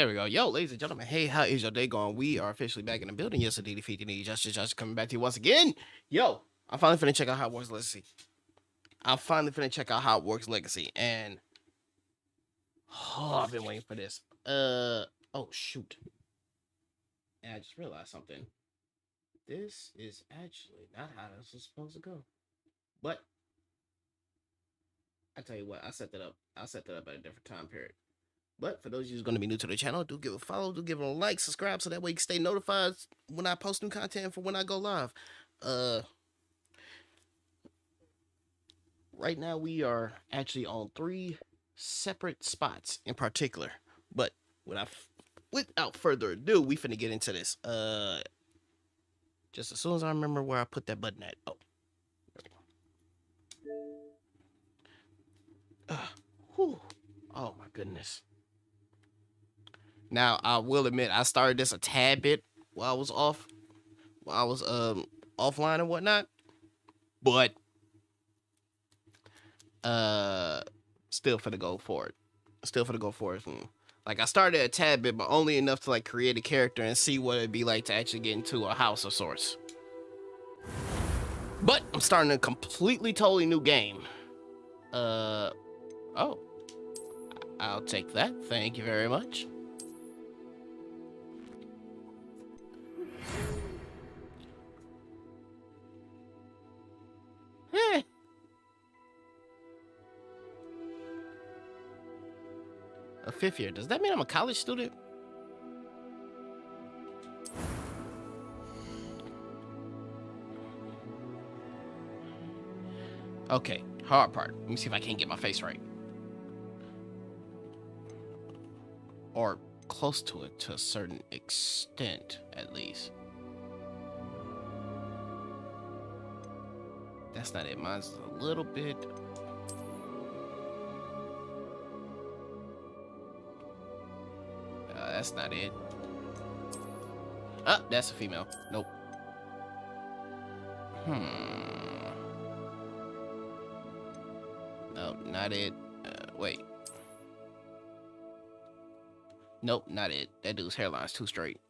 There we go. Yo, ladies and gentlemen, hey, how is your day going? We are officially back in the building. Yes, indeed, defeating the Justice coming back to you once again. Yo, I'm finally finna check out Hogwarts Legacy. I'm finally finna check out Hogwarts Legacy, and I've been waiting for this. Oh shoot! And I just realized something. This is actually not how this is supposed to go. But I tell you what, I set that up. I'll set that up at a different time period. But for those of you who's going to be new to the channel, do give a follow, do give it a like, subscribe, so that way you can stay notified when I post new content for when I go live. Right now we are actually on 3 separate spots in particular. But without further ado, we finna get into this. Just as soon as I remember where I put that button at. Oh, there we go. Oh my goodness. Now, I will admit, I started this a tad bit while I was offline and whatnot, but still finna go for it. Like, I started a tad bit, but only enough to like create a character and see what it'd be like to actually get into a house of sorts. But I'm starting a completely, totally new game. Oh, I'll take that. Thank you very much. A 5th year. Does that mean I'm a college student? Okay, hard part. Let me see if I can't get my face right. Or close to it to a certain extent, at least. That's not it. Mine's a little bit. That's not it. That's a female. Nope. Nope, not it. Wait. Nope, not it. That dude's hairline's too straight.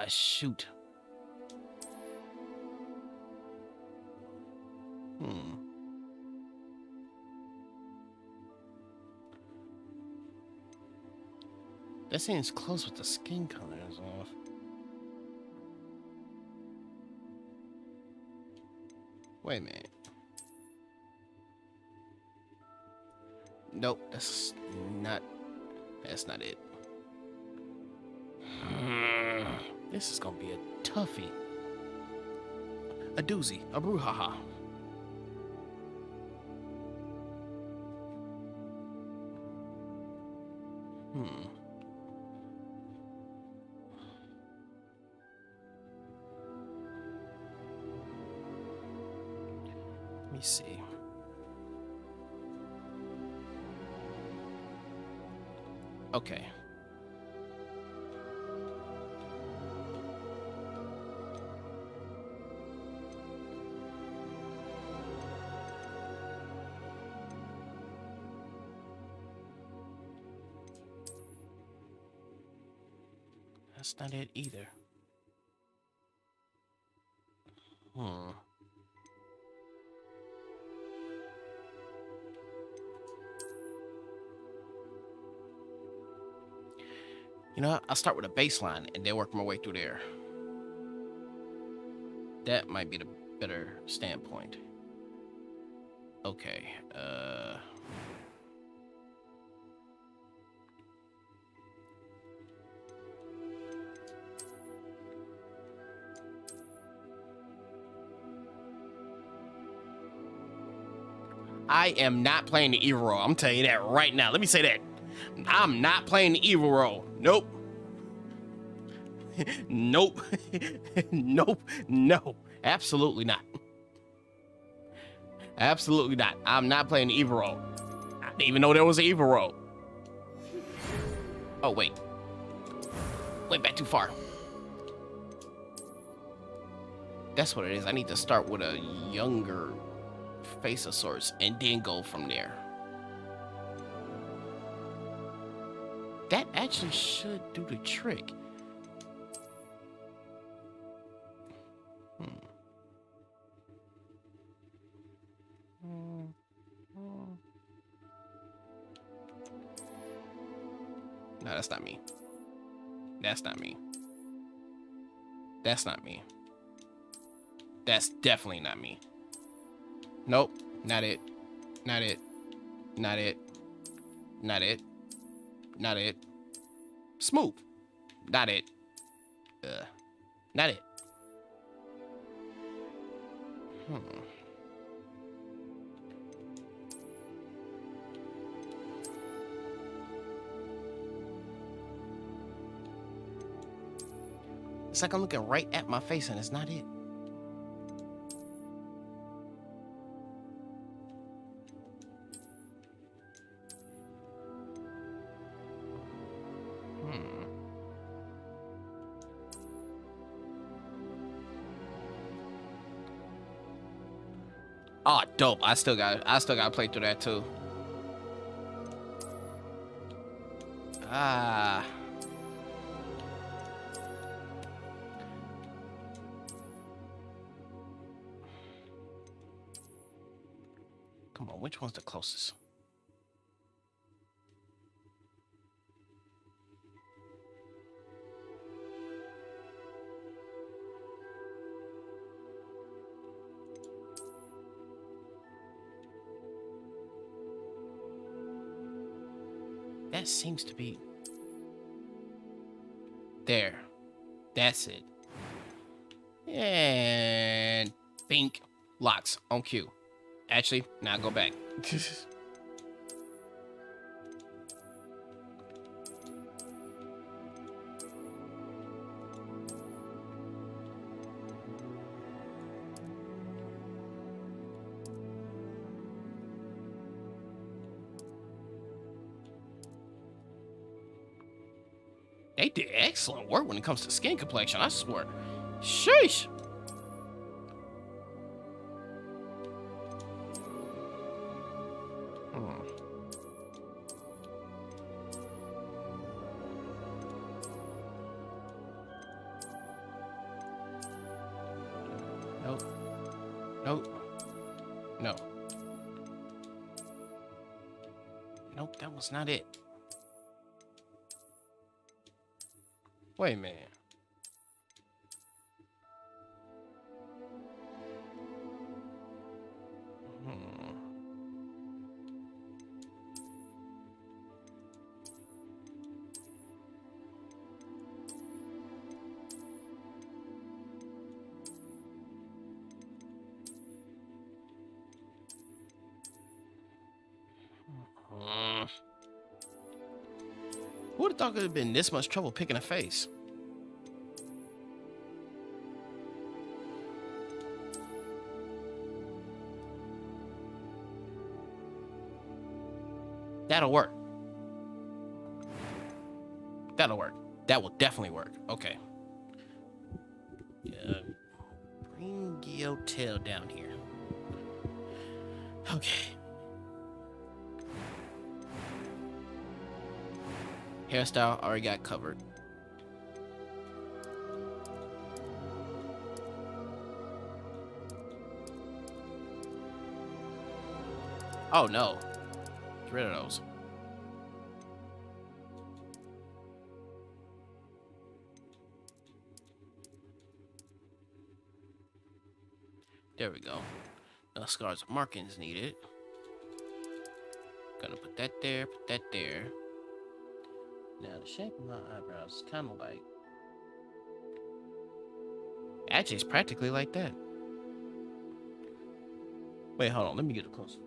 Shoot. That seems close with the skin colors off. Wait a minute. Nope, that's not it. This is gonna be a toughie. A doozy, a brouhaha. Let me see. Okay. That's not it either. You know, I'll start with a baseline and then work my way through there. That might be the better standpoint. Okay, I am not playing the evil role. I'm telling you that right now. Let me say that. I'm not playing the evil role. Nope. Nope. Nope. No. Absolutely not. Absolutely not. I'm not playing the evil role. I didn't even know there was an evil role. Oh, wait. Went back too far. That's what it is. I need to start with a younger face of sorts and then go from there. actually should do the trick. No, that's not me. That's not me. That's not me. That's definitely not me. Nope, not it. Not it. Not it. Not it. Not it. Smooth. Not it. Not it. It's like I'm looking right at my face and it's not it. Oh, dope. I still gotta play through that too. Ah. Come on, which one's the closest? That seems to be there. That's it. And think locks on cue. Actually, now go back. They did excellent work when it comes to skin complexion, I swear. Sheesh. Nope. Nope. No. Nope, that was not it. Wait a minute. Who would have thought it would have been this much trouble picking a face? That'll work. That'll work. That will definitely work. Okay. Yeah. Bring your tail down here. Okay. Hairstyle already got covered. Oh no. Get rid of those. There we go. No scars or markings needed. Gonna put that there, put that there. Now the shape of my eyebrows is kind of like... Actually, it's practically like that. Wait, hold on. Let me get it closer.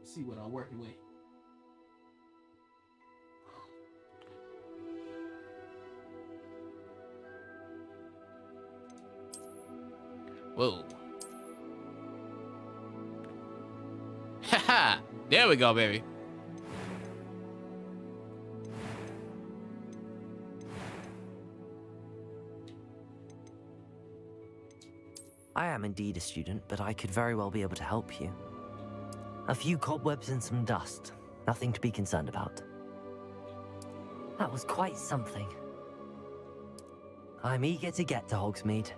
See what I'm working with. Whoa. Haha! There we go, baby. I am indeed a student, but I could very well be able to help you. A few cobwebs and some dust. Nothing to be concerned about. That was quite something. I'm eager to get to Hogsmeade.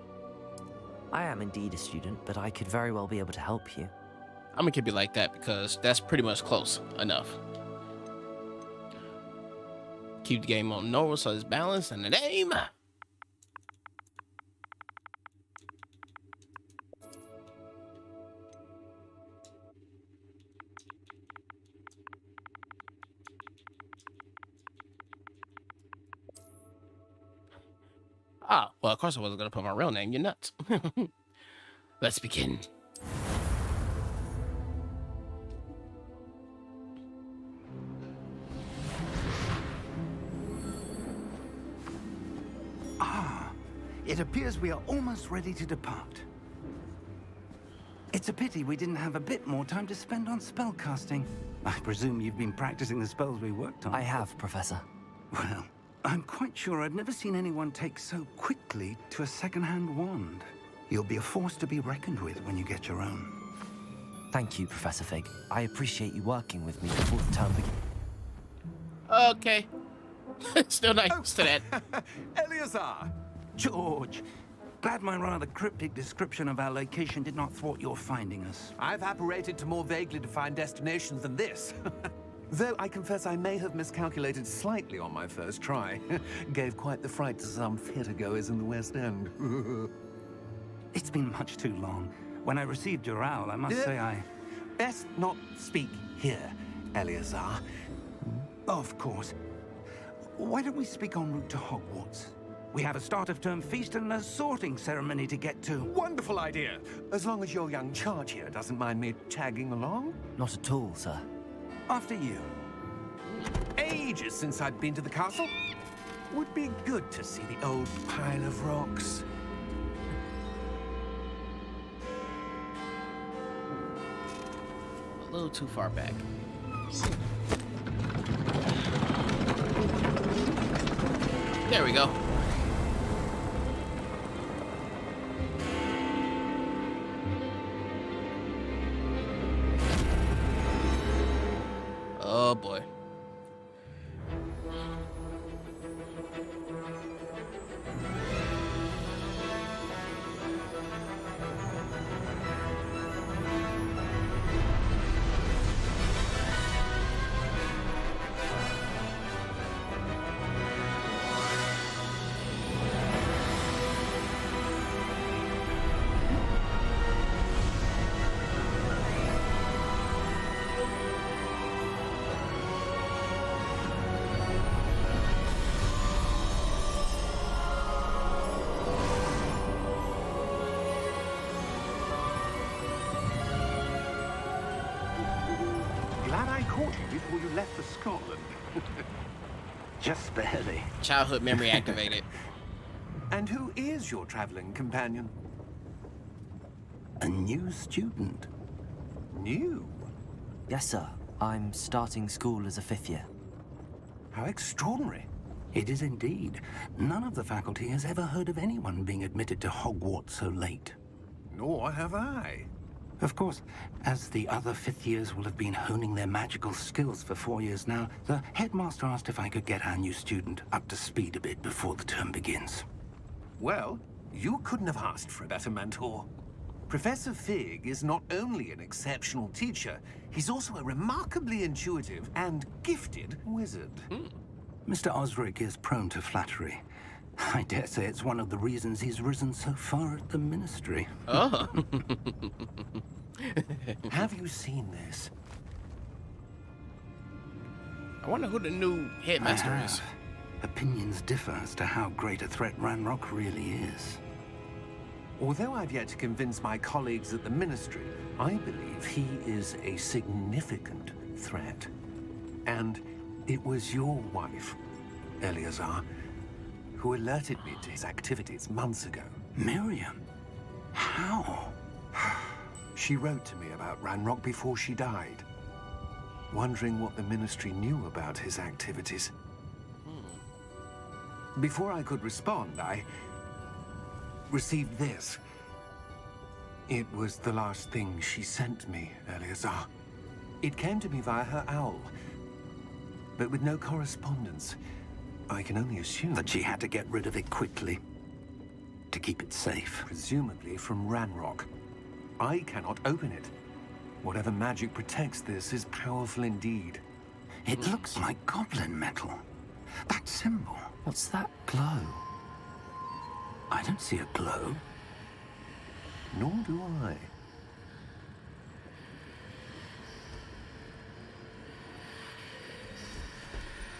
I am indeed a student, but I could very well be able to help you. I'm gonna keep it like that because that's pretty much close enough. Keep the game on normal so it's balanced and the name. Ah, well, of course I wasn't gonna put my real name. You're nuts. Let's begin. It appears we are almost ready to depart. It's a pity we didn't have a bit more time to spend on spellcasting. I presume you've been practicing the spells we worked on. I have, Professor. Well, I'm quite sure I've never seen anyone take so quickly to a second-hand wand. You'll be a force to be reckoned with when you get your own. Thank you, Professor Fig. I appreciate you working with me before the term begins. Okay. Still nice to that. Eleazar! George, glad my rather cryptic description of our location did not thwart your finding us. I've apparated to more vaguely defined destinations than this. Though I confess I may have miscalculated slightly on my first try. Gave quite the fright to some theatergoers in the West End. It's been much too long. When I received your owl, I must say I... Best not speak here, Eleazar. Of course. Why don't we speak en route to Hogwarts? We have a start-of-term feast and a sorting ceremony to get to. Wonderful idea! As long as your young charge here doesn't mind me tagging along. Not at all, sir. After you. Ages since I'd been to the castle. Would be good to see the old pile of rocks. A little too far back. There we go. Oh boy. Glad I caught you before you left for Scotland. Just barely. Childhood memory activated. And who is your traveling companion? A new student. New? Yes, sir. I'm starting school as a 5th year. How extraordinary. It is indeed. None of the faculty has ever heard of anyone being admitted to Hogwarts so late. Nor have I. Of course, as the other 5th years will have been honing their magical skills for 4 years now, the headmaster asked if I could get our new student up to speed a bit before the term begins. Well, you couldn't have asked for a better mentor. Professor Fig is not only an exceptional teacher, he's also a remarkably intuitive and gifted wizard. Mr. Osric is prone to flattery. I dare say it's one of the reasons he's risen so far at the Ministry. Oh. Have you seen this? I wonder who the new headmaster I is. have. Opinions differ as to how great a threat Ranrock really is. Although I've yet to convince my colleagues at the Ministry, I believe he is a significant threat. And it was your wife, Eleazar, who alerted me to his activities months ago. Miriam? How? She wrote to me about Ranrock before she died, wondering what the Ministry knew about his activities. Before I could respond, I received this. It was the last thing she sent me, Eleazar. It came to me via her owl, but with no correspondence. I can only assume That she had to get rid of it quickly to keep it safe. presumably from Ranrock. I cannot open it. Whatever magic protects this is powerful indeed. It looks like goblin metal. That symbol. What's that glow? I don't see a glow. Nor do I.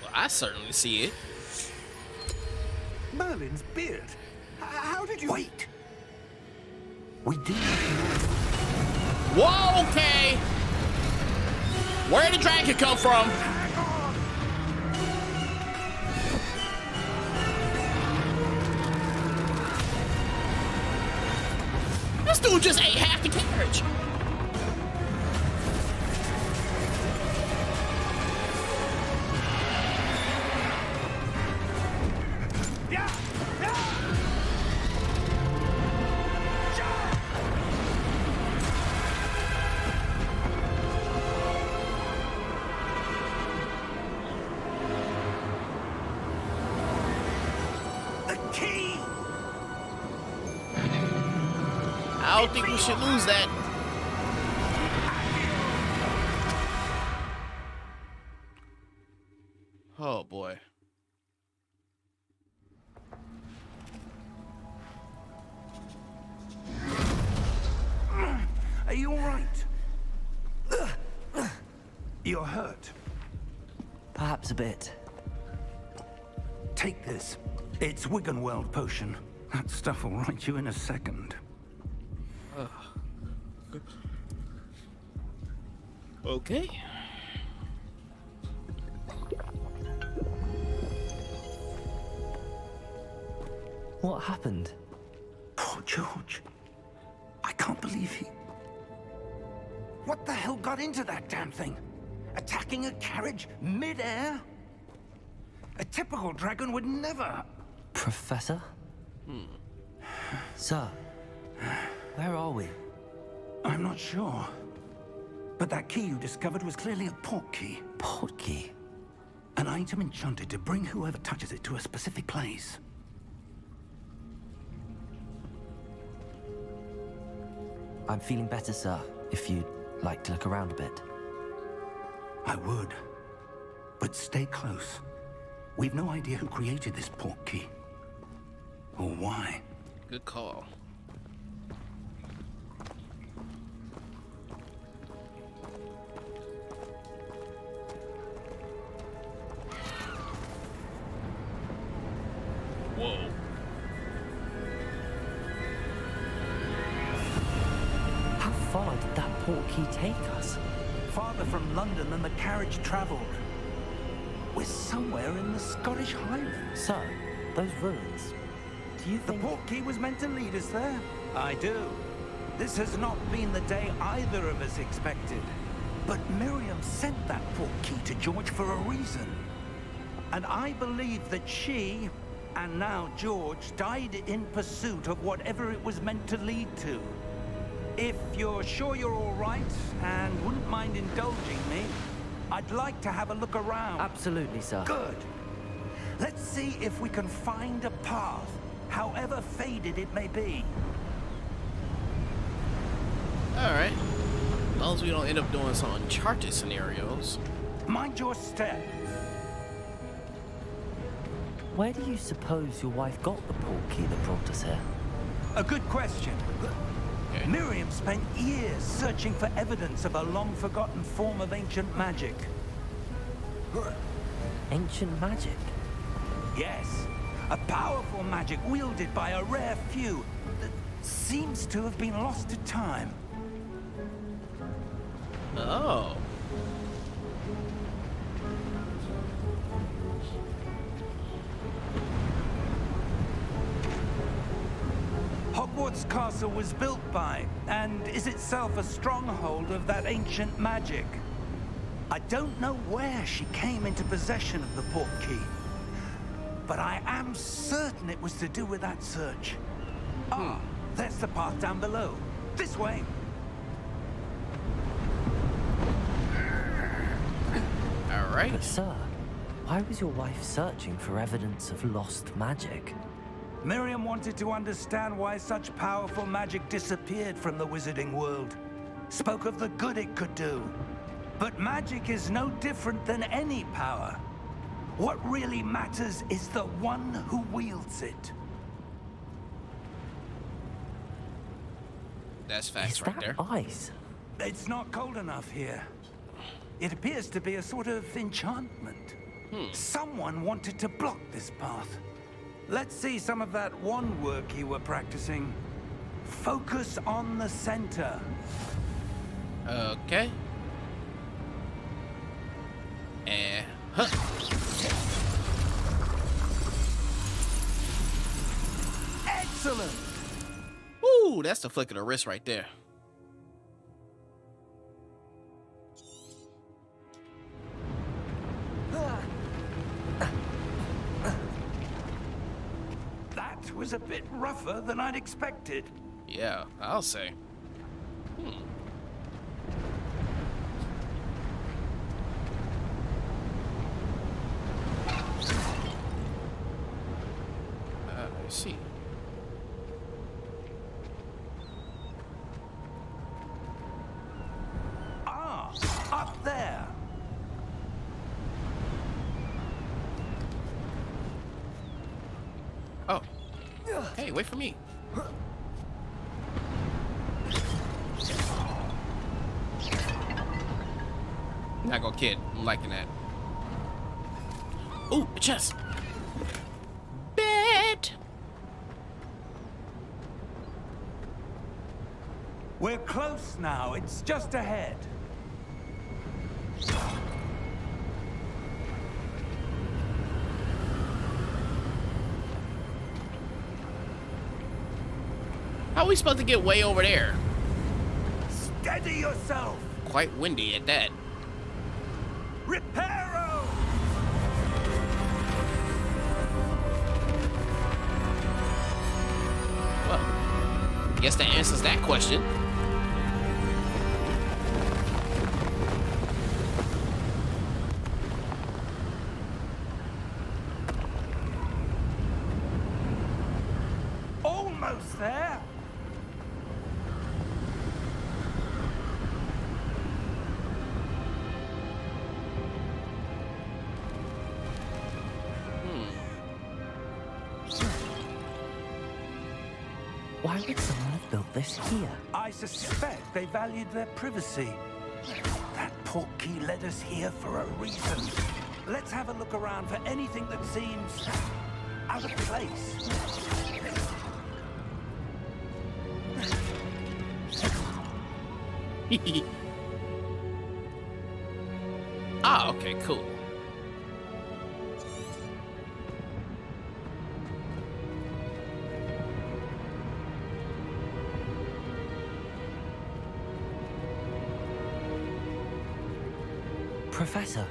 Well, I certainly see it. Merlin's beard. How did you... Wait! We do. Whoa, okay. Where did the dragon come from? This dude just ate half the carriage. The key! I don't think we should lose that. Oh boy. Are you all right? You're hurt. Perhaps a bit. Take this. It's Wiggenweld potion. That stuff will right you in a second. Okay. What happened? Poor George. I can't believe he... What the hell got into that damn thing? Attacking a carriage mid-air? A typical dragon would never... Professor? Sir, where are we? I'm not sure. But that key you discovered was clearly a port key. Port key? An item enchanted to bring whoever touches it to a specific place. I'm feeling better, sir, if you'd like to look around a bit. I would. But stay close. We've no idea who created this port key. Or why. Good call. Whoa. How far did that port key take us? Farther from London than the carriage traveled. We're somewhere in the Scottish Highlands. Sir, those ruins. Do you The think... port key was meant to lead us there? I do. This has not been the day either of us expected. But Miriam sent that port key to George for a reason. And I believe that she, and now George, died in pursuit of whatever it was meant to lead to. If you're sure you're all right, and wouldn't mind indulging me, I'd like to have a look around. Absolutely, sir. Good. Let's see if we can find a path, however faded it may be. Alright. As long as we don't end up doing some uncharted scenarios. Mind your step. Where do you suppose your wife got the port key that brought us here? A good question. Okay. Miriam spent years searching for evidence of a long-forgotten form of ancient magic. Ancient magic? Yes, a powerful magic wielded by a rare few that seems to have been lost to time. Oh. Hogwarts Castle was built by, and is itself a stronghold of that ancient magic. I don't know where she came into possession of the port key, but I am certain it was to do with that search. Ah, there's the path down below. This way. Alright. But sir, Why was your wife searching for evidence of lost magic? Miriam wanted to understand why such powerful magic disappeared from the wizarding world. Spoke of the good it could do. But magic is no different than any power. What really matters is the one who wields it. That's facts Is right that there. ice? It's not cold enough here. It appears to be a sort of enchantment. Someone wanted to block this path. Let's see some of that wand work you were practicing. Focus on the center. Okay. And Excellent! ooh, that's the flick of the wrist right there. That was a bit rougher than I'd expected. Yeah, I'll say. I see. Ah, up there. Oh. Hey, wait for me. Not gonna kid. I'm liking that. Ooh, a chest. Bet. We're close now. It's just ahead. How are we supposed to get way over there? Steady yourself. Quite windy at that. Reparo! Well, guess that answers that question. Almost there. Why would someone have built this here? I suspect they valued their privacy. That portkey led us here for a reason. Let's have a look around for anything that seems out of place. Ah, okay, cool. Professor,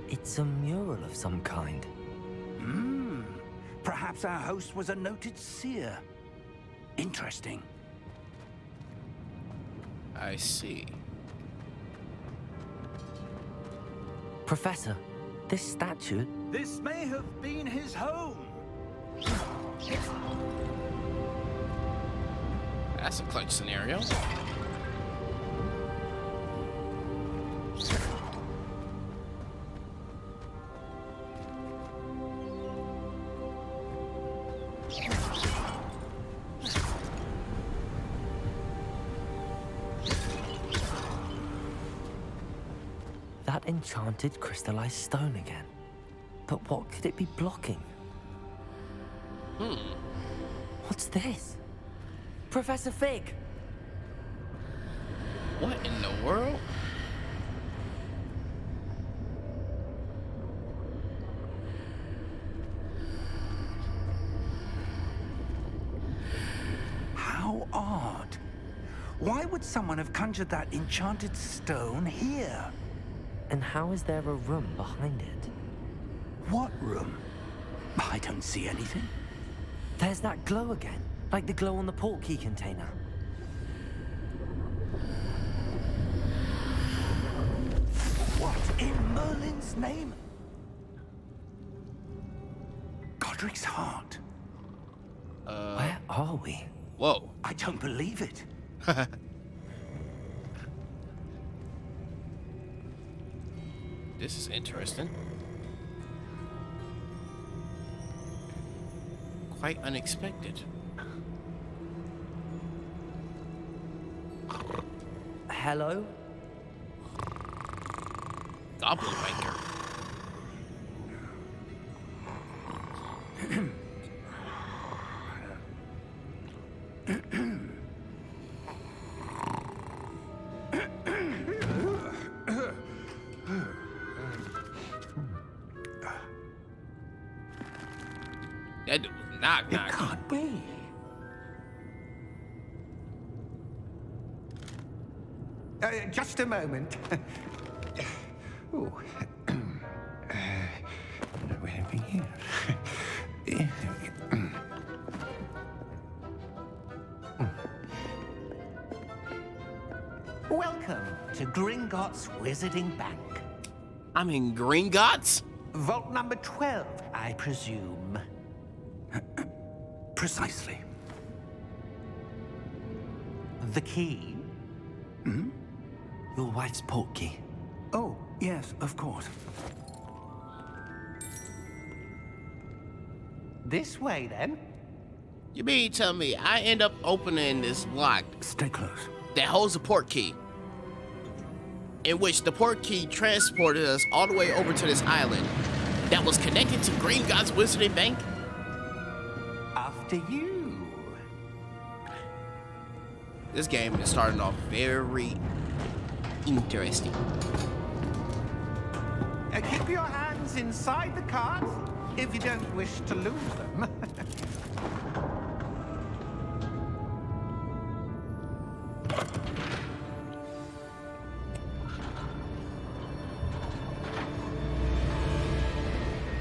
it's a mural of some kind. Perhaps our host was a noted seer. Interesting. I see. Professor, this statue... This may have been his home. That's a clutch scenario. That enchanted crystallized stone again. But what could it be blocking? What's this? Professor Fig! What in the world? How odd. Why would someone have conjured that enchanted stone here? And how is there a room behind it? What room? I don't see anything. There's that glow again, like the glow on the portkey container. What in Merlin's name? Cedric's heart. Where are we? Whoa. I don't believe it. This is interesting. Quite unexpected. Hello? Goblin banker. That dude was knock It knock. can't be. Just a moment. Ooh. Where are we here? Welcome to Gringotts Wizarding Bank. I'm in Gringotts? Vault number 12, I presume. Precisely. The key? Your wife's portkey. Oh, yes, of course. This way, then. You mean tell me I end up opening this lock Stay close. that holds the port key, in which the port key transported us all the way over to this island that was connected to Gringotts Wizarding Bank? After you. This game is starting off very interesting. Keep your hands inside the cards if you don't wish to lose them.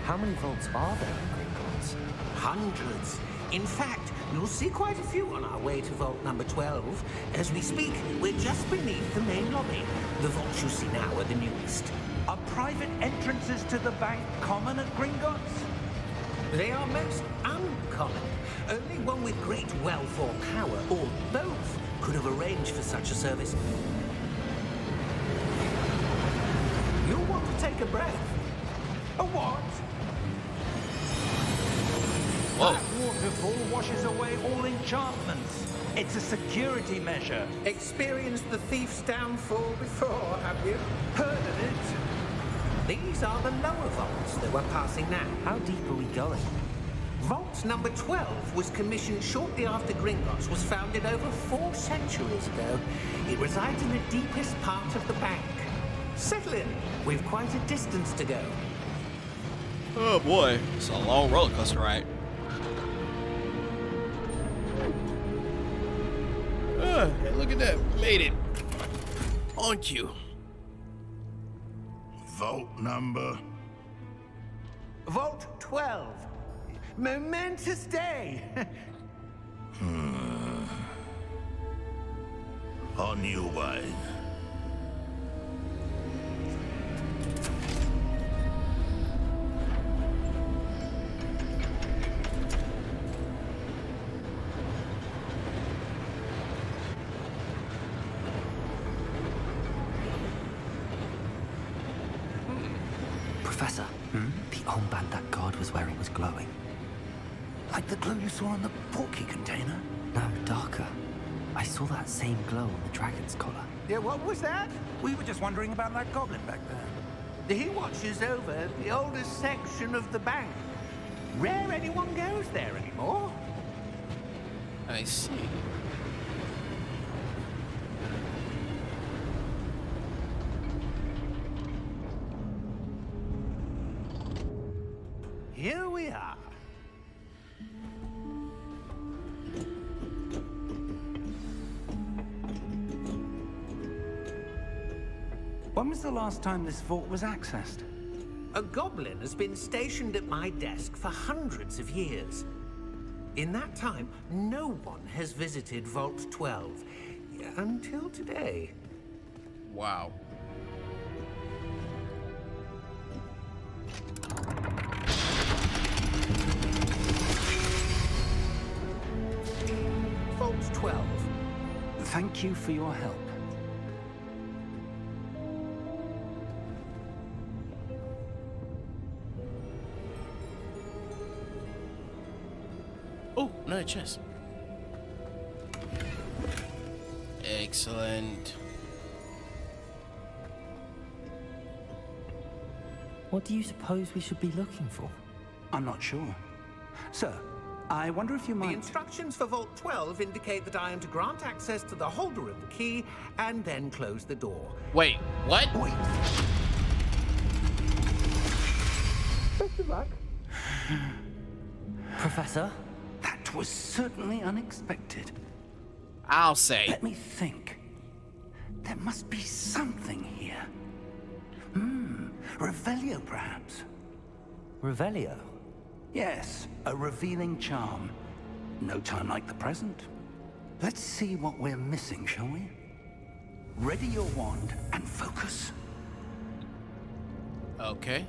How many vaults are there in Gringotts? Hundreds. In fact, you'll see quite a few on our way to vault number 12. As we speak, we're just beneath the main lobby. The vaults you see now are the newest. Are private entrances to the bank common at Gringotts? They are most uncommon. Only one with great wealth or power, or both, could have arranged for such a service. You'll want to take a breath. A what? Whoa. That waterfall washes away all enchantments. It's a security measure. Experienced the thief's downfall before, have you? Heard of it? These are the lower vaults that we're passing now. How deep are we going? Vault number 12 was commissioned shortly after Gringotts was founded over 4 centuries ago. It resides in the deepest part of the bank. Settle in. We've quite a distance to go. Oh boy, it's a long roller coaster ride. Hey, look at that, made it. On cue. Vault number. Vault 12. Momentous day. On your way. Professor, the armband that guard was wearing was glowing. Like the glue you saw in the portkey container? No, darker. I saw that same glow on the dragon's collar. Yeah, what was that? We were just wondering about that goblin back there. He watches over the oldest section of the bank. Rare anyone goes there anymore. I see. Here we are. When was the last time this vault was accessed? A goblin has been stationed at my desk for hundreds of years. In that time, no one has visited Vault 12 until today. Wow. Vault 12. Thank you for your help. Oh, another chest. Excellent. What do you suppose we should be looking for? I'm not sure. Sir, I wonder if you The might... instructions for Vault 12 indicate that I am to grant access to the holder of the key and then close the door. Wait, what? Wait. Professor? That was certainly unexpected. I'll say. Let me think. There must be something here. Revelio, perhaps? Revelio? Yes, a revealing charm. No time like the present. Let's see what we're missing, shall we? Ready your wand and focus. Okay.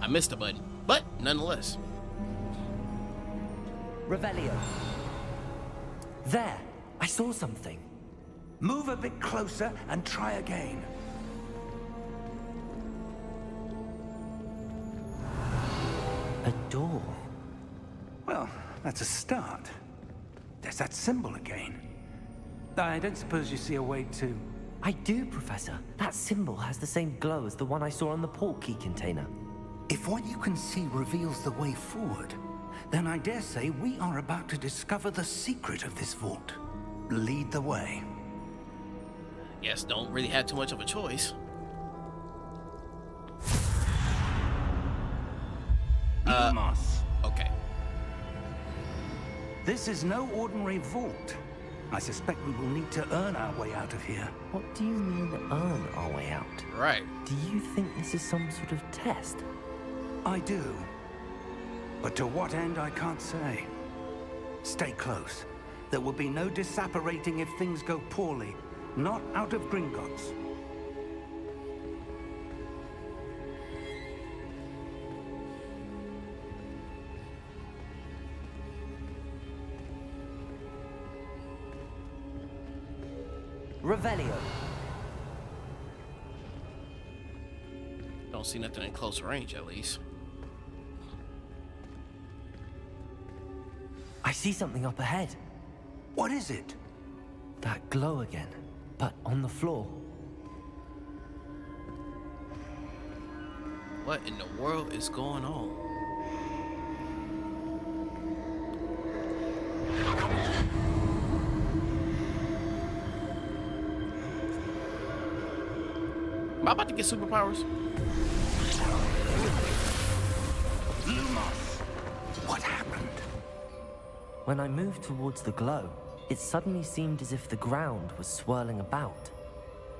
I missed a button, but nonetheless. Revelio. There! I saw something. Move a bit closer and try again. A door. Well, that's a start. There's that symbol again. I don't suppose you see a way to... I do, Professor. That symbol has the same glow as the one I saw on the portkey container. If what you can see reveals the way forward, then I dare say we are about to discover the secret of this vault. Lead the way. Yes, don't really have too much of a choice. Lumos. Okay. This is no ordinary vault. I suspect we will need to earn our way out of here. What do you mean, earn our way out? Right. Do you think this is some sort of test? I do. But to what end, I can't say. Stay close. There will be no disapparating if things go poorly. Not out of Gringotts. Revelio. Don't see nothing in close range, at least. I see something up ahead. What is it? That glow again, but on the floor. What in the world is going on? Am I about to get superpowers? Lumos! What happened? When I moved towards the glow, it suddenly seemed as if the ground was swirling about.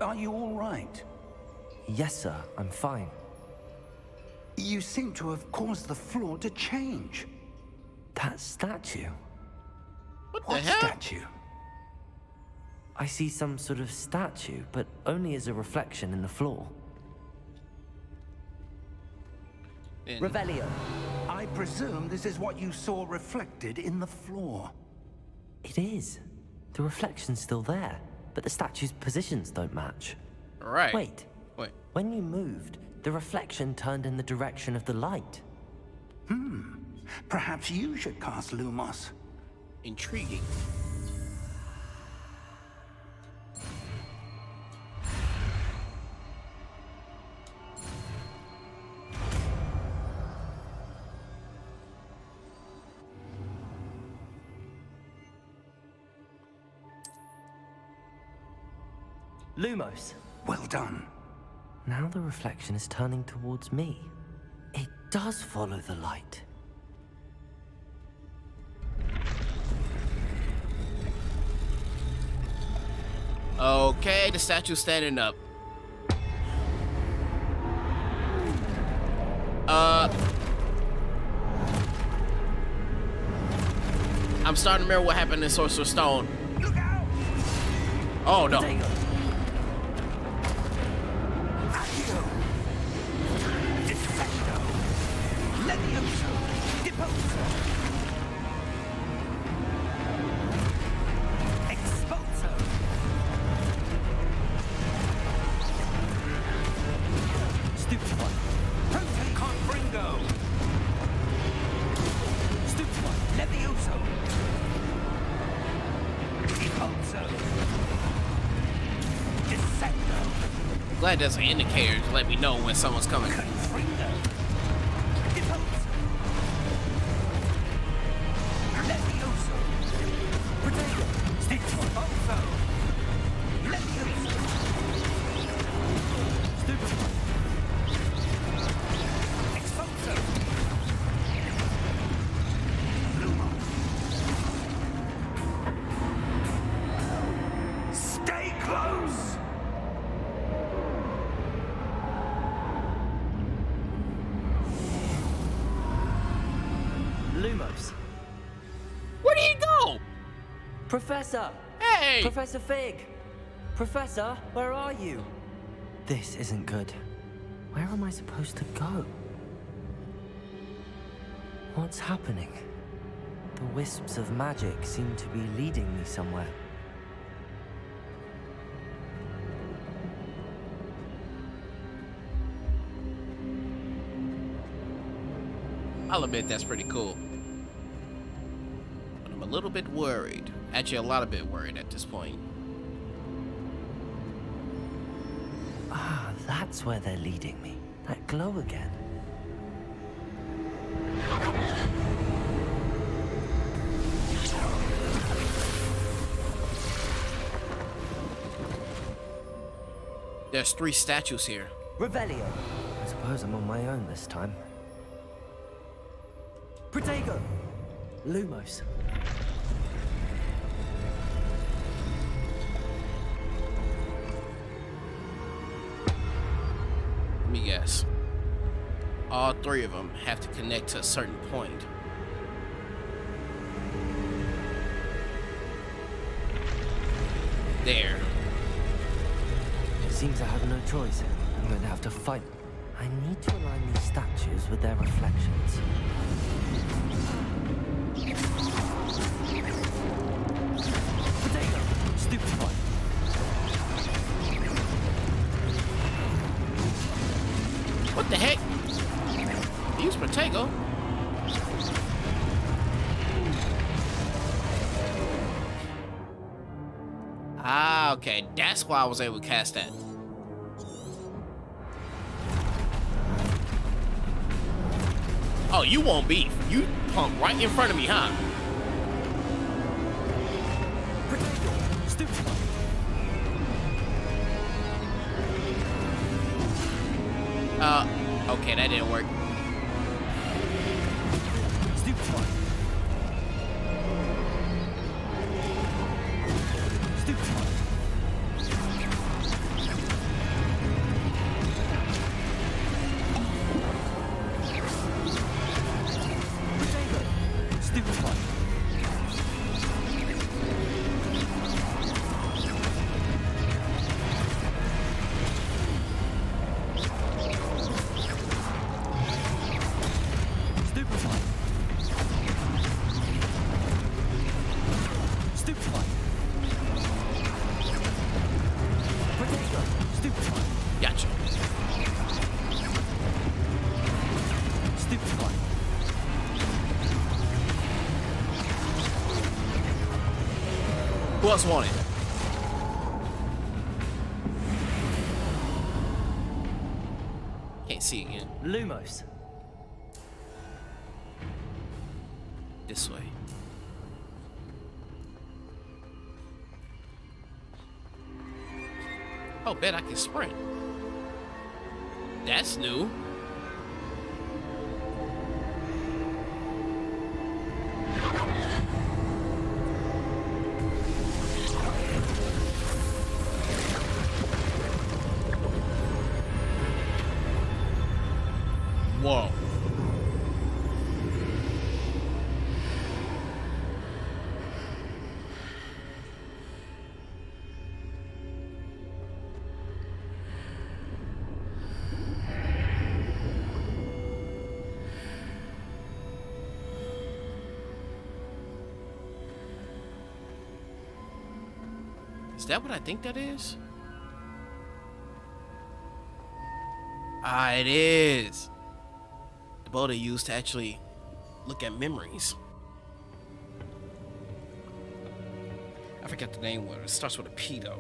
Are you all right? Yes, sir, I'm fine. You seem to have caused the floor to change. That statue? What the What hell? statue? I see some sort of statue, but only as a reflection in the floor. And Revelio. I presume this is what you saw reflected in the floor. It is. The reflection's still there, but the statue's positions don't match. right. Wait, Wait. when you moved, the reflection turned in the direction of the light. Perhaps you should cast Lumos. Intriguing. Lumos. Well done. Now the reflection is turning towards me. It does follow the light. Okay, the statue's standing up. I'm starting to remember what happened in Sorcerer's Stone. Look out! Oh no. There you go. glad there's an indicator to let me know when someone's coming. Confringo. Deposa. Levioso. Potato. Stixoso. Levioso. Stupefy. Expulso. Lumos. Stay close. Lumos. Where did he go? Professor! Hey! Professor Fig! Professor, where are you? This isn't good. Where am I supposed to go? What's happening? The wisps of magic seem to be leading me somewhere. I'll admit that's pretty cool. But I'm a little bit worried. Actually, a lot of bit worried at this point. Ah, that's where they're leading me. That glow again. There's 3 statues here. Revelio. I suppose I'm on my own this time. Protego. Lumos. Let me guess. All 3 of them have to connect to a certain point. There. It seems I have no choice. I'm going to have to fight. I need to align these statues with their reflections. Potato! Stupefy! What the heck? Use Protego. Ah, okay. That's why I was able to cast that. Oh, you want beef. You pump right in front of me, huh? Protego! Stupefy! Okay, that didn't work. Stupefy! Stupefy! Protego! Stupefy! Stupefy! Stupefy! Protego! Stupefy! Gotcha. Stupefy! Who else wanted? Can't see again. Lumos. This way. Oh, bet I can sprint. That's new. Whoa. Is that what I think that is? Ah, it is. The bow they used to actually look at memories. I forget the name. What it starts with a P though.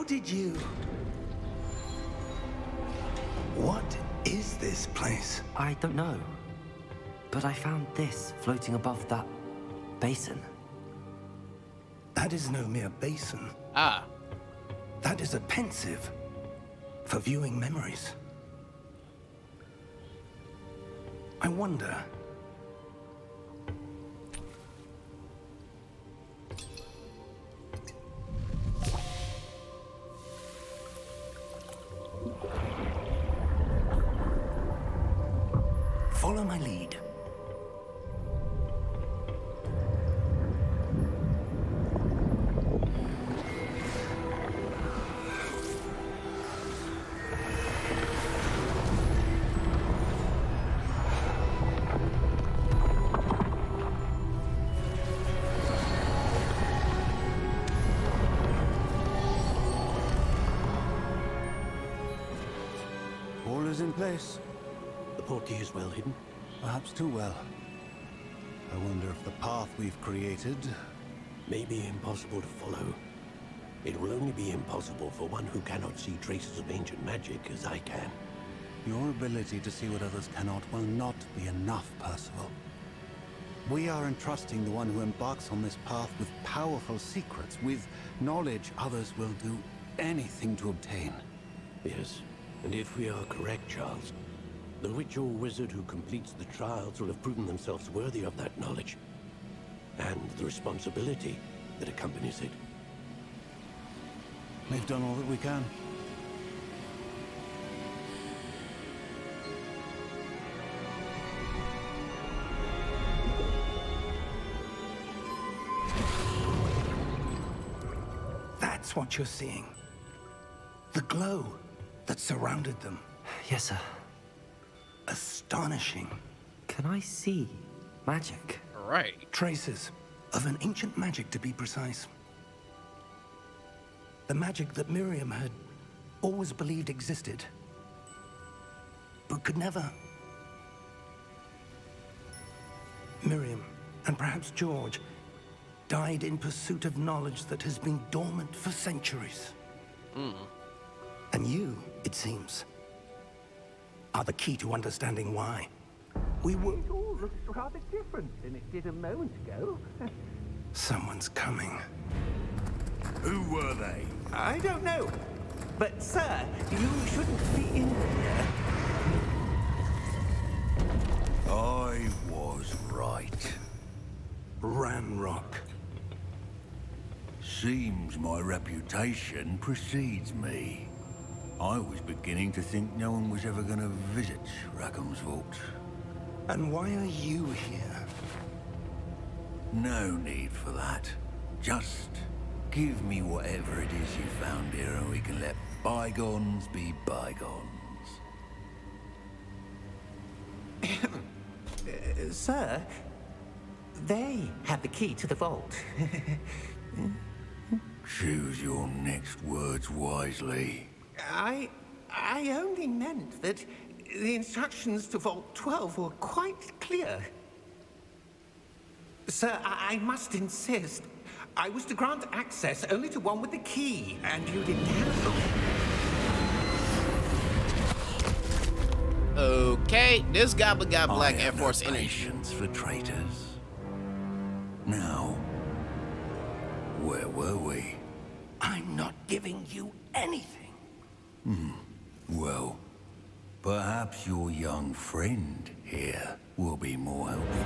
did you... What is this place? I don't know. But I found this floating above that basin. That is no mere basin. Ah. That is a pensive for viewing memories. I wonder... Follow my lead. All is in place. The portkey is well hidden. Perhaps too well. I wonder if the path we've created... May be impossible to follow. It will only be impossible for one who cannot see traces of ancient magic as I can. Your ability to see what others cannot will not be enough, Percival. We are entrusting the one who embarks on this path with powerful secrets, with knowledge others will do anything to obtain. Yes, and if we are correct, Charles, the witch or wizard who completes the trials will have proven themselves worthy of that knowledge, and the responsibility that accompanies it. We've done all that we can. That's what you're seeing. The glow that surrounded them. Yes, sir. Astonishing. Can I see magic? Right. Traces of an ancient magic, to be precise. The magic that Miriam had always believed existed, but could never. Miriam, and perhaps George, died in pursuit of knowledge that has been dormant for centuries. And you, it seems, are the key to understanding why. We were... It all looks rather different than it did a moment ago. Someone's coming. Who were they? I don't know. But, sir, you shouldn't be in here. I was right. Ranrock. Seems my reputation precedes me. I was beginning to think no one was ever going to visit Rackham's vault. And why are you here? No need for that. Just give me whatever it is you found here and we can let bygones be bygones. Sir, they have the key to the vault. Choose your next words wisely. I only meant that the instructions to Vault 12 were quite clear. Sir, I must insist. I was to grant access only to one with the key, and you didn't have it. Okay, this goblin got Black I Air have no Force energy. patience for traitors. Now, where were we? I'm not giving you anything. Well, perhaps your young friend here will be more helpful.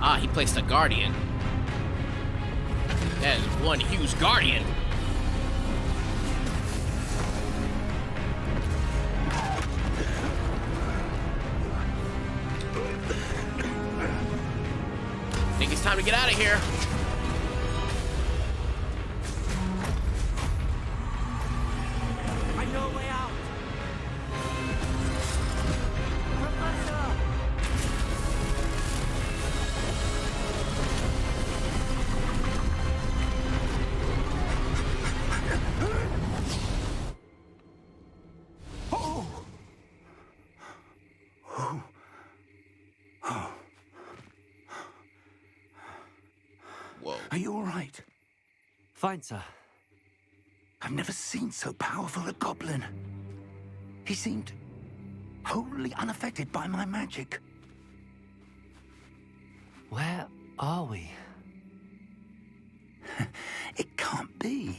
Ah, he placed a guardian. That is one huge guardian. Think it's time to get out of here. I know a way out. Professor! Are you all right? Fine, sir. I've never seen so powerful a goblin. He seemed wholly unaffected by my magic. Where are we? It can't be.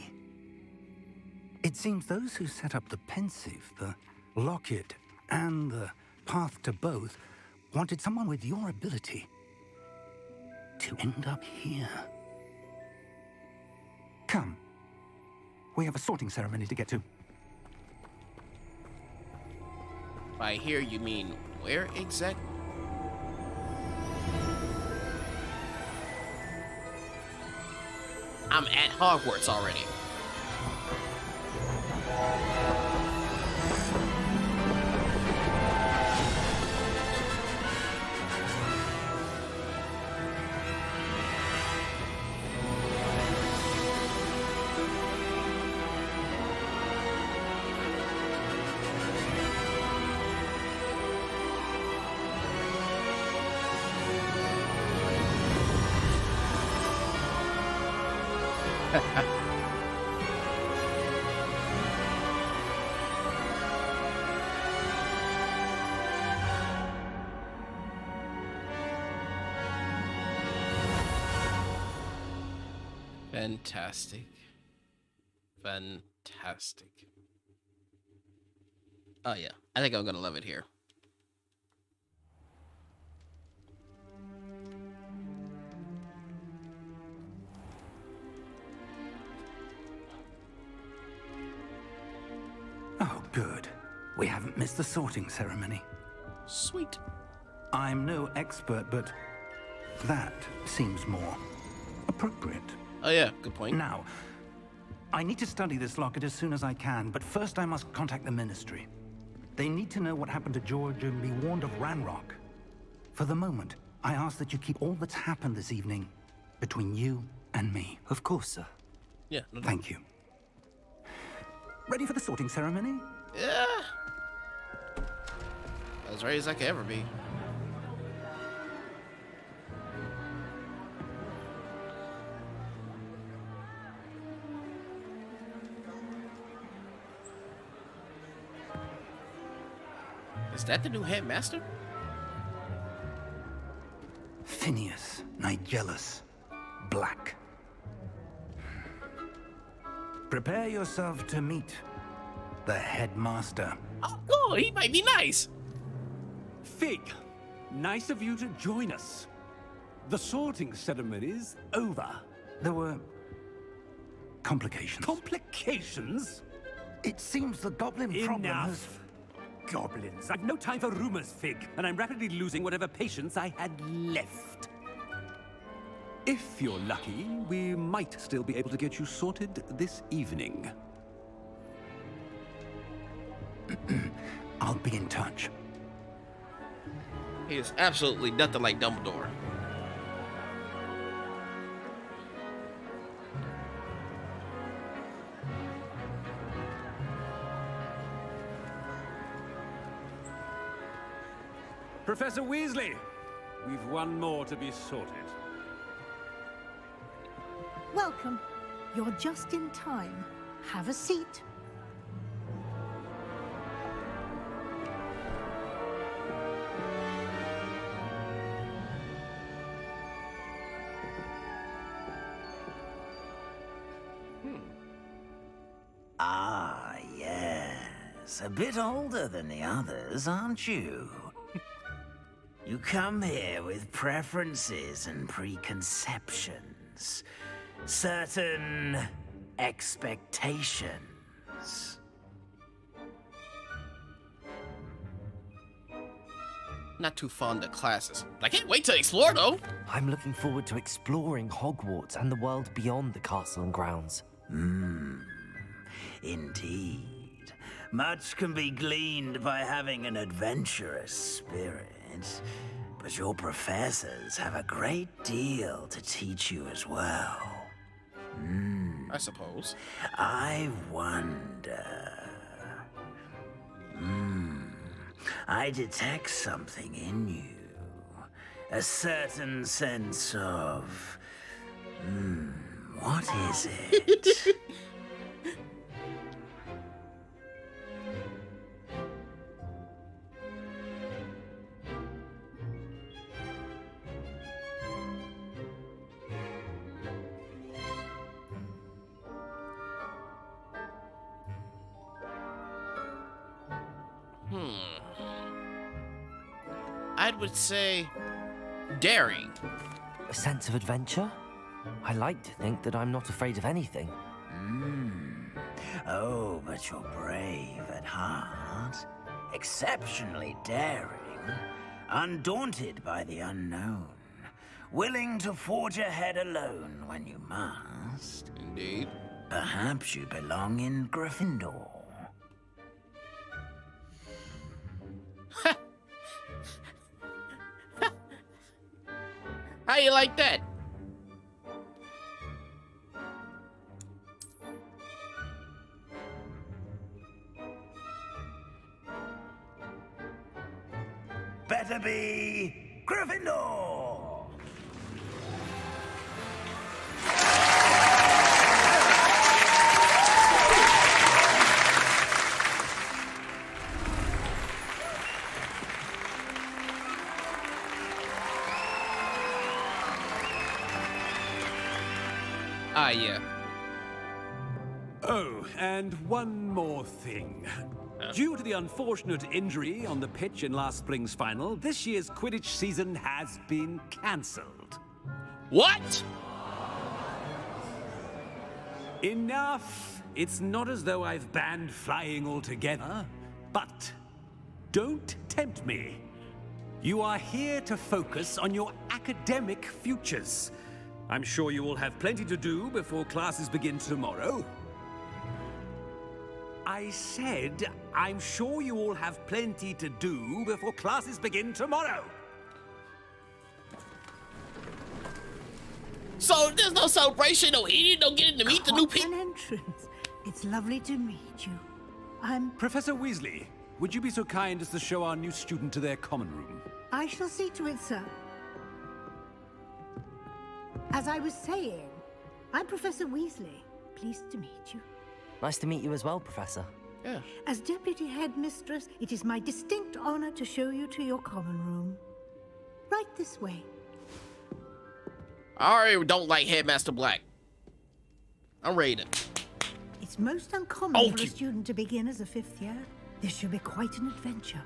It seems those who set up the pensive, the locket, and the path to both wanted someone with your ability to end up here. Come. We have a sorting ceremony to get to. By here, you mean where exactly? I'm at Hogwarts already. Fantastic. Fantastic. Oh yeah, I think I'm gonna love it here. Oh, good. We haven't missed the sorting ceremony. Sweet. I'm no expert, but that seems more appropriate. Oh yeah, good point. Now, I need to study this locket as soon as I can, but first I must contact the Ministry. They need to know what happened to George and be warned of Ranrock. For the moment, I ask that you keep all that's happened this evening between you and me. Of course, sir. Yeah. No, Thank you. Ready for the sorting ceremony? yeah. As ready as I could ever be. Is that the new headmaster? Phineas Nigellus Black. Prepare yourself to meet the headmaster. Oh, cool. He might be nice. Fig, nice of you to join us. The sorting ceremony's over. There were complications. Complications? It seems the goblin problem has... Enough. Goblins. I've no time for rumors, Fig, and I'm rapidly losing whatever patience I had left. If you're lucky, we might still be able to get you sorted this evening. I'll be in touch. He is absolutely nothing like Dumbledore. Professor Weasley, we've one more to be sorted. Welcome. You're just in time. Have a seat. Ah, yes. A bit older than the others, aren't you? You come here with preferences and preconceptions. Certain expectations. Not too fond of classes. I can't wait to explore though. I'm looking forward to exploring Hogwarts and the world beyond the castle and grounds. Indeed. Much can be gleaned by having an adventurous spirit. But your professors have a great deal to teach you as well. I suppose. I wonder... I detect something in you. A certain sense of... What is it? I would say daring. A sense of adventure? I like to think that I'm not afraid of anything. Oh, but you're brave at heart. Exceptionally daring. Undaunted by the unknown. Willing to forge ahead alone when you must. Indeed. Perhaps you belong in Gryffindor. How you like that? Better be Gryffindor! Ah, yeah. Oh, and one more thing. Due to the unfortunate injury on the pitch in last spring's final, this year's Quidditch season has been cancelled. What? Enough! It's not as though I've banned flying altogether, but don't tempt me. You are here to focus on your academic futures. I'm sure you will have plenty to do before classes begin tomorrow. I said, I'm sure you all have plenty to do before classes begin tomorrow. So there's no celebration, no eating, no getting to meet the new people. An entrance. It's lovely to meet you. I'm... Professor Weasley, would you be so kind as to show our new student to their common room? I shall see to it, sir. As I was saying, I'm Professor Weasley. Pleased to meet you. Nice to meet you as well, Professor. Yeah. As Deputy Headmistress, it is my distinct honor to show you to your common room. Right this way. I already don't like Headmaster Black. I'm ready. It's most uncommon Thank for you. a student to begin as a fifth year. This should be quite an adventure.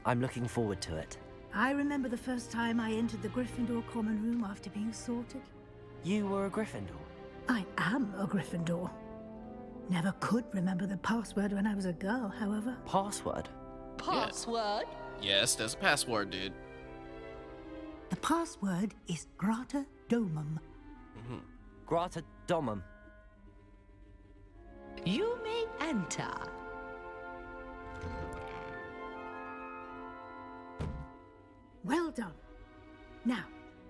I'm looking forward to it. I remember the first time I entered the Gryffindor common room after being sorted. You were a Gryffindor? I am a Gryffindor. Never could remember the password when I was a girl, however. Password? Password? Yes, there's a password, dude. The password is Grata Domum. Grata Domum. You may enter. Well done. Now,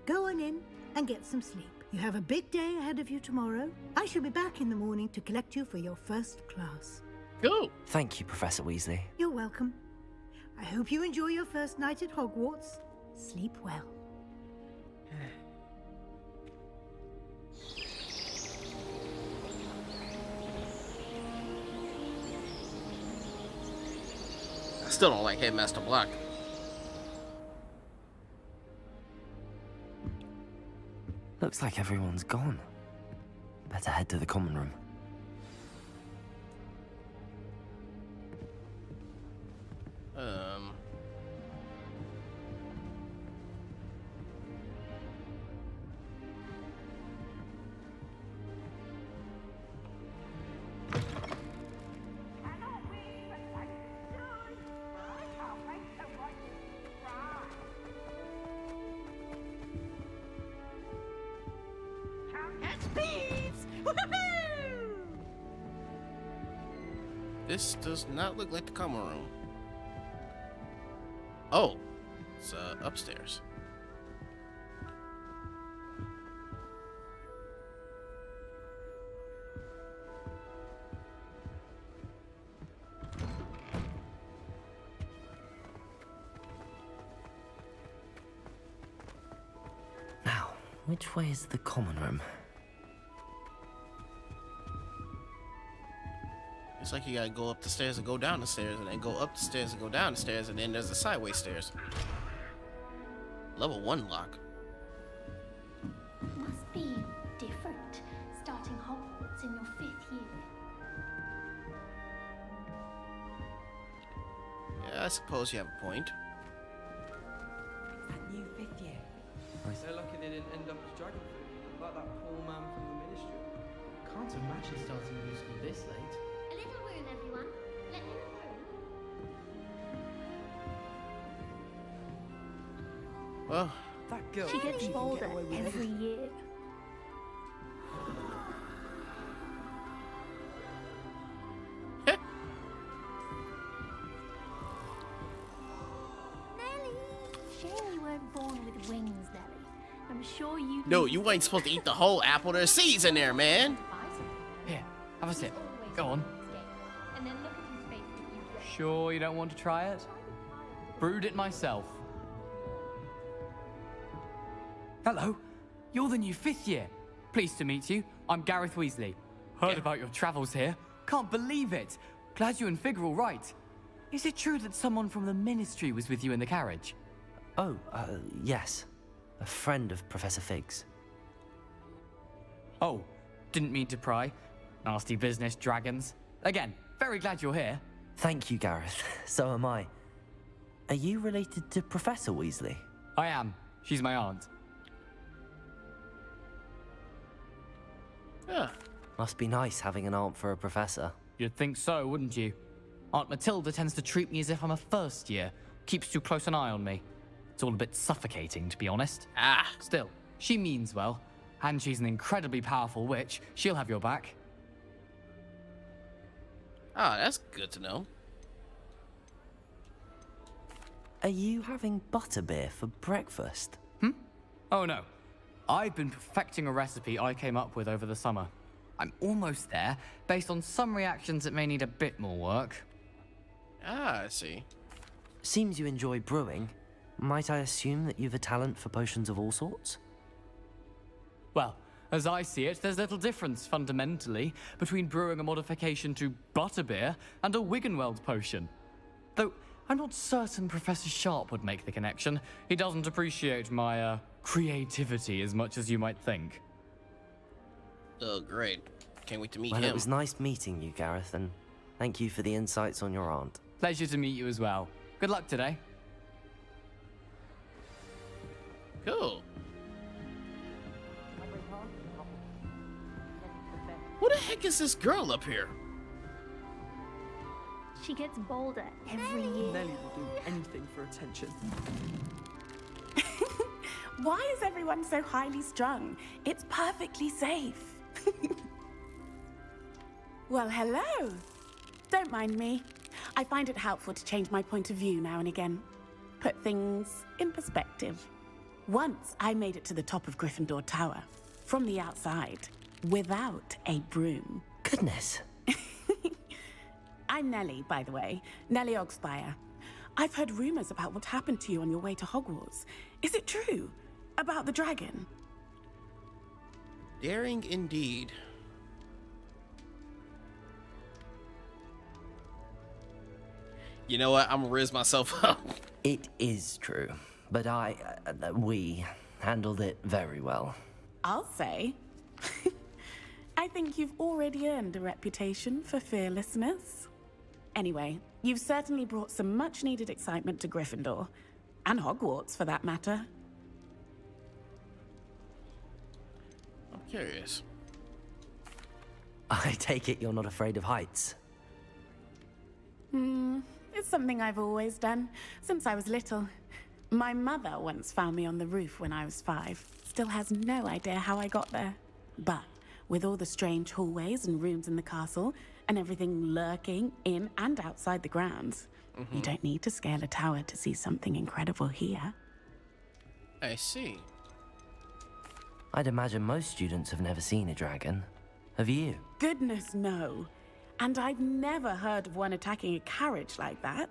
go on in and get some sleep. You have a big day ahead of you tomorrow. I shall be back in the morning to collect you for your first class. Go. Thank you, Professor Weasley. You're welcome. I hope you enjoy your first night at Hogwarts. Sleep well. I still don't like Headmaster Black. Looks like everyone's gone. Better head to the common room. This does not look like the common room. Oh, it's upstairs. Now, which way is the common room? It's like you gotta go up the stairs and go down the stairs, and then go up the stairs and go down the stairs, and then there's the sideways stairs. Level 1 lock. Must be different, starting Hogwarts in your 5th year. Yeah, I suppose you have a point. That new 5th year. They're lucky they didn't end up as dragon food, like that poor man from the ministry. Can't imagine starting new school this late. A little room, everyone. Let me through. Well, That girl. She gets bolder every year. Nelly! Shame you weren't born with wings, Nelly. I'm sure you. no, you ain't supposed to eat the whole apple. There's seeds in there, man. Here, have a sip. Go on. And then look at his face when you get. Sure you don't want to try it? Brewed it myself. Hello, you're the new 5th year. Pleased to meet you. I'm Gareth Weasley. Heard about your travels here. Can't believe it. Glad you and Fig are all right. Is it true that someone from the Ministry was with you in the carriage? Oh, yes. A friend of Professor Fig's. Oh, didn't mean to pry. Nasty business, dragons. Again, very glad you're here. Thank you, Gareth. So am I. Are you related to Professor Weasley? I am. She's my aunt. Yeah. Must be nice having an aunt for a professor. You'd think so, wouldn't you? Aunt Matilda tends to treat me as if I'm a first year. Keeps too close an eye on me. It's all a bit suffocating, to be honest. Ah. Still, she means well. And she's an incredibly powerful witch. She'll have your back. Ah, that's good to know. Are you having butterbeer for breakfast? Oh no. I've been perfecting a recipe I came up with over the summer. I'm almost there, based on some reactions that may need a bit more work. Ah, I see. Seems you enjoy brewing. Might I assume that you've a talent for potions of all sorts? Well, as I see it, there's little difference, fundamentally, between brewing a modification to butterbeer and a Wiggenweld potion. Though, I'm not certain Professor Sharp would make the connection. He doesn't appreciate my, creativity as much as you might think. Oh, great. Can't wait to meet Well, him. it was nice meeting you, Gareth, and thank you for the insights on your aunt. Pleasure to meet you as well. Good luck today. Cool. Who the heck is this girl up here? She gets bolder every year. Nelly will do anything for attention. Why is everyone so highly strung? It's perfectly safe. Well, hello. Don't mind me. I find it helpful to change my point of view now and again. Put things in perspective. Once I made it to the top of Gryffindor Tower, from the outside, without a broom. Goodness. I'm Nellie, by the way. Nellie Ogspire. I've heard rumors about what happened to you on your way to Hogwarts. Is it true? About the dragon? Daring indeed. You know what? I'm gonna riz myself up. It is true, but we handled it very well. I'll say. I think you've already earned a reputation for fearlessness. Anyway, you've certainly brought some much-needed excitement to Gryffindor. And Hogwarts, for that matter. I'm curious. I take it you're not afraid of heights. It's something I've always done, since I was little. My mother once found me on the roof when I was 5. Still has no idea how I got there. But with all the strange hallways and rooms in the castle, and everything lurking in and outside the grounds, you don't need to scale a tower to see something incredible here. I see. I'd imagine most students have never seen a dragon. Have you? Goodness, no. And I've never heard of one attacking a carriage like that.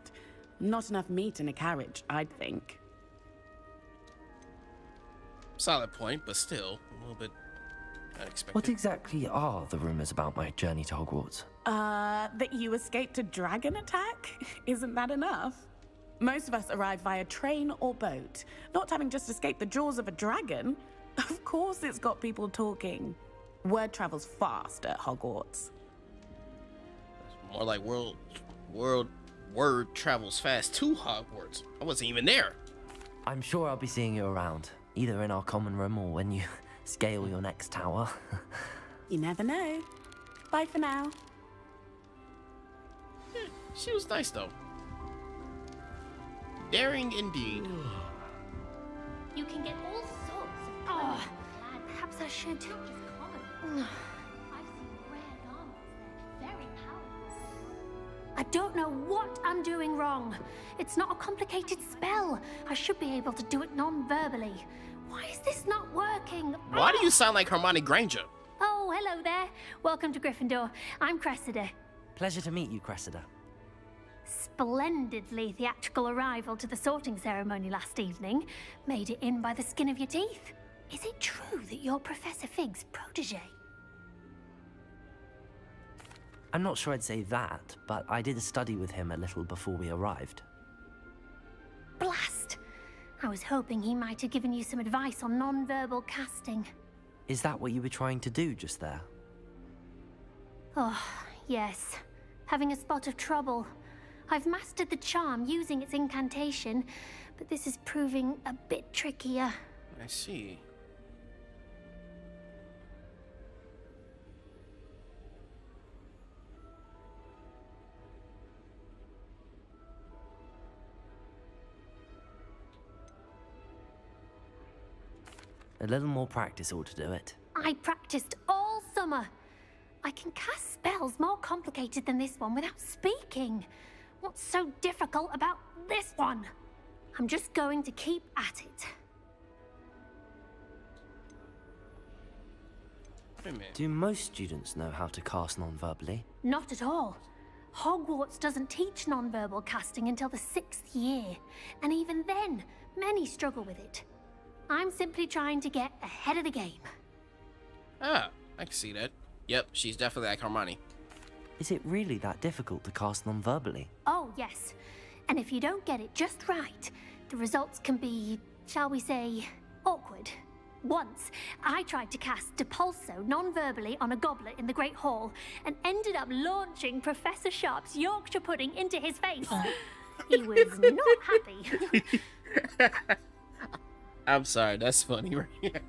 Not enough meat in a carriage, I'd think. Solid point, but still a little bit unexpected. What exactly are the rumors about my journey to Hogwarts? That you escaped a dragon attack? Isn't that enough? Most of us arrive via train or boat, not having just escaped the jaws of a dragon. Of course it's got people talking. Word travels fast at Hogwarts. More like word travels fast to Hogwarts. I wasn't even there. I'm sure I'll be seeing you around, either in our common room or when you scale your next tower. You never know. Bye for now. Yeah, she was nice though. Daring indeed. You can get all sorts of clothing. Perhaps I should. Not just common. I've seen rare garments there, very powerful. I don't know what I'm doing wrong. It's not a complicated spell. I should be able to do it non-verbally. Why is this not working? Why do you sound like Hermione Granger? Oh, hello there. Welcome to Gryffindor. I'm Cressida. Pleasure to meet you, Cressida. Splendidly theatrical arrival to the sorting ceremony last evening. Made it in by the skin of your teeth. Is it true that you're Professor Fig's protege? I'm not sure I'd say that, but I did study with him a little before we arrived. Blast! I was hoping he might have given you some advice on non-verbal casting. Is that what you were trying to do just there? Oh, yes. Having a spot of trouble. I've mastered the charm using its incantation, but this is proving a bit trickier. I see. A little more practice ought to do it. I practiced all summer. I can cast spells more complicated than this one without speaking. What's so difficult about this one? I'm just going to keep at it. Wait a minute. Do most students know how to cast non-verbally? Not at all. Hogwarts doesn't teach non-verbal casting until the 6th year. And even then, many struggle with it. I'm simply trying to get ahead of the game. Ah, I can see that. Yep, she's definitely like Hermione. Is it really that difficult to cast non-verbally? Oh, yes. And if you don't get it just right, the results can be, shall we say, awkward. Once, I tried to cast Depulso non-verbally on a goblet in the Great Hall and ended up launching Professor Sharp's Yorkshire pudding into his face. He was not happy. I'm sorry, that's funny, right?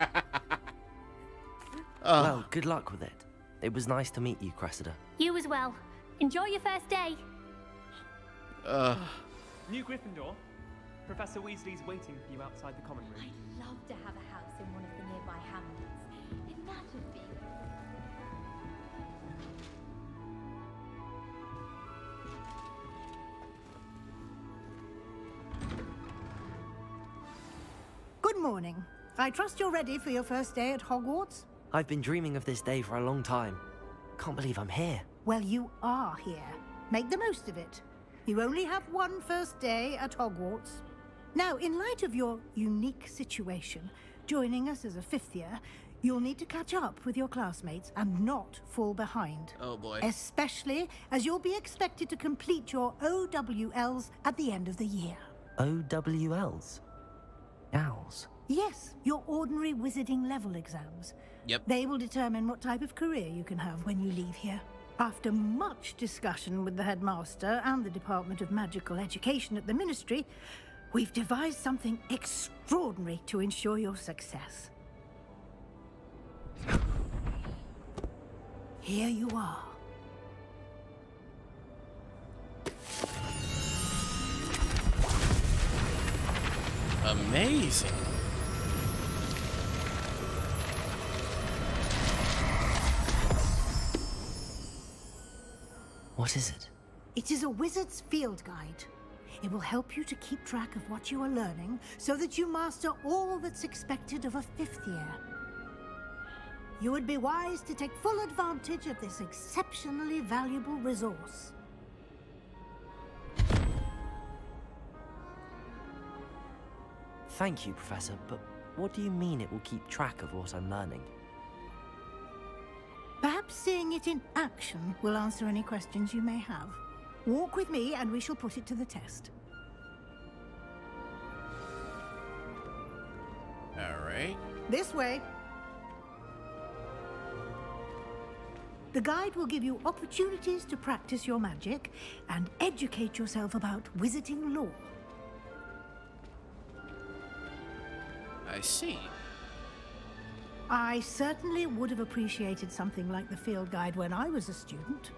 Well, good luck with it. It was nice to meet you, Cressida. You as well. Enjoy your first day. New Gryffindor. Professor Weasley's waiting for you outside the common room. I'd love to have a house in one of the nearby hamlets. Imagine being... Good morning. I trust you're ready for your first day at Hogwarts? I've been dreaming of this day for a long time. Can't believe I'm here. Well, you are here. Make the most of it. You only have one first day at Hogwarts. Now, in light of your unique situation, joining us as a 5th year, you'll need to catch up with your classmates and not fall behind. Oh boy. Especially as you'll be expected to complete your OWLs at the end of the year. OWLs? Owls? Yes, your ordinary wizarding level exams. Yep. They will determine what type of career you can have when you leave here. After much discussion with the headmaster and the Department of Magical Education at the Ministry, we've devised something extraordinary to ensure your success. Here you are. Amazing. What is it? It is a wizard's field guide. It will help you to keep track of what you are learning so that you master all that's expected of a 5th year. You would be wise to take full advantage of this exceptionally valuable resource. Thank you, Professor, but what do you mean it will keep track of what I'm learning? Perhaps Perhaps seeing it in action will answer any questions you may have. Walk with me and we shall put it to the test. All right. This way. The guide will give you opportunities to practice your magic and educate yourself about wizarding lore. I see. I certainly would have appreciated something like the field guide when I was a student.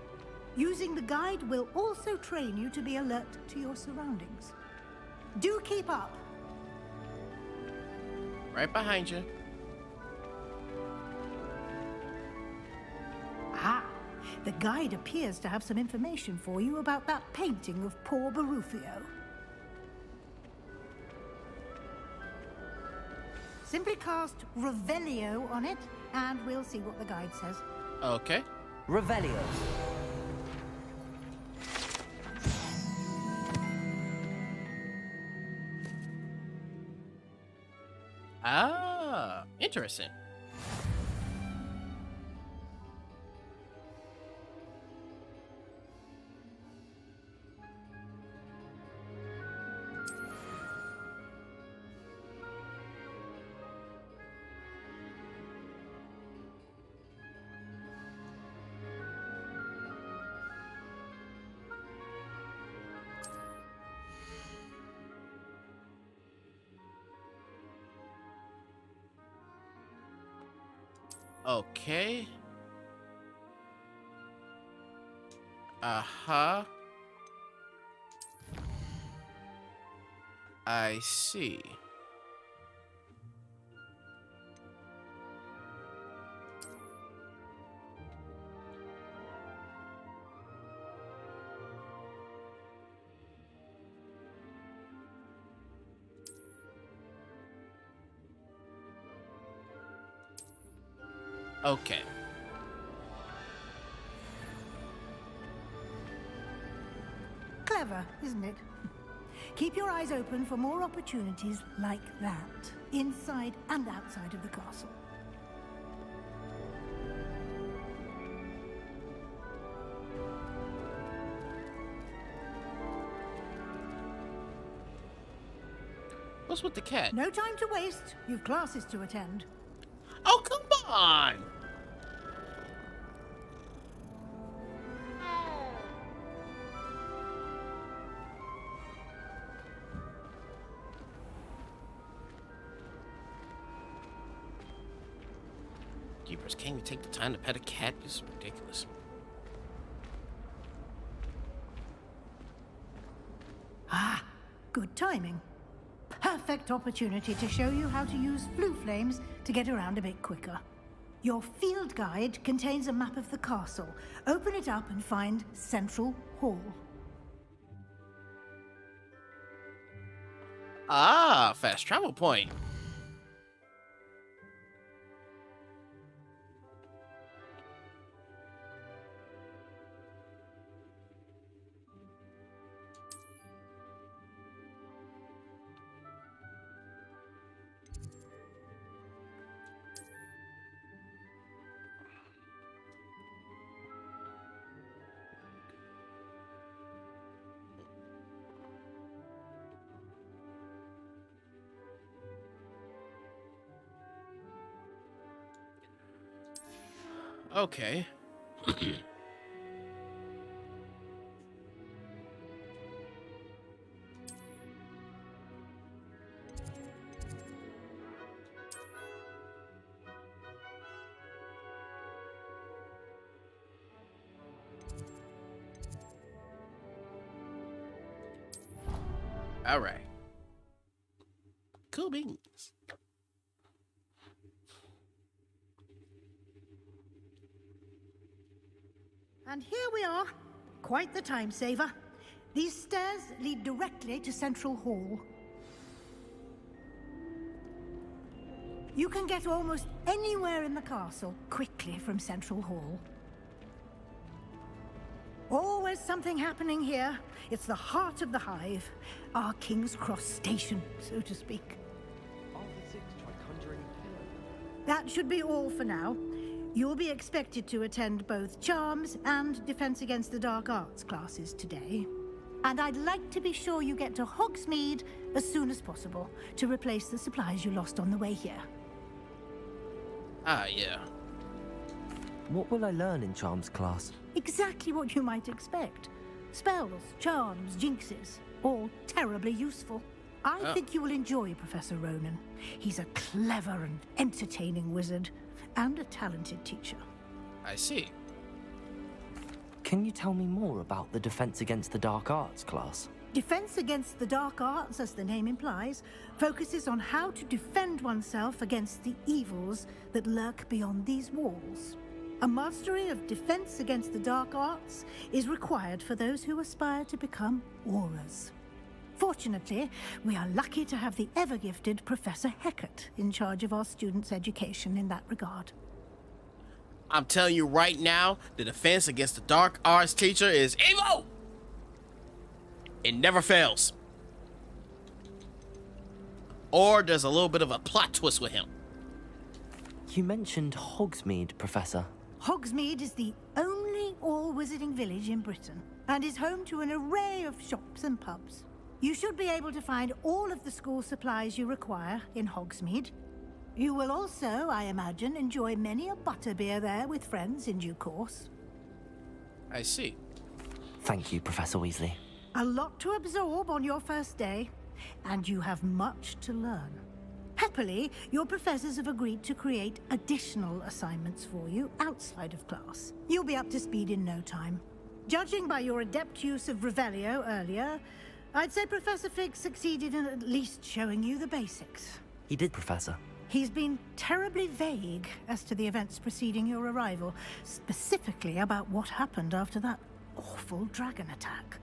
Using the guide will also train you to be alert to your surroundings. Do keep up. Right behind you. Ah, the guide appears to have some information for you about that painting of poor Barufio. Simply cast Revelio on it, and we'll see what the guide says. Okay. Revelio. Ah, interesting. Okay. Uh-huh. I see. Okay. Clever, isn't it? Keep your eyes open for more opportunities like that, inside and outside of the castle. What's with the cat? No time to waste. You've classes to attend. Oh, come on! Jeepers, can't even take the time to pet a cat? This is ridiculous. Ah, good timing. Perfect opportunity to show you how to use flue flames to get around a bit quicker. Your field guide contains a map of the castle. Open it up and find Central Hall. Ah, fast travel point. Okay. All right. Cool beans. And here we are. Quite the time saver. These stairs lead directly to Central Hall. You can get almost anywhere in the castle quickly from Central Hall. Always something happening here. It's the heart of the hive. Our King's Cross station, so to speak. Arthur VI tried conjuring a pillow. That should be all for now. You'll be expected to attend both Charms and Defense Against the Dark Arts classes today. And I'd like to be sure you get to Hogsmeade as soon as possible to replace the supplies you lost on the way here. Ah, yeah. What will I learn in Charms class? Exactly what you might expect. Spells, charms, jinxes, all terribly useful. I think you will enjoy Professor Ronan. He's a clever and entertaining wizard, and a talented teacher. I see. Can you tell me more about the Defense Against the Dark Arts class? Defense Against the Dark Arts, as the name implies, focuses on how to defend oneself against the evils that lurk beyond these walls. A mastery of Defense Against the Dark Arts is required for those who aspire to become Aurors. Fortunately, we are lucky to have the ever-gifted Professor Hecat in charge of our students' education in that regard. I'm telling you right now, the Defense Against the Dark Arts teacher is evil! It never fails. Or there's a little bit of a plot twist with him. You mentioned Hogsmeade, Professor. Hogsmeade is the only all-wizarding village in Britain, and is home to an array of shops and pubs. You should be able to find all of the school supplies you require in Hogsmeade. You will also, I imagine, enjoy many a butterbeer there with friends in due course. I see. Thank you, Professor Weasley. A lot to absorb on your first day, and you have much to learn. Happily, your professors have agreed to create additional assignments for you outside of class. You'll be up to speed in no time. Judging by your adept use of Revelio earlier, I'd say Professor Fig succeeded in at least showing you the basics. He did, Professor. He's been terribly vague as to the events preceding your arrival, specifically about what happened after that awful dragon attack.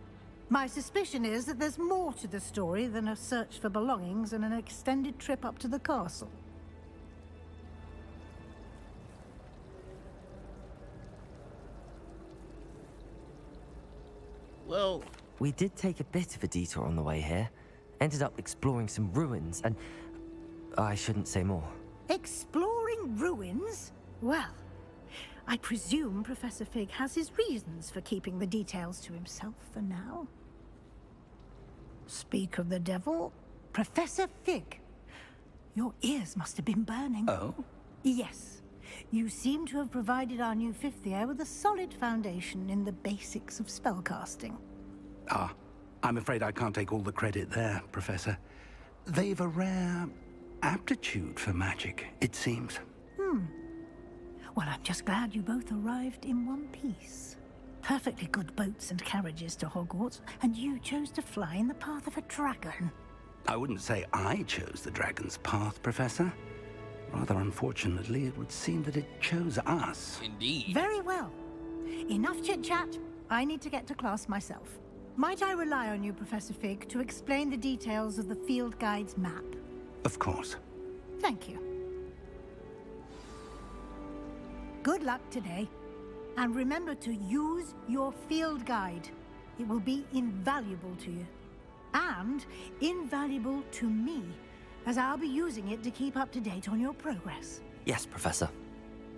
My suspicion is that there's more to the story than a search for belongings and an extended trip up to the castle. Well, we did take a bit of a detour on the way here. Ended up exploring some ruins, and I shouldn't say more. Exploring ruins? Well, I presume Professor Fig has his reasons for keeping the details to himself for now. Speak of the devil, Professor Fig. Your ears must have been burning. Oh? Yes. You seem to have provided our new fifth year with a solid foundation in the basics of spellcasting. Ah, I'm afraid I can't take all the credit there, Professor. They've a rare aptitude for magic, it seems. Well, I'm just glad you both arrived in one piece. Perfectly good boats and carriages to Hogwarts, and you chose to fly in the path of a dragon. I wouldn't say I chose the dragon's path, Professor. Rather unfortunately, it would seem that it chose us. Indeed. Very well. Enough chit-chat. I need to get to class myself. Might I rely on you, Professor Fig, to explain the details of the field guide's map? Of course. Thank you. Good luck today. And remember to use your field guide. It will be invaluable to you. And invaluable to me, as I'll be using it to keep up to date on your progress. Yes, Professor.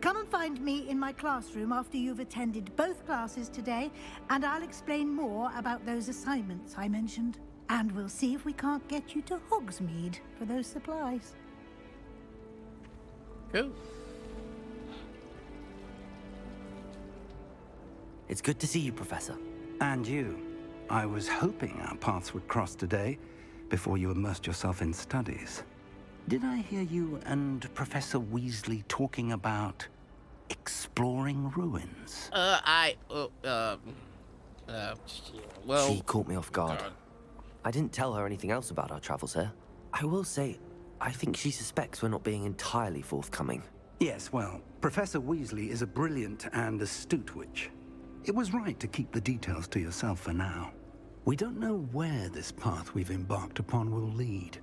Come and find me in my classroom after you've attended both classes today, and I'll explain more about those assignments I mentioned. And we'll see if we can't get you to Hogsmeade for those supplies. Cool. It's good to see you, Professor. And you. I was hoping our paths would cross today, before you immersed yourself in studies. Did I hear you and Professor Weasley talking about exploring ruins? Well... She caught me off guard. I didn't tell her anything else about our travels here. I will say, I think she suspects we're not being entirely forthcoming. Yes, well, Professor Weasley is a brilliant and astute witch. It was right to keep the details to yourself for now. We don't know where this path we've embarked upon will lead.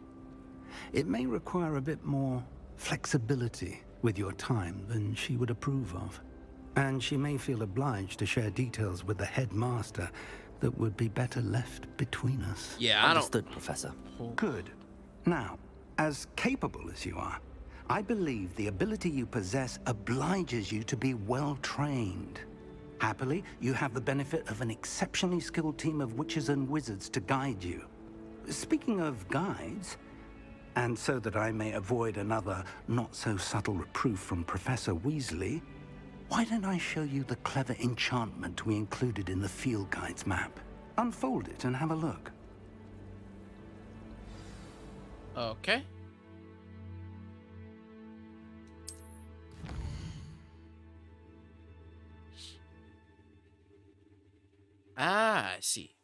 It may require a bit more flexibility with your time than she would approve of. And she may feel obliged to share details with the headmaster that would be better left between us. Yeah, I Understood, Professor. Good. Now, as capable as you are, I believe the ability you possess obliges you to be well trained. Happily, you have the benefit of an exceptionally skilled team of witches and wizards to guide you. Speaking of guides, and so that I may avoid another not-so-subtle reproof from Professor Weasley, why don't I show you the clever enchantment we included in the field guide's map? Unfold it and have a look. Okay. Ah, I see.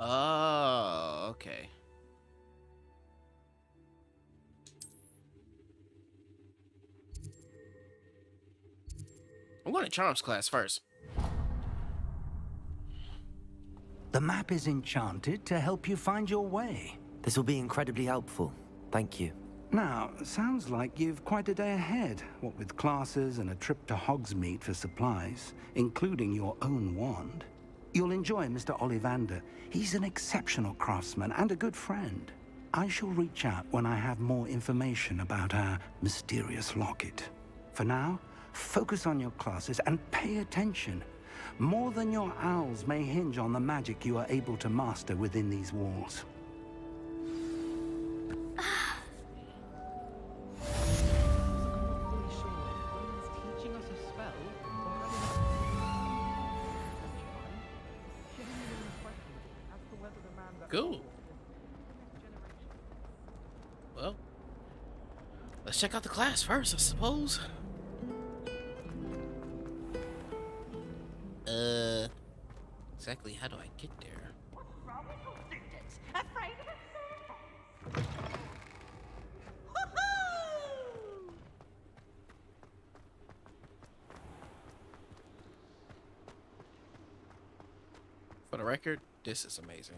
Oh, okay. I'm going to Charms class first. The map is enchanted to help you find your way. This will be incredibly helpful. Thank you. Now, sounds like you've quite a day ahead, what with classes and a trip to Hogsmeade for supplies, including your own wand. You'll enjoy Mr. Ollivander. He's an exceptional craftsman and a good friend. I shall reach out when I have more information about our mysterious locket. For now, focus on your classes and pay attention. More than your owls may hinge on the magic you are able to master within these walls. Cool. Well, let's check out the class first, I suppose. Exactly how do I get there? For the record, this is amazing.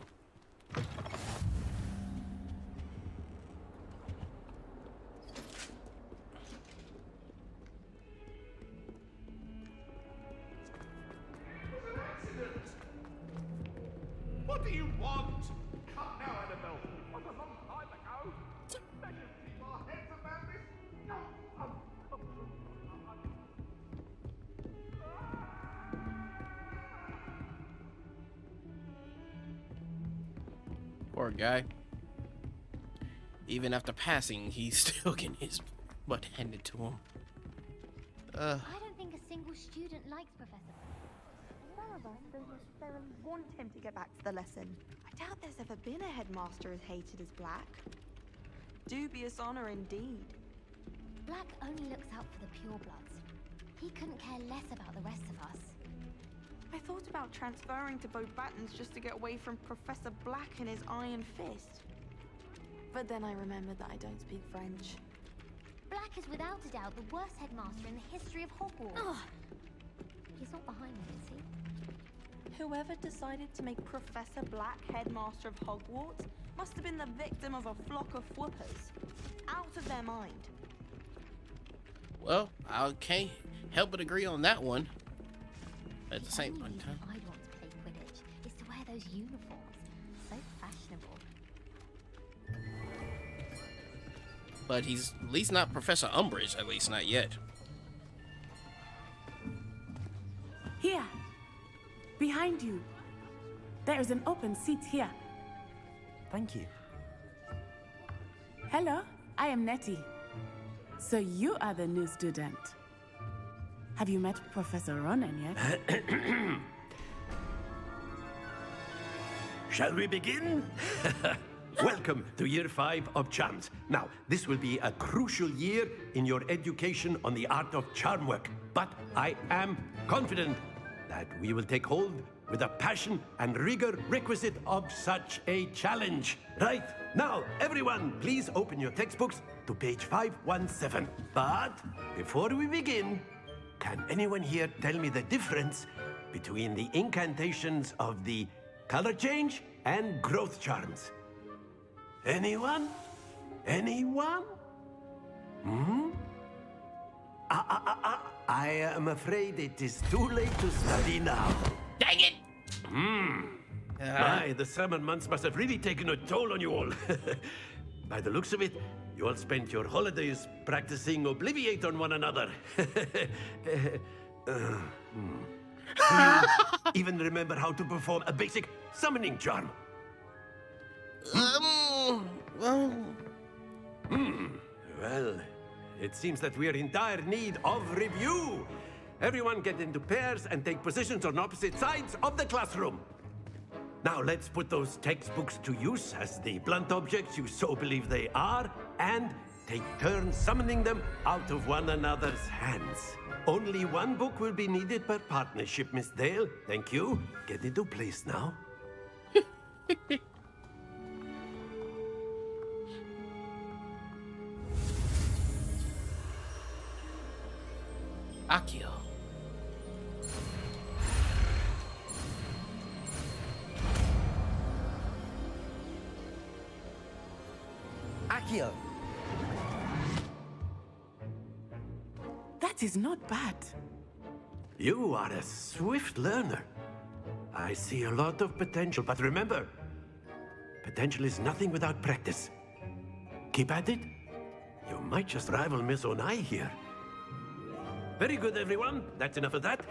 What do you want? Come now, Annabelle. It was a long time ago. Let's just keep our heads around this. Poor guy. Even after passing, he's still getting his butt handed to him. I don't think a single student likes Professor. Some of us don't necessarily want him to get back to the lesson. I doubt there's ever been a headmaster as hated as Black. Dubious honor indeed. Black only looks out for the purebloods. He couldn't care less about the rest of us. I thought about transferring to Beauxbatons just to get away from Professor Black and his iron fist. But then I remembered that I don't speak French. Black is without a doubt the worst headmaster in the history of Hogwarts. Ugh. He's not behind me, is he? Whoever decided to make Professor Black headmaster of Hogwarts must have been the victim of a flock of whoopers. Out of their mind. Well, I can't help but agree on that one. At the same time. I'd want to play Quidditch is to wear those uniforms. So fashionable. But he's at least not Professor Umbridge, at least not yet. Here. Behind you. There is an open seat here. Thank you. Hello, I am Nettie. So you are the new student. Have you met Professor Ronen yet? Shall we begin? Welcome to Year 5 of Charms. Now, this will be a crucial year in your education on the art of charm work. But I am confident that we will take hold with the passion and rigor requisite of such a challenge. Right, now, everyone, please open your textbooks to page 517. But before we begin, can anyone here tell me the difference between the incantations of the color change and growth charms? Anyone? Anyone? Hmm? I am afraid it is too late to study now. Dang it! My, the summer months must have really taken a toll on you all. By the looks of it, you all spent your holidays practicing Obliviate on one another. Do you even remember how to perform a basic summoning charm? Well, it seems that we are in dire need of review. Everyone get into pairs and take positions on opposite sides of the classroom. Now let's put those textbooks to use as the blunt objects you so believe they are, and take turns summoning them out of one another's hands. Only one book will be needed per partnership, Miss Dale. Thank you. Get into place now. Akio. Akio. That is not bad. You are a swift learner. I see a lot of potential, but remember, potential is nothing without practice. Keep at it. You might just rival Miss Onai here. Very good, everyone. That's enough of that.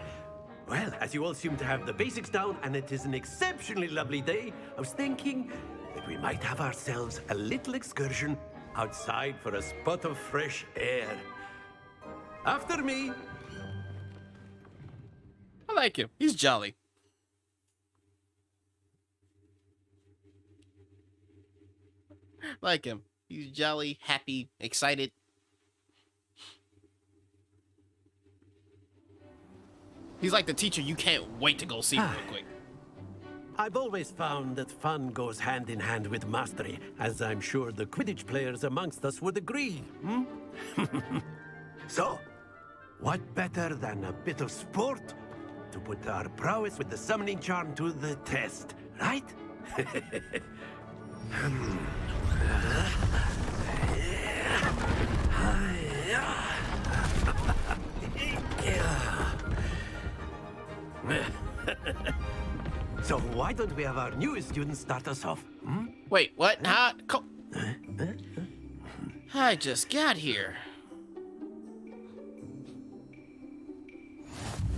Well, as you all seem to have the basics down, and it is an exceptionally lovely day, I was thinking that we might have ourselves a little excursion outside for a spot of fresh air. After me. I like him. He's jolly. Like him. He's jolly, happy, excited. He's like the teacher you can't wait to go see real quick. I've always found that fun goes hand in hand with mastery, as I'm sure the Quidditch players amongst us would agree. So, what better than a bit of sport to put our prowess with the summoning charm to the test, right? So why don't we have our newest student start us off? Wait, what? I just got here.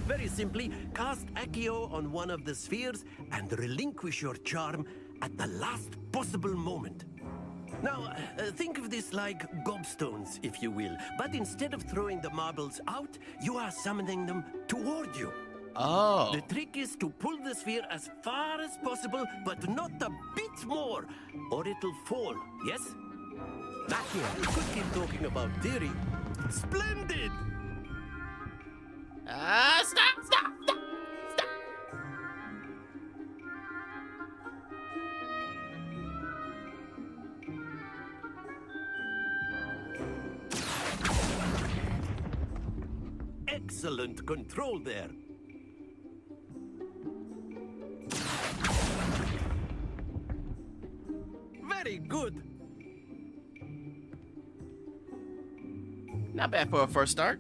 Very simply, cast Accio on one of the spheres and relinquish your charm at the last possible moment. Now, think of this like gobstones, if you will. But instead of throwing the marbles out, you are summoning them toward you. Oh. The trick is to pull the sphere as far as possible, but not a bit more, or it'll fall, yes? Accio, you could keep talking about theory. Splendid! Stop! Excellent control there. Very good. Not bad for a first start.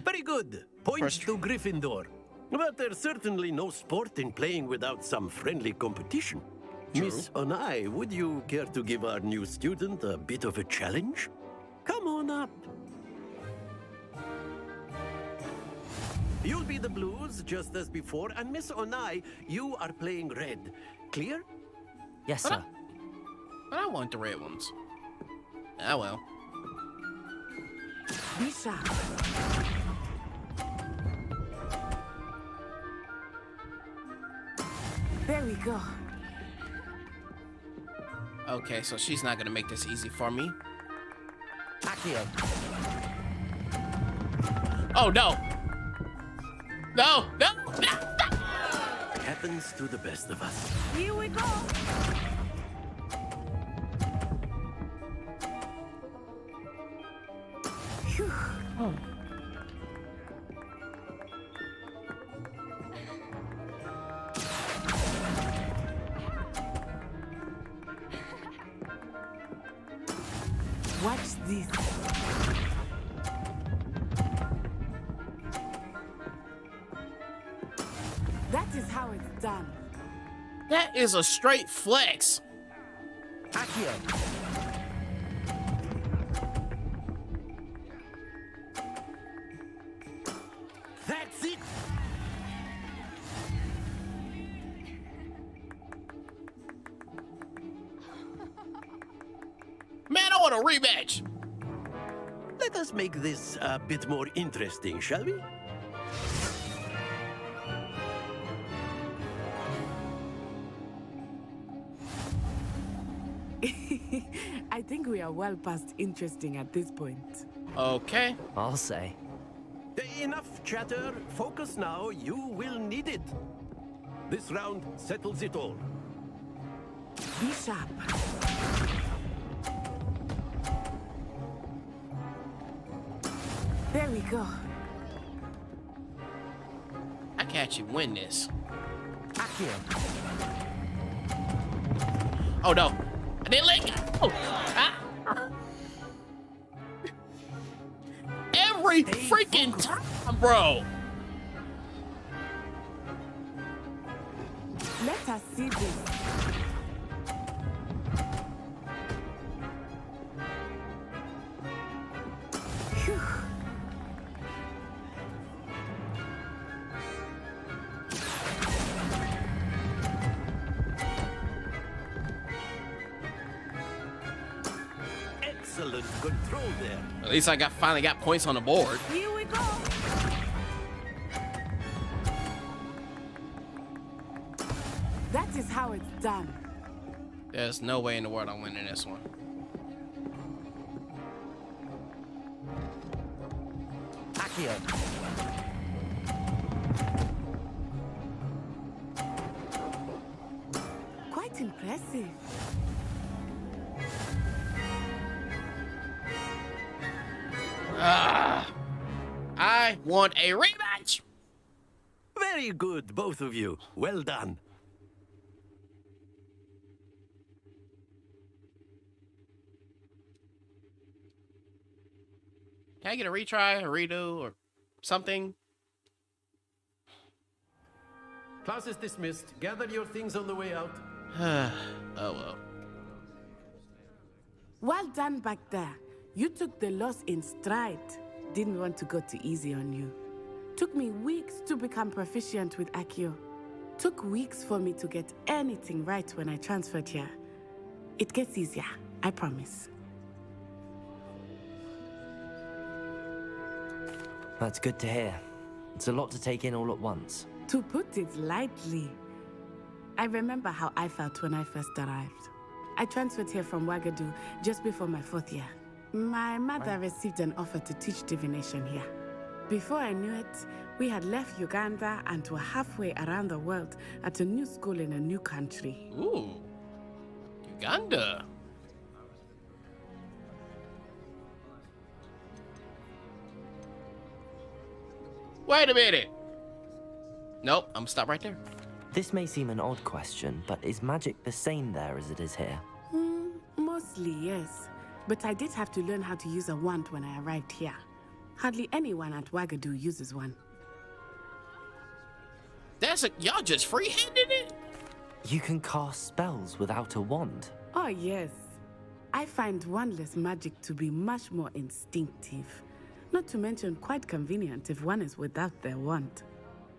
Very good. Points to Gryffindor. But there's certainly no sport in playing without some friendly competition. True. Miss Onai, would you care to give our new student a bit of a challenge? Come on up. You'll be the blues, just as before, and Miss Onai, you are playing red. Clear? Yes, sir. But I want the red ones. Ah, well. Be sharp. There we go. Okay, so she's not gonna make this easy for me. Accio. Oh, no! No! Happens to the best of us. Here we go. Phew. Oh. Watch this. done. That is a straight flex. Accio. That's it. Man, I want a rematch. Let us make this a bit more interesting, shall we? I think we are well past interesting at this point. Okay. I'll say. Enough chatter. Focus now. You will need it. This round settles it all. Be sharp. There we go. I can actually win this. Accio. Oh no. I didn't let go. Ah. Every freaking time, bro. Let us see this. Phew. Excellent control there. At least I finally got points on the board. Here we go. That is how it's done. There's no way in the world I'm winning this one. Accio. Quite impressive. I want a rematch. Very good, both of you. Well done. Can I get a retry, a redo, or something? Class is dismissed. Gather your things on the way out. Oh well. Well done back there. You took the loss in stride. Didn't want to go too easy on you. Took me weeks to become proficient with Accio. Took weeks for me to get anything right when I transferred here. It gets easier, I promise. That's good to hear. It's a lot to take in all at once. To put it lightly, I remember how I felt when I first arrived. I transferred here from Wagadu just before my 4th year. My mother received an offer to teach divination here. Before I knew it, we had left Uganda and were halfway around the world at a new school in a new country. Ooh, Uganda. Wait a minute. Nope, I'm gonna stop right there. This may seem an odd question, but is magic the same there as it is here? Mostly, yes. But I did have to learn how to use a wand when I arrived here. Hardly anyone at Wagadu uses one. Y'all just free-handed it? You can cast spells without a wand. Oh, yes. I find wandless magic to be much more instinctive. Not to mention quite convenient if one is without their wand.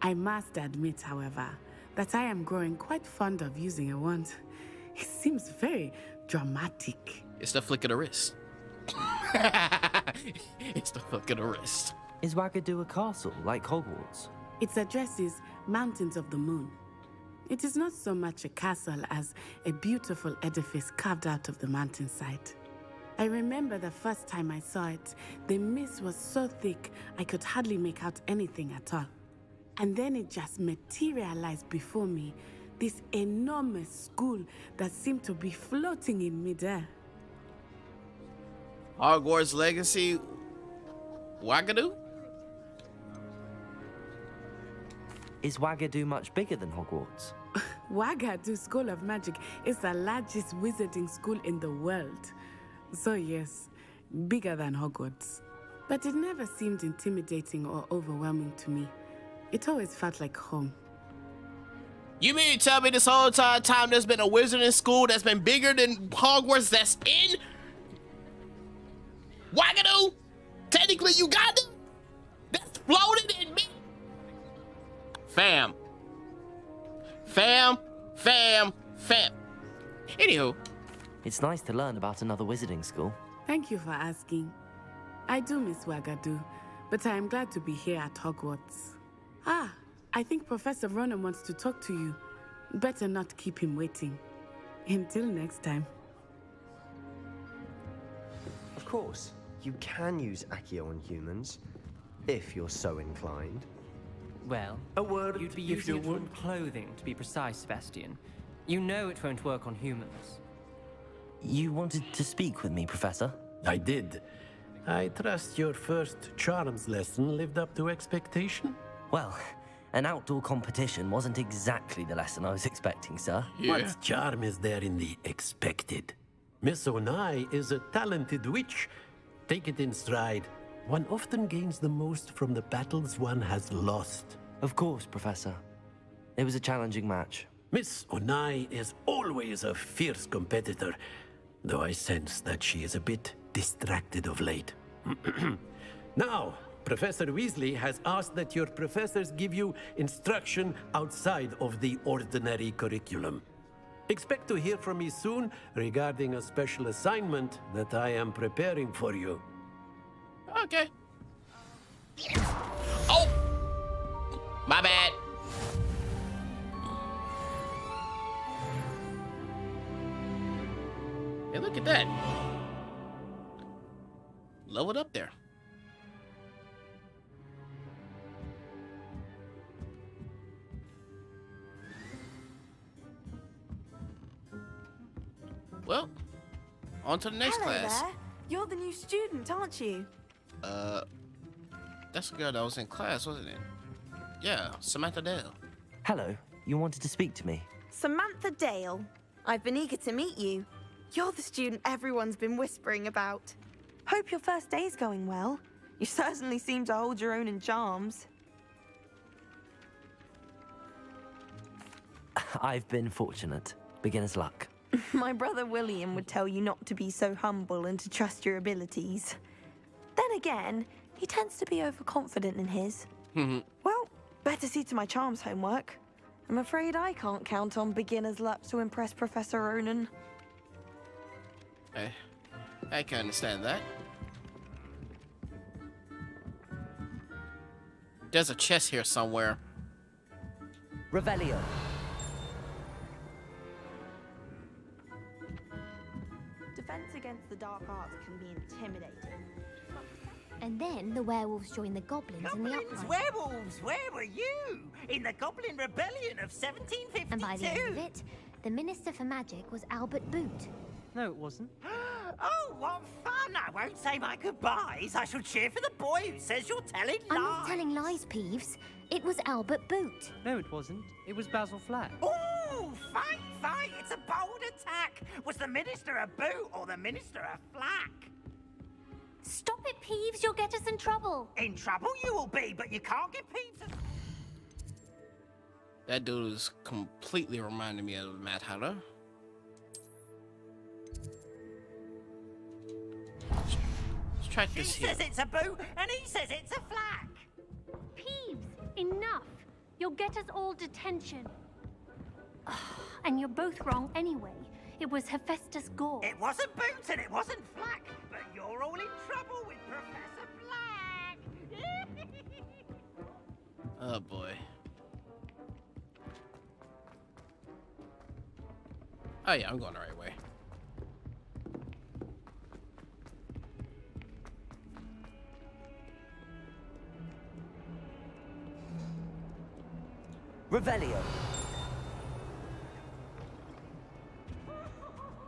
I must admit, however, that I am growing quite fond of using a wand. It seems very dramatic. It's the flick of the wrist. It's the flick of the wrist. Is Wagadu a castle like Hogwarts? Its address is Mountains of the Moon. It is not so much a castle as a beautiful edifice carved out of the mountainside. I remember the first time I saw it, the mist was so thick I could hardly make out anything at all. And then it just materialized before me, this enormous school that seemed to be floating in midair. Hogwarts Legacy, Wagadu? Is Wagadu much bigger than Hogwarts? Wagadu School of Magic is the largest wizarding school in the world. So yes, bigger than Hogwarts. But it never seemed intimidating or overwhelming to me. It always felt like home. You mean to tell me this whole time there's been a wizard in school that's been bigger than Hogwarts that's in Wagadoo? Technically, Uganda? That's floated in me? Fam. Anywho. It's nice to learn about another wizarding school. Thank you for asking. I do miss Wagadu, but I am glad to be here at Hogwarts. Ah, I think Professor Ronan wants to talk to you. Better not keep him waiting. Until next time. Of course, you can use Accio on humans, if you're so inclined. Well, a word you'd be if using you it on would. clothing, to be precise, Sebastian. You know it won't work on humans. You wanted to speak with me, Professor? I did. I trust your first charms lesson lived up to expectation? Well, an outdoor competition wasn't exactly the lesson I was expecting, sir. What charm is there in the expected? Miss Onai is a talented witch. Take it in stride. One often gains the most from the battles one has lost. Of course, Professor. It was a challenging match. Miss Onai is always a fierce competitor, though I sense that she is a bit distracted of late. Now, Professor Weasley has asked that your professors give you instruction outside of the ordinary curriculum. Expect to hear from me soon regarding a special assignment that I am preparing for you. Okay. Oh! My bad. Hey, look at that. Leveled up there. Well, on to the next Hello class. there. You're the new student, aren't you? That's the girl that was in class, wasn't it? Yeah, Samantha Dale. Hello, you wanted to speak to me? Samantha Dale. I've been eager to meet you. You're the student everyone's been whispering about. Hope your first day's going well. You certainly seem to hold your own in charms. I've been fortunate. Beginner's luck. My brother William would tell you not to be so humble and to trust your abilities. Then again, he tends to be overconfident in his. Well, better see to my charms homework. I'm afraid I can't count on beginner's luck to impress Professor Ronan. I can understand that. There's a chest here somewhere. Revelio. Defense against the dark arts can be intimidating. And then the werewolves joined the goblins in the uprising. Werewolves, where were you? In the Goblin Rebellion of 1752? And by the end of it, the Minister for Magic was Albert Boot. No, it wasn't. Oh, what fun! I won't say my goodbyes. I shall cheer for the boy who says you're telling lies. I'm not telling lies, Peeves. It was Albert Boot. No, it wasn't. It was Basil Flack. Ooh, fight, fight! It's a bold attack. Was the Minister a boot or the Minister a flack? Stop it, Peeves. You'll get us in trouble. In trouble you will be, but you can't get Peeves. That dude is completely reminding me of Mad Hatter. Let's track this He here. says it's a boot, and he says it's a flack. Peeves, enough. You'll get us all detention. And you're both wrong anyway. It was Hephaestus Gore. It wasn't boot and it wasn't flack, but you're all in trouble with Professor Flack. Oh boy. Oh yeah, I'm going the right way. Revelio.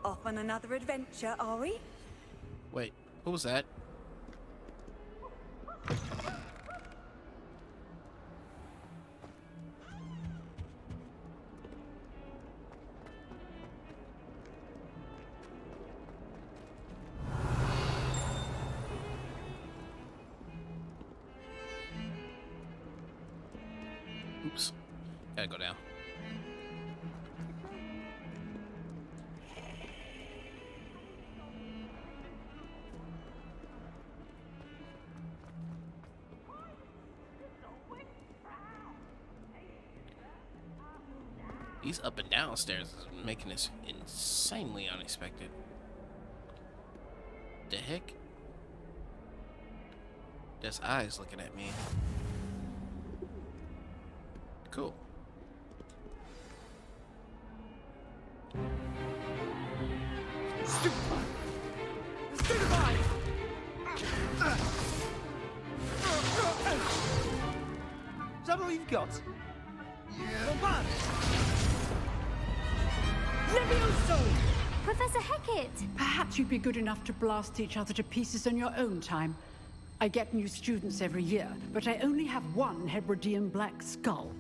Off on another adventure, are we? Wait, who was that? Oops. Gotta go down. These up and down stairs is making this insanely unexpected. The heck? That's eyes looking at me. Cool. Stupefy! Is that all you've got? Yeah. Levioso! Professor Hecat! Perhaps you'd be good enough to blast each other to pieces in your own time. I get new students every year, but I only have one Hebridean black skull.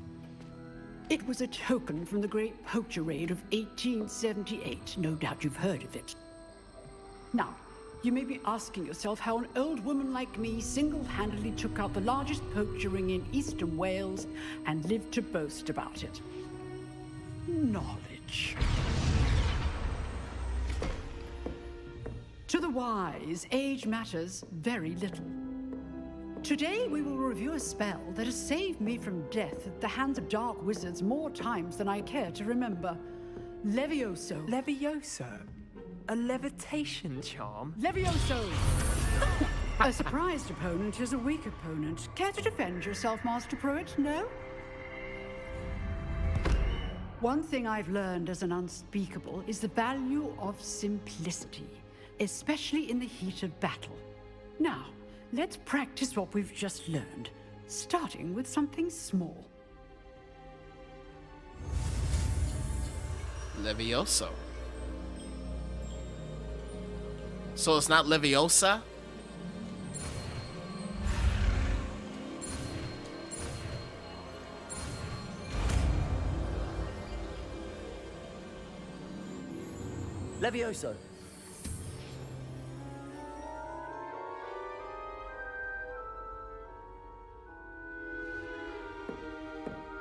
It was a token from the Great Poacher Raid of 1878. No doubt you've heard of it. Now, you may be asking yourself how an old woman like me single-handedly took out the largest poacher ring in eastern Wales and lived to boast about it. Knowledge. To the wise, age matters very little. Today, we will review a spell that has saved me from death at the hands of dark wizards more times than I care to remember. Levioso. Levioso? A levitation charm? Levioso! A surprised opponent is a weak opponent. Care to defend yourself, Master Pruitt? No? One thing I've learned as an unspeakable is the value of simplicity, especially in the heat of battle. Now, let's practice what we've just learned, starting with something small. Levioso. So it's not Leviosa? Levioso.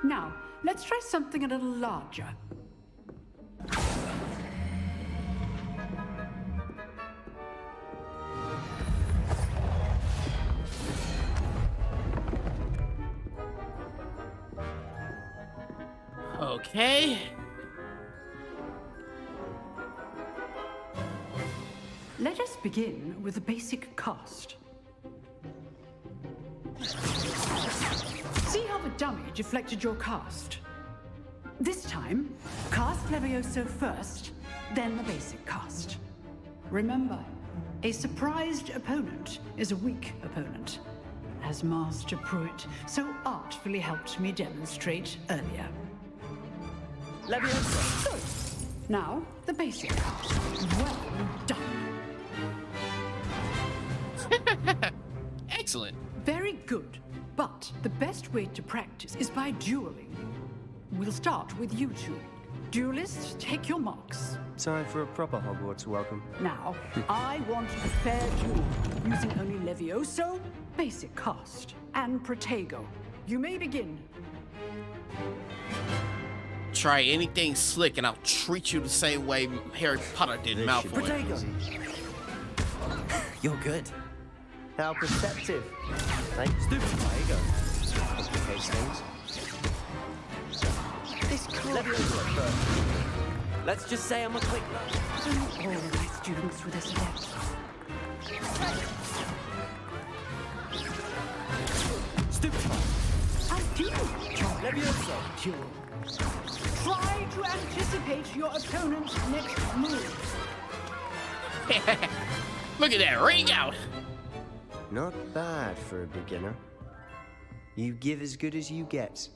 Now, let's try something a little larger. Okay. Let us begin with the basic cast. See how the dummy deflected your cast? This time, cast Levioso first, then the basic cast. Remember, a surprised opponent is a weak opponent, as Master Pruitt so artfully helped me demonstrate earlier. Levioso. Good. Now, the basic cast. Well done. Excellent. Very good. But the best way to practice is by dueling. We'll start with you two. Duelists, take your marks. Time for a proper Hogwarts welcome. Now, I want a fair duel, using only Levioso, basic cast, and Protego. You may begin. Try anything slick and I'll treat you the same way Harry Potter did Malfoy. Protego. You're good. How perceptive. Thanks. Protego. Complicates things. This Levioso. Let's just say I'm a quick learner. Don't all my students with this depth. Stupefy. I do enjoy Levioso. duel. Try to anticipate your opponent's next move. Look at that ring out. Not bad for a beginner. You give as good as you get.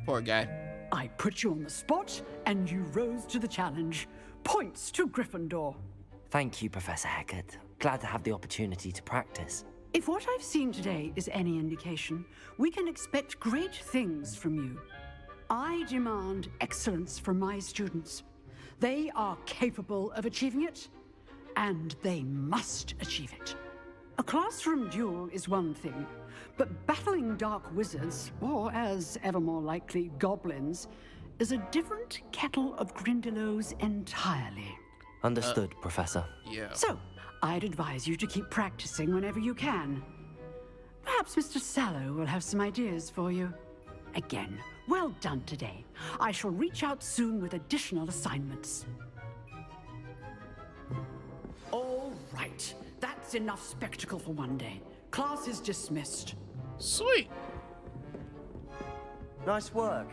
Poor guy. I put you on the spot, and you rose to the challenge. Points to Gryffindor. Thank you, Professor Hecat. Glad to have the opportunity to practice. If what I've seen today is any indication, we can expect great things from you. I demand excellence from my students. They are capable of achieving it, and they must achieve it. A classroom duel is one thing, but battling dark wizards, or as ever more likely, goblins, is a different kettle of Grindylows entirely. Understood, Professor. Yeah. So, I'd advise you to keep practicing whenever you can. Perhaps Mr. Sallow will have some ideas for you. Again, well done today. I shall reach out soon with additional assignments. All right, that's enough spectacle for one day. Class is dismissed. Sweet. Nice work.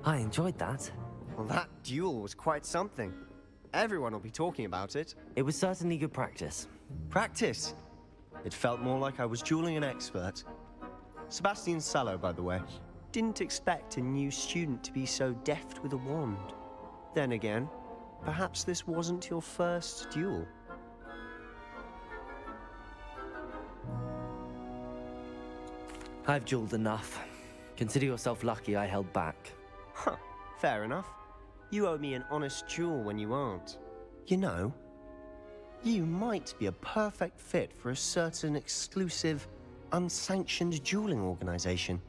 I enjoyed that. Well, that duel was quite something. Everyone will be talking about it. It was certainly good practice. Practice? It felt more like I was dueling an expert. Sebastian Sallow, by the way. Didn't expect a new student to be so deft with a wand. Then again, perhaps this wasn't your first duel. I've dueled enough. Consider yourself lucky I held back. Huh, fair enough. You owe me an honest duel when you aren't. You know, you might be a perfect fit for a certain exclusive, unsanctioned dueling organization.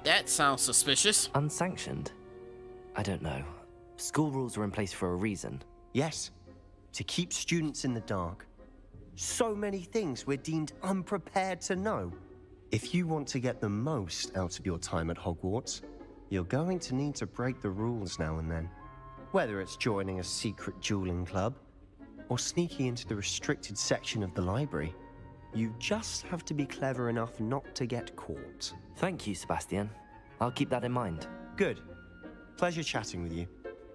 That sounds suspicious. Unsanctioned? I don't know. School rules are in place for a reason. Yes, to keep students in the dark. So many things we're deemed unprepared to know. If you want to get the most out of your time at Hogwarts, you're going to need to break the rules now and then. Whether it's joining a secret dueling club, or sneaking into the restricted section of the library, you just have to be clever enough not to get caught. Thank you, Sebastian. I'll keep that in mind. Good. Pleasure chatting with you.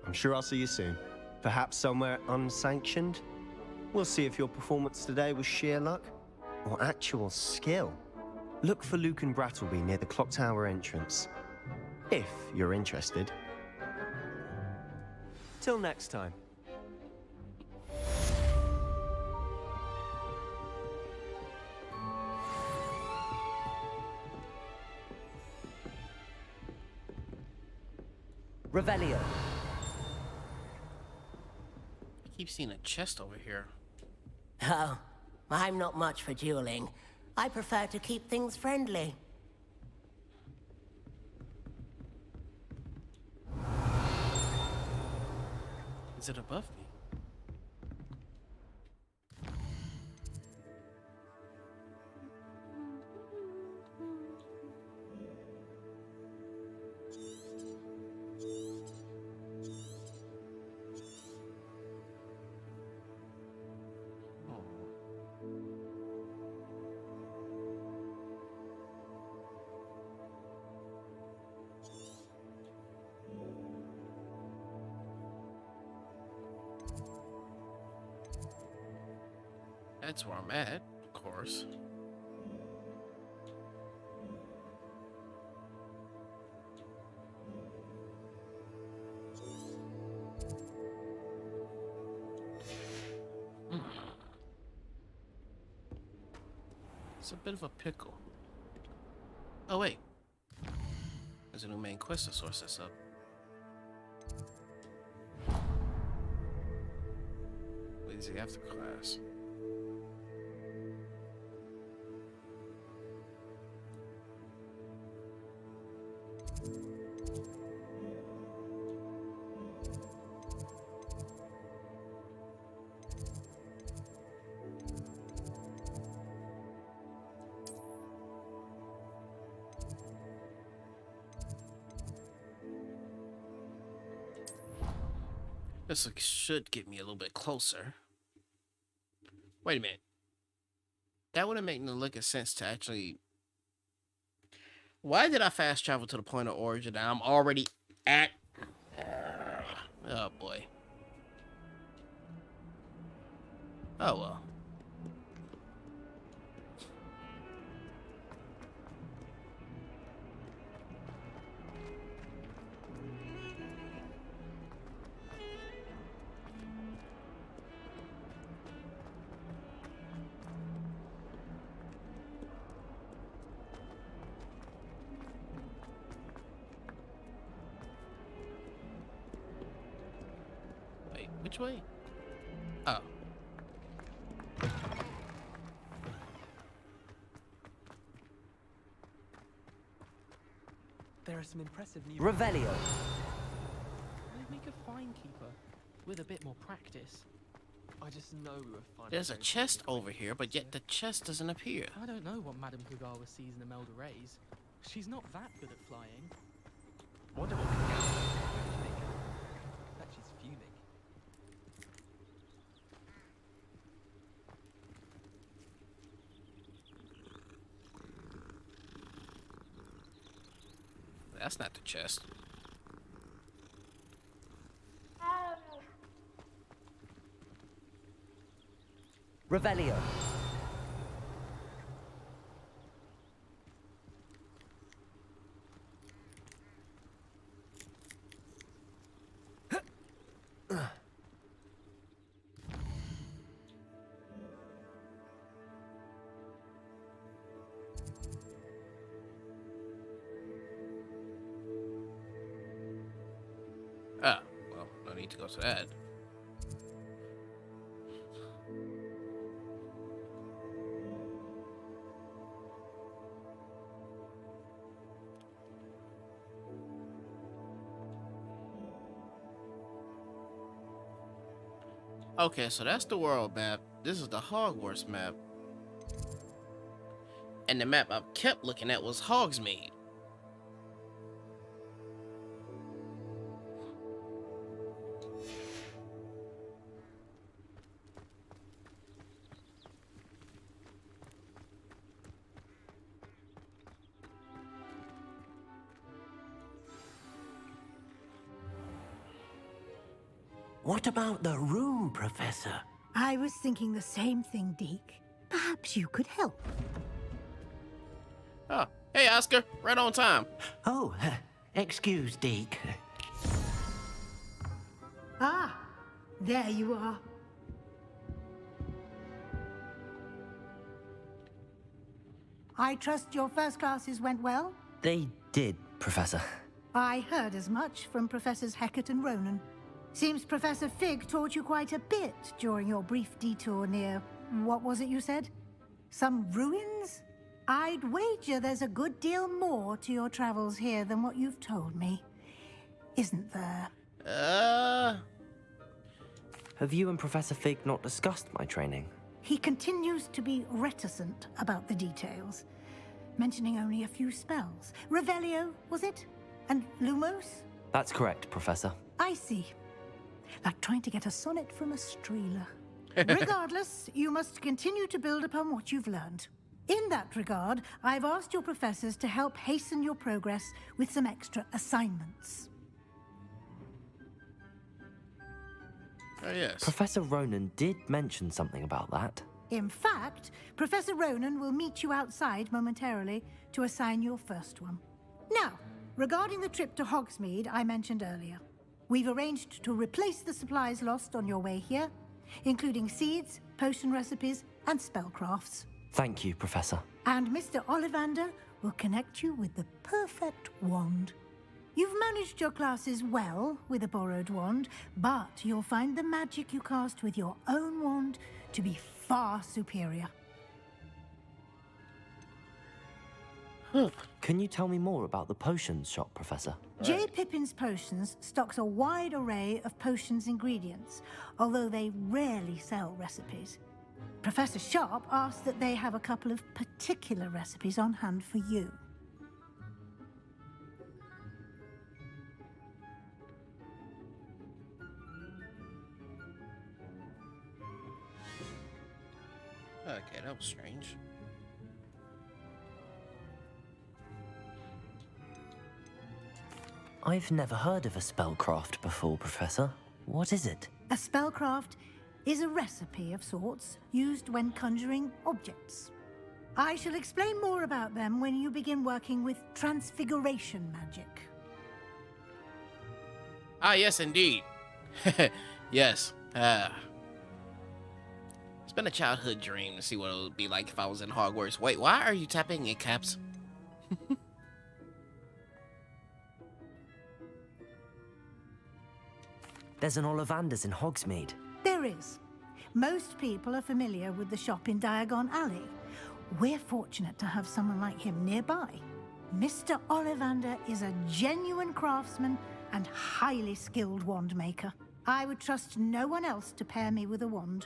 I'm sure I'll see you soon. Perhaps somewhere unsanctioned? We'll see if your performance today was sheer luck or actual skill. Look for Luke and Brattleby near the clock tower entrance, if you're interested. Till next time. Revelio. I keep seeing a chest over here. Oh, I'm not much for dueling. I prefer to keep things friendly. Is it above me? That's where I'm at, of course. It's a bit of a pickle. Oh wait, there's a new main quest to source this up. Lazy after class. This should get me a little bit closer. Wait a minute. That wouldn't make no lick of sense to actually... Why did I fast travel to the point of origin and I'm already at... Oh boy. Oh well. Which way? Oh. There are some impressive new... Revelio. I'd make a fine keeper with a bit more practice. I just know we were fine. There's a chest over here, but yet the chest doesn't appear. I don't know what Madame Kugawa sees in Imelda Rays. She's not that good at flying. Wonder what Kugawa is. Bet she's fuming. That's not the chest. Revelio. Ah, well, no need to go to that. Okay, so that's the world map. This is the Hogwarts map. And the map I kept looking at was Hogsmeade. What about the room, Professor? I was thinking the same thing, Deke. Perhaps you could help. Oh, hey Oscar, right on time. Oh, excuse, Deke. Ah, there you are. I trust your first classes went well? They did, Professor. I heard as much from Professors Hecat and Ronan. Seems Professor Fig taught you quite a bit during your brief detour near... what was it you said? Some ruins? I'd wager there's a good deal more to your travels here than what you've told me. Isn't there? Have you and Professor Fig not discussed my training? He continues to be reticent about the details, mentioning only a few spells. Revelio, was it? And Lumos? That's correct, Professor. I see. Like trying to get a sonnet from a streeler. Regardless, you must continue to build upon what you've learned. In that regard, I've asked your professors to help hasten your progress with some extra assignments. Oh, yes. Professor Ronan did mention something about that. In fact, Professor Ronan will meet you outside momentarily to assign your first one. Now, regarding the trip to Hogsmeade I mentioned earlier, we've arranged to replace the supplies lost on your way here, including seeds, potion recipes, and spellcrafts. Thank you, Professor. And Mr. Ollivander will connect you with the perfect wand. You've managed your classes well with a borrowed wand, but you'll find the magic you cast with your own wand to be far superior. Can you tell me more about the potions shop, Professor? J. Pippin's Potions stocks a wide array of potions ingredients, although they rarely sell recipes. Professor Sharp asked that they have a couple of particular recipes on hand for you. Okay, that was strange. I've never heard of a spellcraft before, Professor. What is it? A spellcraft is a recipe of sorts used when conjuring objects. I shall explain more about them when you begin working with transfiguration magic. Ah, yes, indeed. Yes. It's been a childhood dream to see what it would be like if I was in Hogwarts. Wait, why are you tapping in caps? There's an Ollivander's in Hogsmeade. There is. Most people are familiar with the shop in Diagon Alley. We're fortunate to have someone like him nearby. Mr. Ollivander is a genuine craftsman and highly skilled wand maker. I would trust no one else to pair me with a wand.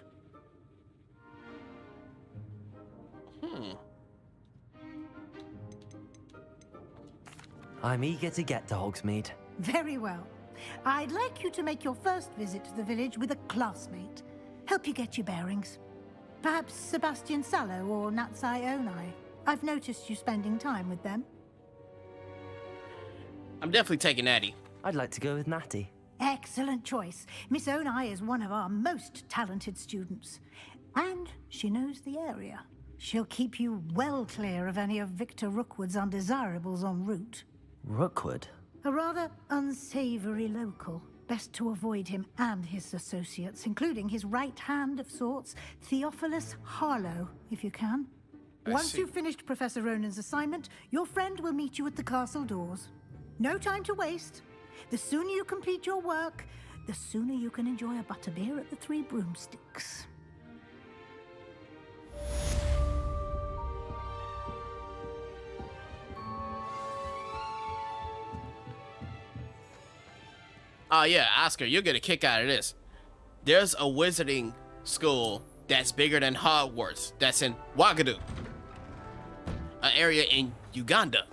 I'm eager to get to Hogsmeade. Very well. I'd like you to make your first visit to the village with a classmate. Help you get your bearings. Perhaps Sebastian Sallow or Natsai Onai. I've noticed you spending time with them. I'm definitely taking Natty. I'd like to go with Natty. Excellent choice. Miss Onai is one of our most talented students. And she knows the area. She'll keep you well clear of any of Victor Rookwood's undesirables en route. Rookwood? A rather unsavory local. Best to avoid him and his associates, including his right hand of sorts, Theophilus Harlow, if you can. Once you've finished Professor Ronan's assignment, your friend will meet you at the castle doors. No time to waste. The sooner you complete your work, the sooner you can enjoy a butterbeer at the Three Broomsticks. Oh yeah, Oscar, you'll get a kick out of this. There's a wizarding school that's bigger than Hogwarts. That's in Ouagadougou, an area in Uganda.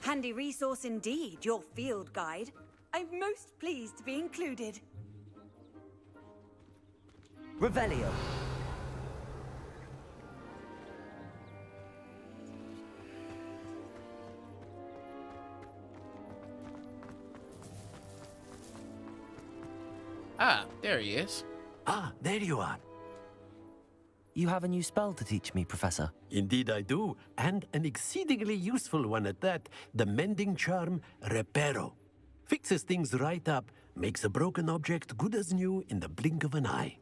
Handy resource indeed, your field guide. I'm most pleased to be included. Revelio. Ah, there he is. Ah, there you are. You have a new spell to teach me, Professor. Indeed I do, and an exceedingly useful one at that. The mending charm, Reparo. Fixes things right up, makes a broken object good as new in the blink of an eye.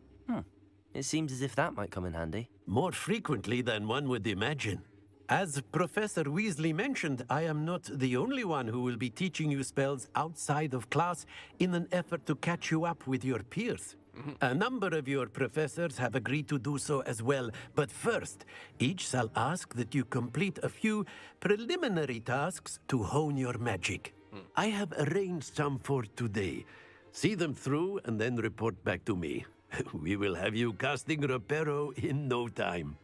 It seems as if that might come in handy. More frequently than one would imagine. As Professor Weasley mentioned, I am not the only one who will be teaching you spells outside of class in an effort to catch you up with your peers. A number of your professors have agreed to do so as well, but first, each shall ask that you complete a few preliminary tasks to hone your magic. I have arranged some for today. See them through and then report back to me. We will have you casting Reparo in no time.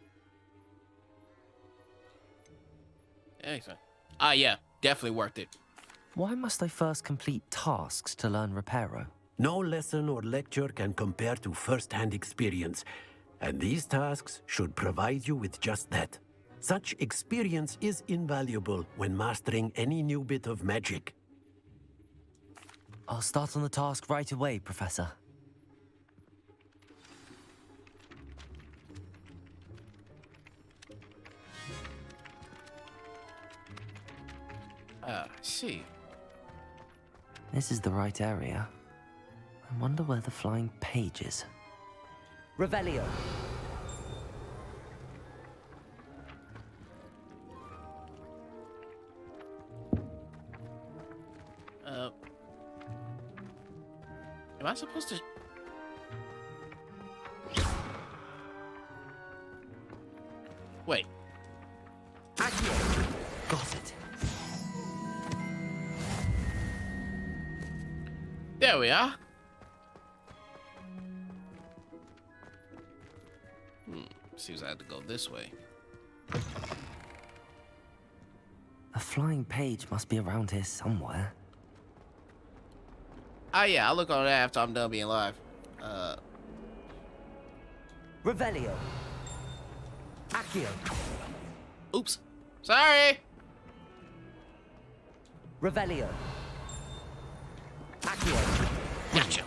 Excellent. Ah yeah, definitely worth it. Why must I first complete tasks to learn Reparo? No lesson or lecture can compare to first-hand experience, and these tasks should provide you with just that. Such experience is invaluable when mastering any new bit of magic. I'll start on the task right away, Professor. I see. This is the right area. I wonder where the flying page is. Revelio. Am I supposed to? Wait. Got it. There we are. Seems I have to go this way. A flying page must be around here somewhere. Oh yeah, I'll look on that after I'm done being live. Revelio. Accio. Oops. Sorry. Revelio. Accio. Gotcha.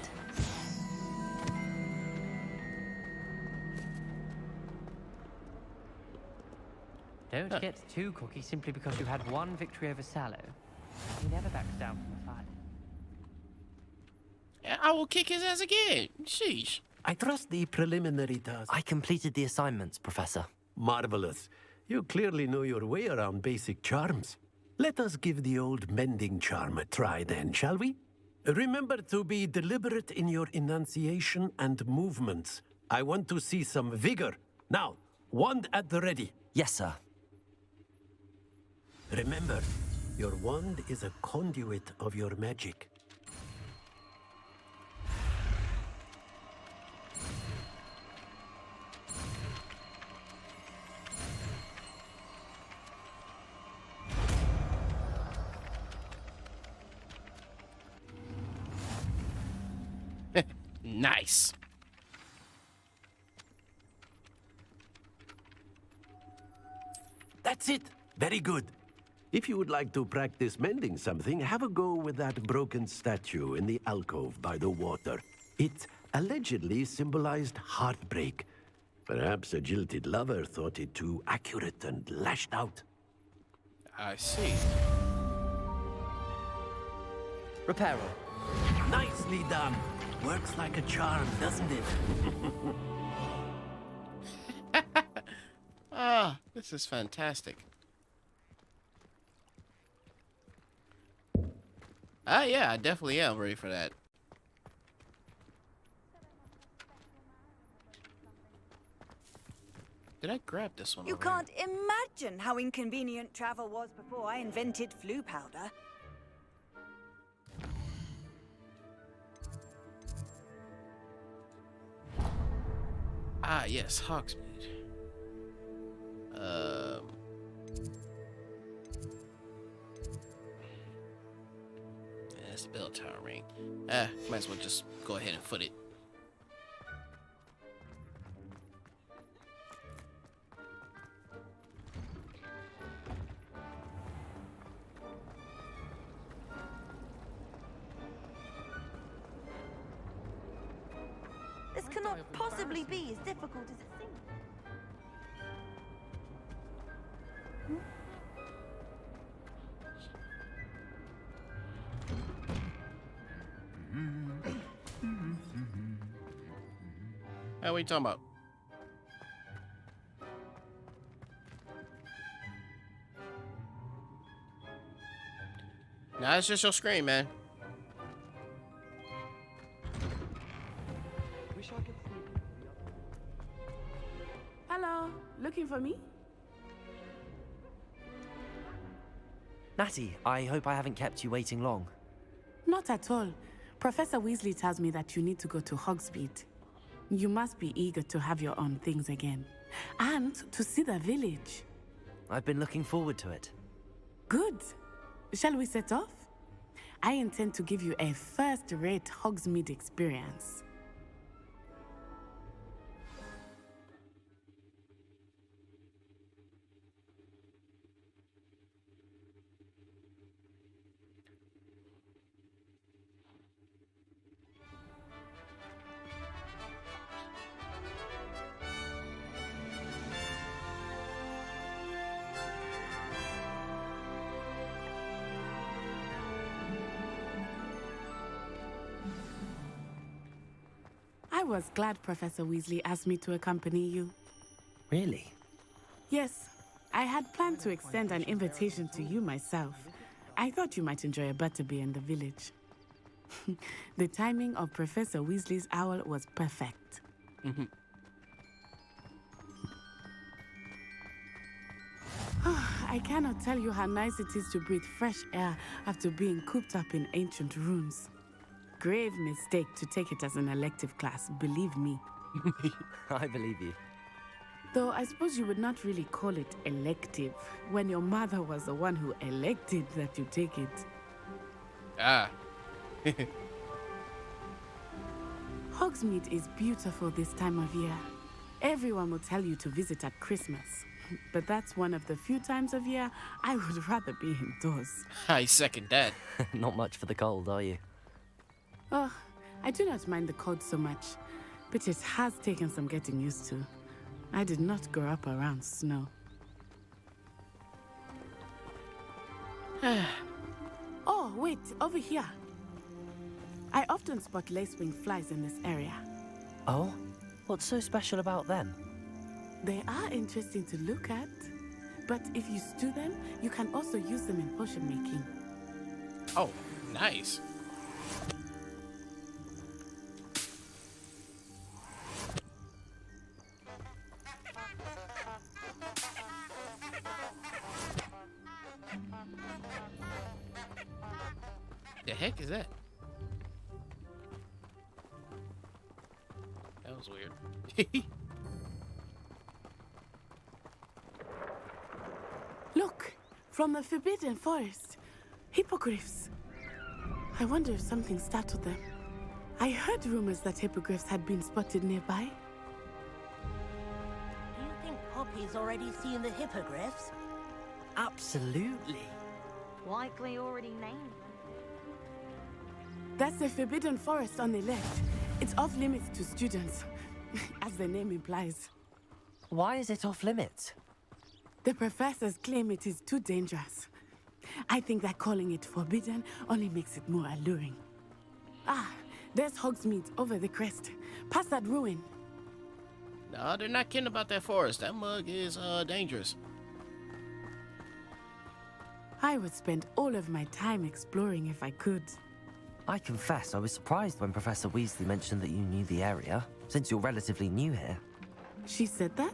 Don't get too cocky simply because you had one victory over Sallow. He never backs down from a fight. I will kick his ass again. Sheesh. I trust the preliminary task. I completed the assignments, Professor. Marvelous. You clearly know your way around basic charms. Let us give the old mending charm a try then, shall we? Remember to be deliberate in your enunciation and movements. I want to see some vigor. Now, wand at the ready. Yes, sir. Remember, your wand is a conduit of your magic. Nice. That's it. Very good. If you would like to practice mending something, have a go with that broken statue in the alcove by the water. It allegedly symbolized heartbreak. Perhaps a jilted lover thought it too accurate and lashed out. I see. Reparo. Nicely done. Works like a charm, doesn't it? Ah, this is fantastic. Ah, yeah, I definitely am ready for that. Did I grab this one? You over can't imagine how inconvenient travel was before I invented flu powder. Ah, yes, Hogsmeade. It's the bell tower ring. Might as well just go ahead and foot it. This cannot possibly be as difficult as it seems. Hey, what are you talking about? Nah, it's just your screen, man. Hello, looking for me? Natty, I hope I haven't kept you waiting long. Not at all. Professor Weasley tells me that you need to go to Hogsmeade. You must be eager to have your own things again. And to see the village. I've been looking forward to it. Good. Shall we set off? I intend to give you a first-rate Hogsmeade experience. I was glad Professor Weasley asked me to accompany you. Really? Yes, I had planned to extend an invitation to you myself. I thought you might enjoy a butterbeer in the village. The timing of Professor Weasley's owl was perfect. I cannot tell you how nice it is to breathe fresh air after being cooped up in ancient rooms. Grave mistake to take it as an elective class, believe me. I believe you. Though I suppose you would not really call it elective when your mother was the one who elected that you take it. Ah. Hogsmeade is beautiful this time of year. Everyone will tell you to visit at Christmas. But that's one of the few times of year I would rather be indoors. I second that. Not much for the cold, are you? Oh, I do not mind the cold so much, but it has taken some getting used to. I did not grow up around snow. Oh, wait, over here. I often spot lacewing flies in this area. Oh? What's so special about them? They are interesting to look at, but if you stew them, you can also use them in potion making. Oh, nice. The heck is that? That was weird. Look, from the Forbidden Forest. Hippogriffs. I wonder if something startled them. I heard rumors that hippogriffs had been spotted nearby. Do you think Poppy's already seen the hippogriffs? Absolutely. Likely already named them. That's the Forbidden Forest on the left. It's off limits to students, as the name implies. Why is it off limits? The professors claim it is too dangerous. I think that calling it forbidden only makes it more alluring. Ah, there's Hogsmeade over the crest, past that ruin. No, they're not kidding about that forest. That mug is dangerous. I would spend all of my time exploring if I could. I confess I was surprised when Professor Weasley mentioned that you knew the area, since you're relatively new here. She said that?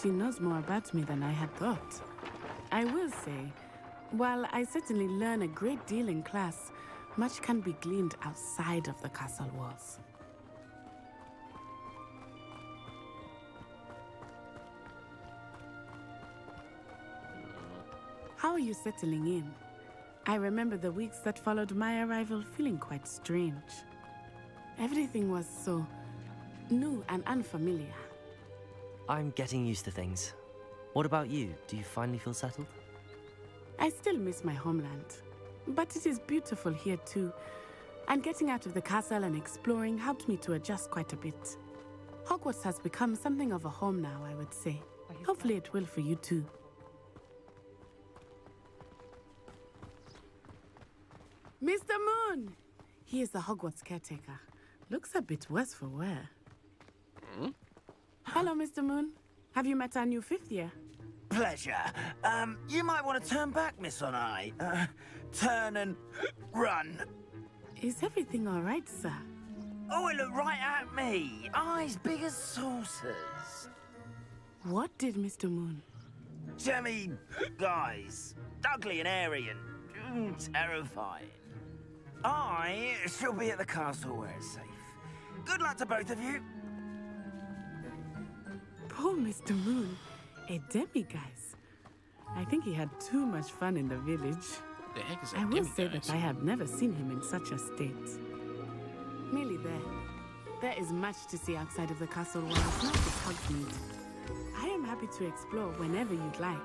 She knows more about me than I had thought. I will say, while I certainly learn a great deal in class, much can be gleaned outside of the castle walls. How are you settling in? I remember the weeks that followed my arrival feeling quite strange. Everything was so new and unfamiliar. I'm getting used to things. What about you? Do you finally feel settled? I still miss my homeland, but it is beautiful here too. And getting out of the castle and exploring helped me to adjust quite a bit. Hogwarts has become something of a home now, I would say. Hopefully it will for you too. Mr. Moon! He is the Hogwarts caretaker. Looks a bit worse for wear. Hello, Mr. Moon. Have you met our new fifth year? Pleasure. You might want to turn back, Miss Onai. Turn and run. Is everything all right, sir? Oh, it looked right at me. Eyes big as saucers. What did Mr. Moon? Jemmy guys. Ugly and airy and terrifying. I shall be at the castle where it's safe. Good luck to both of you. Poor Mr. Moon. A demiguise. I think he had too much fun in the village. The heck is a I will say demiguise? that I have never seen him in such a state. Merely there. There is much to see outside of the castle walls, not just Hogsmeade. I am happy to explore whenever you'd like.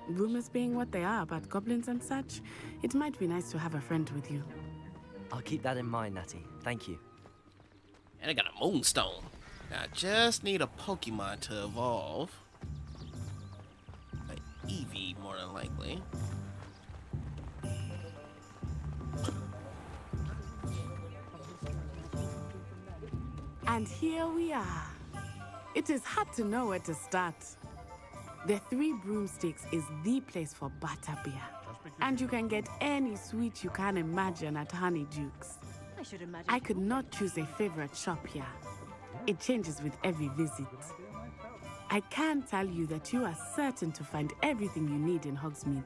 Rumors being what they are about goblins and such, it might be nice to have a friend with you. I'll keep that in mind, Natty. Thank you. And I got a moonstone. I just need a Pokemon to evolve. Like Eevee, more than likely. And here we are. It is hard to know where to start. The Three Broomsticks is the place for butterbeer. And you can get any sweet you can imagine at Honeyduke's. I should imagine. I could not choose a favorite shop here. It changes with every visit. I can tell you that you are certain to find everything you need in Hogsmeade.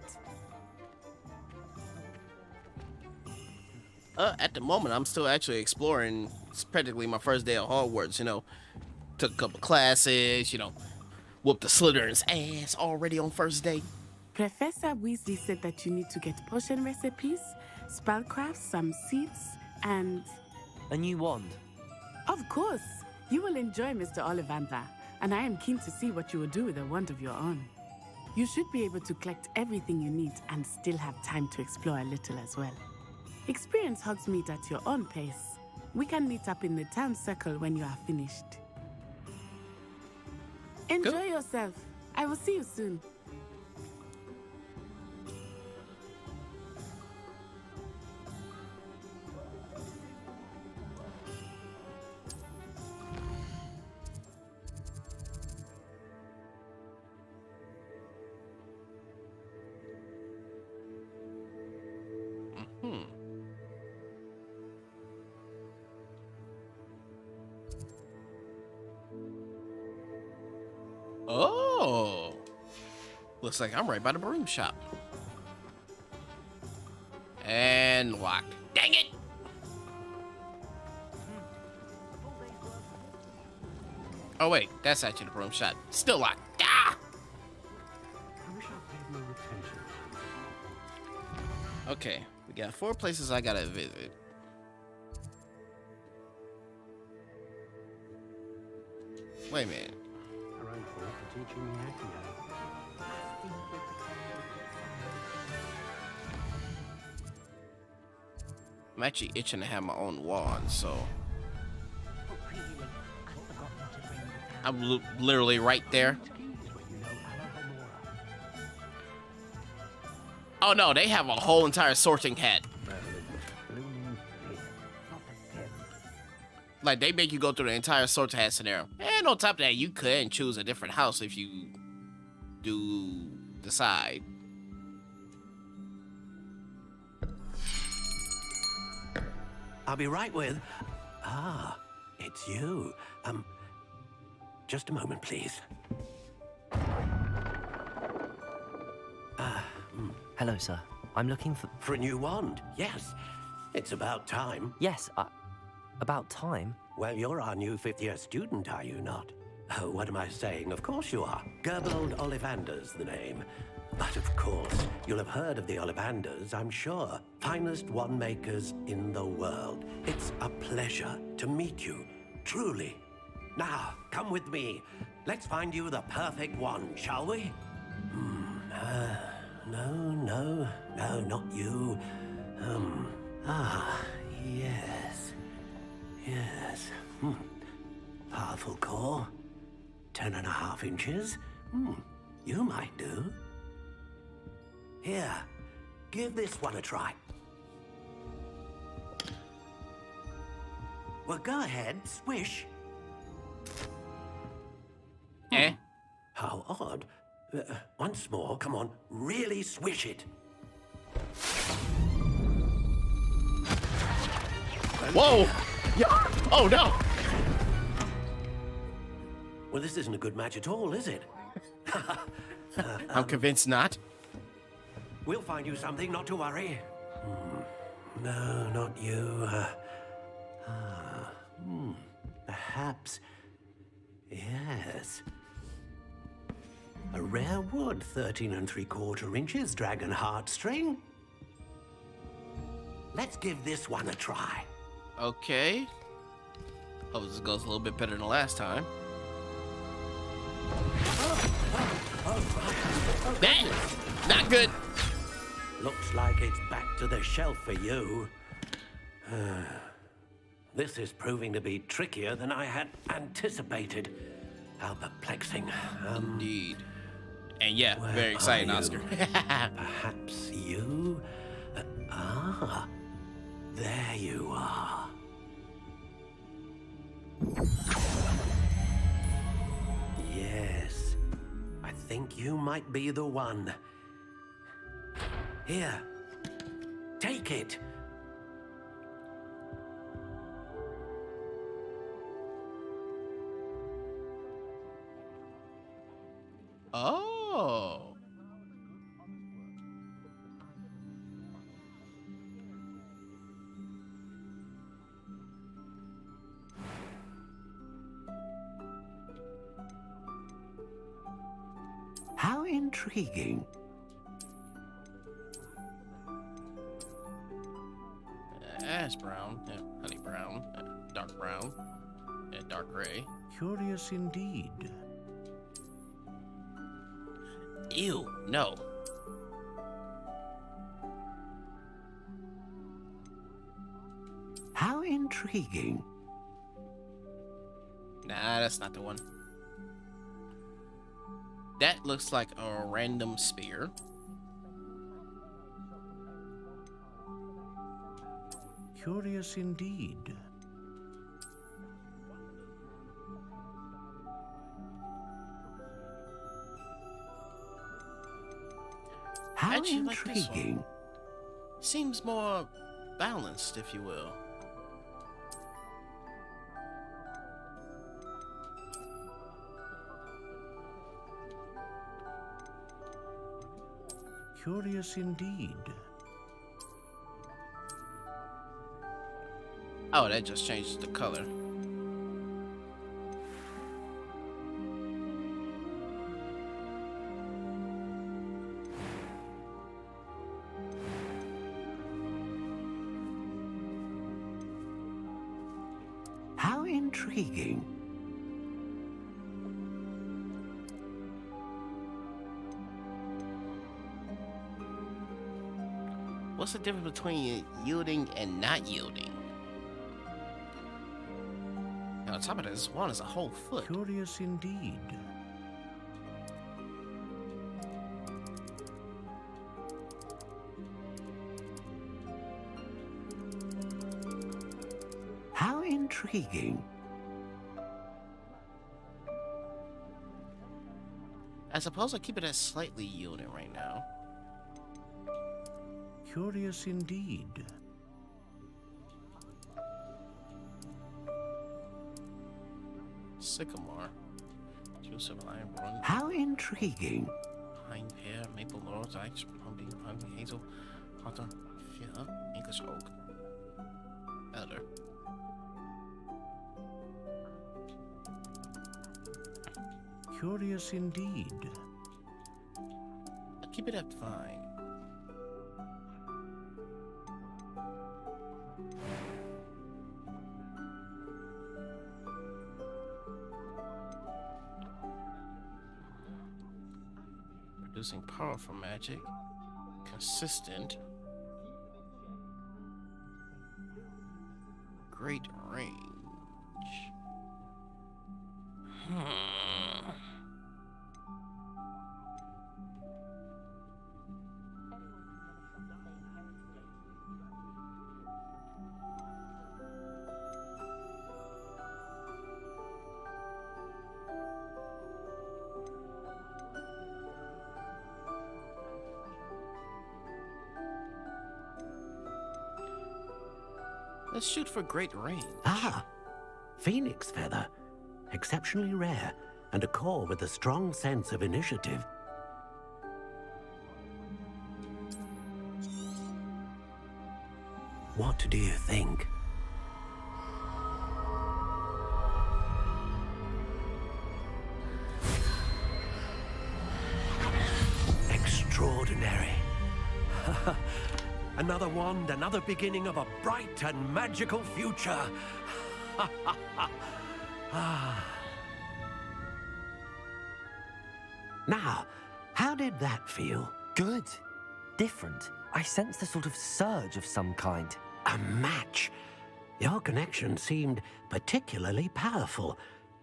At the moment, I'm still actually exploring. It's practically my first day at Hogwarts, you know. Took a couple classes, you know. Whooped the Slytherin's ass already on first day. Professor Weasley said that you need to get potion recipes, spellcrafts, some seeds, and... A new wand. Of course! You will enjoy Mr. Ollivander, and I am keen to see what you will do with a wand of your own. You should be able to collect everything you need and still have time to explore a little as well. Experience Hogsmeade at your own pace. We can meet up in the town circle when you are finished. Enjoy yourself. I will see you soon. Oh, looks like I'm right by the broom shop. And locked. Dang it! Oh wait, that's actually the broom shop. Still locked. Ah! I wish I paid more attention. Okay, we got 4 places I gotta visit. Wait a minute. Her own fault for teaching me Accio. I'm actually itching to have my own wand, so I'm literally right there. Oh no, they have a whole entire sorting hat. Like, they make you go through the entire sorting hat scenario. And on top of that, you could choose a different house if you do decide. I'll be right with... Ah, it's you. Just a moment, please. Hello, sir. I'm looking for... For a new wand, yes. It's about time. Yes, about time? Well, you're our new fifth-year student, are you not? Oh, what am I saying? Of course you are. Gerbold Ollivander's the name. But of course, you'll have heard of the Ollivanders, I'm sure. Finest wand makers in the world. It's a pleasure to meet you, truly. Now, come with me. Let's find you the perfect wand, shall we? No, not you. Yes. Powerful core. 10.5 inches. You might do. Here, give this one a try. Well, go ahead, swish. Eh? How odd. Once more, come on, really swish it. Whoa! Yeah. Oh no! Well, this isn't a good match at all, is it? I'm convinced not. We'll find you something, not to worry. No, not you. Perhaps. Yes. A rare wood, 13 3/4 inches, dragon heartstring. Let's give this one a try. Okay. Hope this goes a little bit better than last time. Dang! Not good. Looks like it's back to the shelf for you. This is proving to be trickier than I had anticipated. How perplexing. Indeed. And yeah, very exciting, Oscar. Perhaps you? There you are. Yes, I think you might be the one. Here, take it. Oh. How intriguing. Ash brown, yeah, honey brown, dark brown, and dark gray. Curious indeed. Ew, no. How intriguing. Nah, that's not the one. That looks like a random spear. Curious indeed. How Actually, like this one. intriguing. Seems more balanced, if you will. Curious indeed. Oh, that just changed the color. How intriguing. What's the difference between yielding and not yielding? And on top of this one is a whole foot. Curious indeed. How intriguing. I suppose I keep it as slightly yielding right now. Curious indeed. Sycamore. Joseph Lion Run. How intriguing. Pine pear, maple laurel, ash, pumpkin, hazel, hawthorn, fir, English oak. Elder. Curious indeed. I'll keep it at fine. Producing powerful magic. Consistent. Great range. Let's shoot for great range. Ah, phoenix feather. Exceptionally rare, and a core with a strong sense of initiative. What do you think? Extraordinary. Another wand, another beginning of a bright and magical future. Now, how did that feel? Good. Different. I sensed a sort of surge of some kind. A match. Your connection seemed particularly powerful.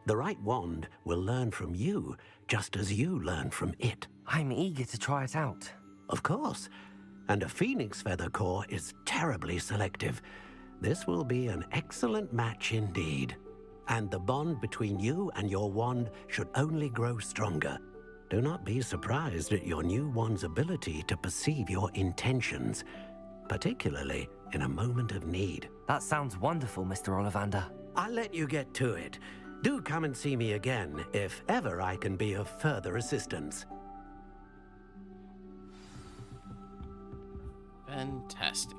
The right wand will learn from you, just as you learn from it. I'm eager to try it out. Of course. And a phoenix feather core is terribly selective. This will be an excellent match indeed. And the bond between you and your wand should only grow stronger. Do not be surprised at your new wand's ability to perceive your intentions, particularly in a moment of need. That sounds wonderful, Mr. Ollivander. I'll let you get to it. Do come and see me again if ever I can be of further assistance. Fantastic.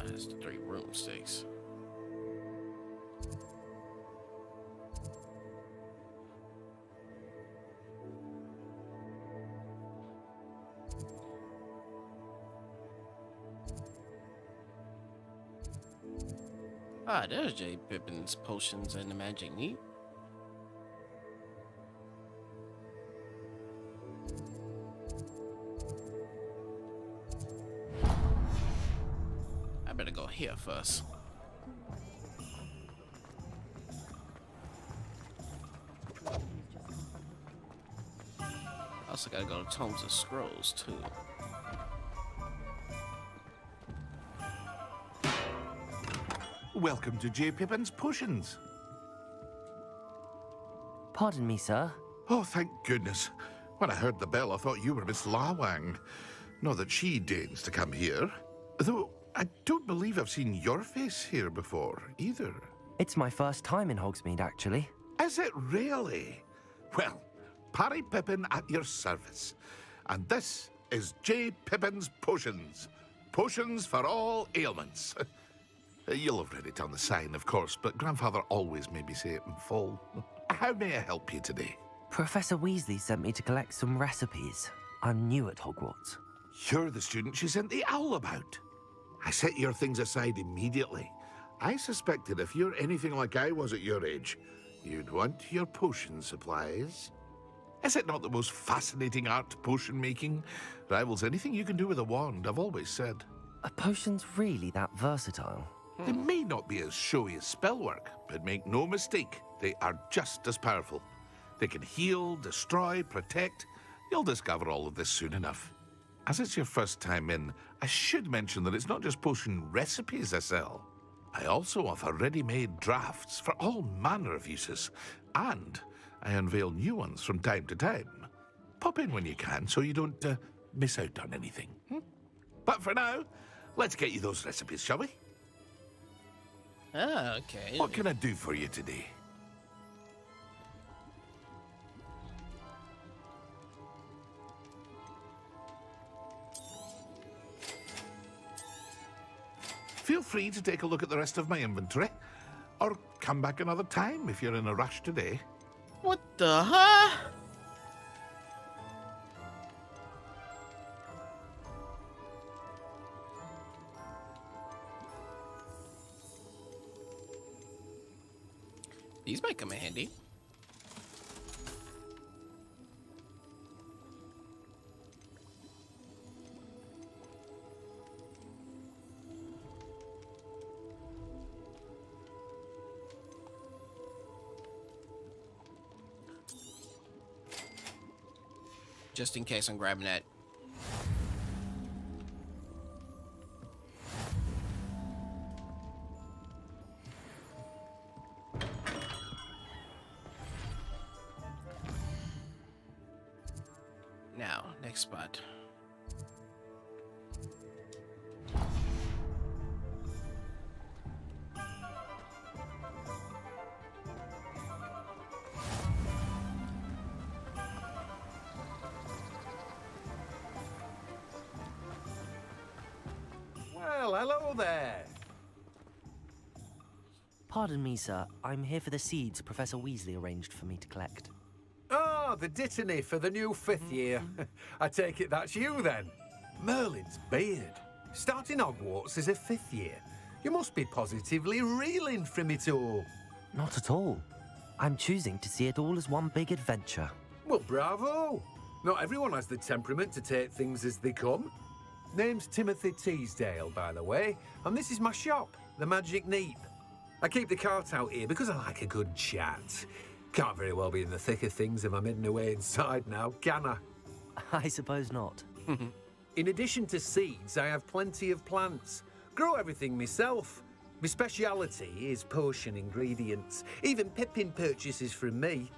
It's the 3 broomsticks. There's J. Pippin's potions and the magic meat. I better go here first. Also gotta go to Tomes of Scrolls too. Welcome to J. Pippin's Potions. Pardon me, sir. Oh, thank goodness. When I heard the bell, I thought you were Miss Lawang. Not that she deigns to come here. Though, I don't believe I've seen your face here before, either. It's my first time in Hogsmeade, actually. Is it really? Well, Parry Pippin at your service. And this is J. Pippin's Potions. Potions for all ailments. You'll have read it on the sign, of course, but Grandfather always made me say it in full. How may I help you today? Professor Weasley sent me to collect some recipes. I'm new at Hogwarts. You're the student she sent the owl about. I set your things aside immediately. I suspected if you're anything like I was at your age, you'd want your potion supplies. Is it not the most fascinating art, potion making? Rivals anything you can do with a wand, I've always said. Are potions really that versatile? They may not be as showy as spellwork, but make no mistake, they are just as powerful. They can heal, destroy, protect. You'll discover all of this soon enough. As it's your first time in, I should mention that it's not just potion recipes I sell. I also offer ready-made drafts for all manner of uses, and I unveil new ones from time to time. Pop in when you can so you don't miss out on anything. But for now, let's get you those recipes, shall we? Ah, okay. What can I do for you today? Feel free to take a look at the rest of my inventory, or come back another time if you're in a rush today. What the huh? These might come in handy. Just in case I'm grabbing that. Now, next spot. Well, hello there. Pardon me, sir. I'm here for the seeds Professor Weasley arranged for me to collect. Oh, the dittany for the new 5th year. I take it that's you then. Merlin's beard. Starting Hogwarts as a 5th year. You must be positively reeling from it all. Not at all. I'm choosing to see it all as one big adventure. Well, bravo. Not everyone has the temperament to take things as they come. Name's Timothy Teasdale, by the way, and this is my shop, the Magic Neep. I keep the cart out here because I like a good chat. Can't very well be in the thick of things if I'm hidden away inside now, can I? I suppose not. In addition to seeds, I have plenty of plants. Grow everything myself. My speciality is potion ingredients. Even Pippin purchases from me.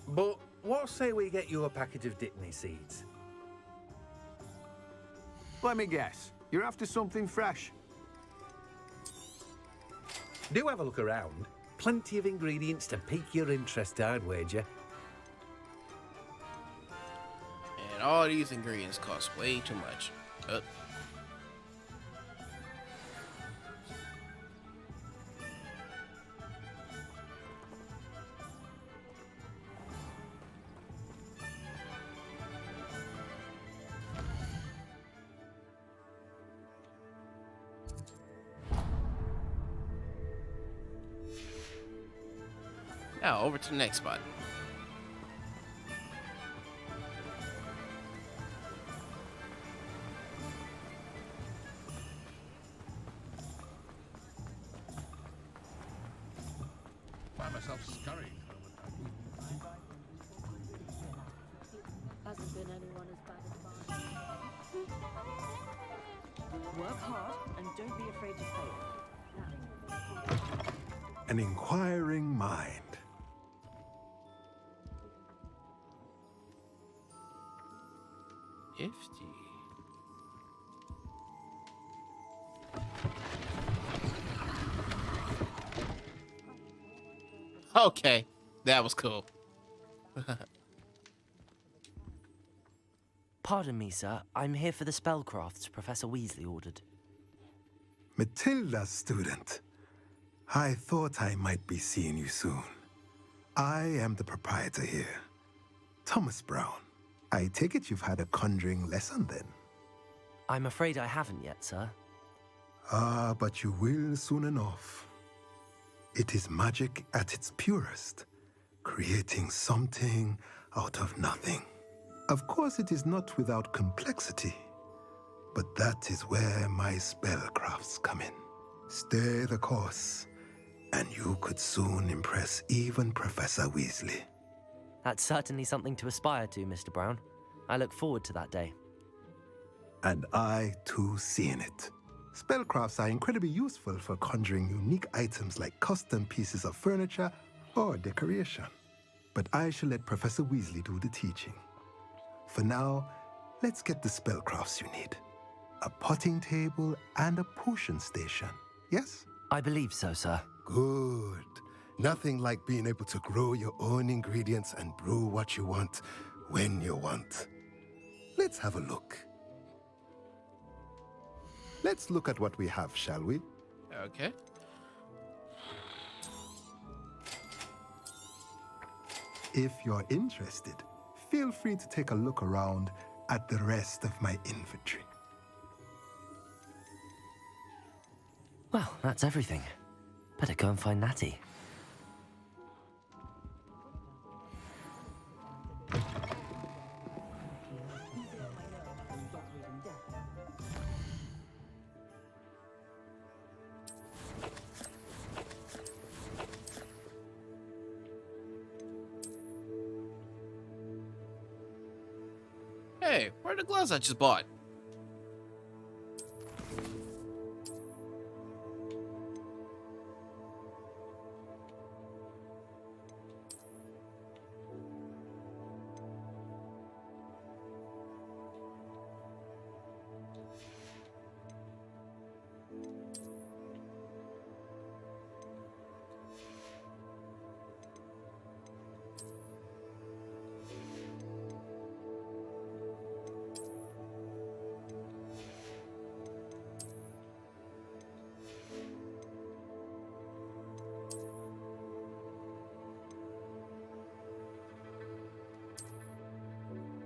But what say we get you a packet of Dittany seeds? Let me guess. You're after something fresh. Do have a look around. Plenty of ingredients to pique your interest, I'd wager. And all these ingredients cost way too much. Now, over to the next spot. Find myself scurrying. Hasn't been anyone as bad as mine. Work hard and don't be afraid to fail. An inquiring mind. Okay, that was cool. Pardon me, sir. I'm here for the spellcrafts Professor Weasley ordered. Matilda's student. I thought I might be seeing you soon. I am the proprietor here, Thomas Brown. I take it you've had a conjuring lesson then? I'm afraid I haven't yet, sir. Ah, but you will soon enough. It is magic at its purest, creating something out of nothing. Of course, it is not without complexity, but that is where my spellcrafts come in. Stay the course, and you could soon impress even Professor Weasley. That's certainly something to aspire to, Mr. Brown. I look forward to that day. And I, too, seeing it. Spellcrafts are incredibly useful for conjuring unique items like custom pieces of furniture or decoration. But I shall let Professor Weasley do the teaching. For now, let's get the spellcrafts you need. A potting table and a potion station, yes? I believe so, sir. Good. Nothing like being able to grow your own ingredients and brew what you want when you want. Let's have a look. Let's look at what we have, shall we? Okay. If you're interested, feel free to take a look around at the rest of my inventory. Well, that's everything. Better go and find Natty. Hey, where are the gloves I just bought?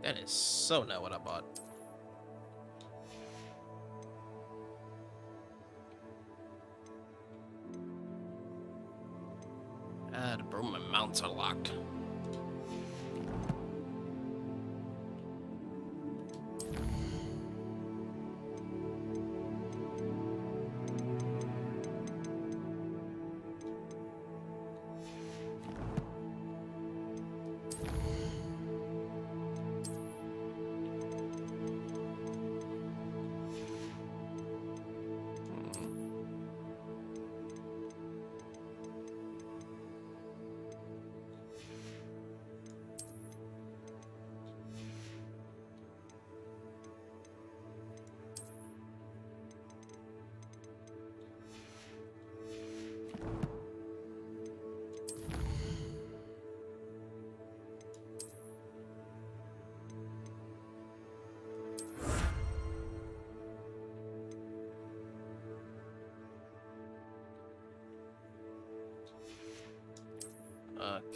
That is so not what I bought. Ah, the broom and mounts are locked.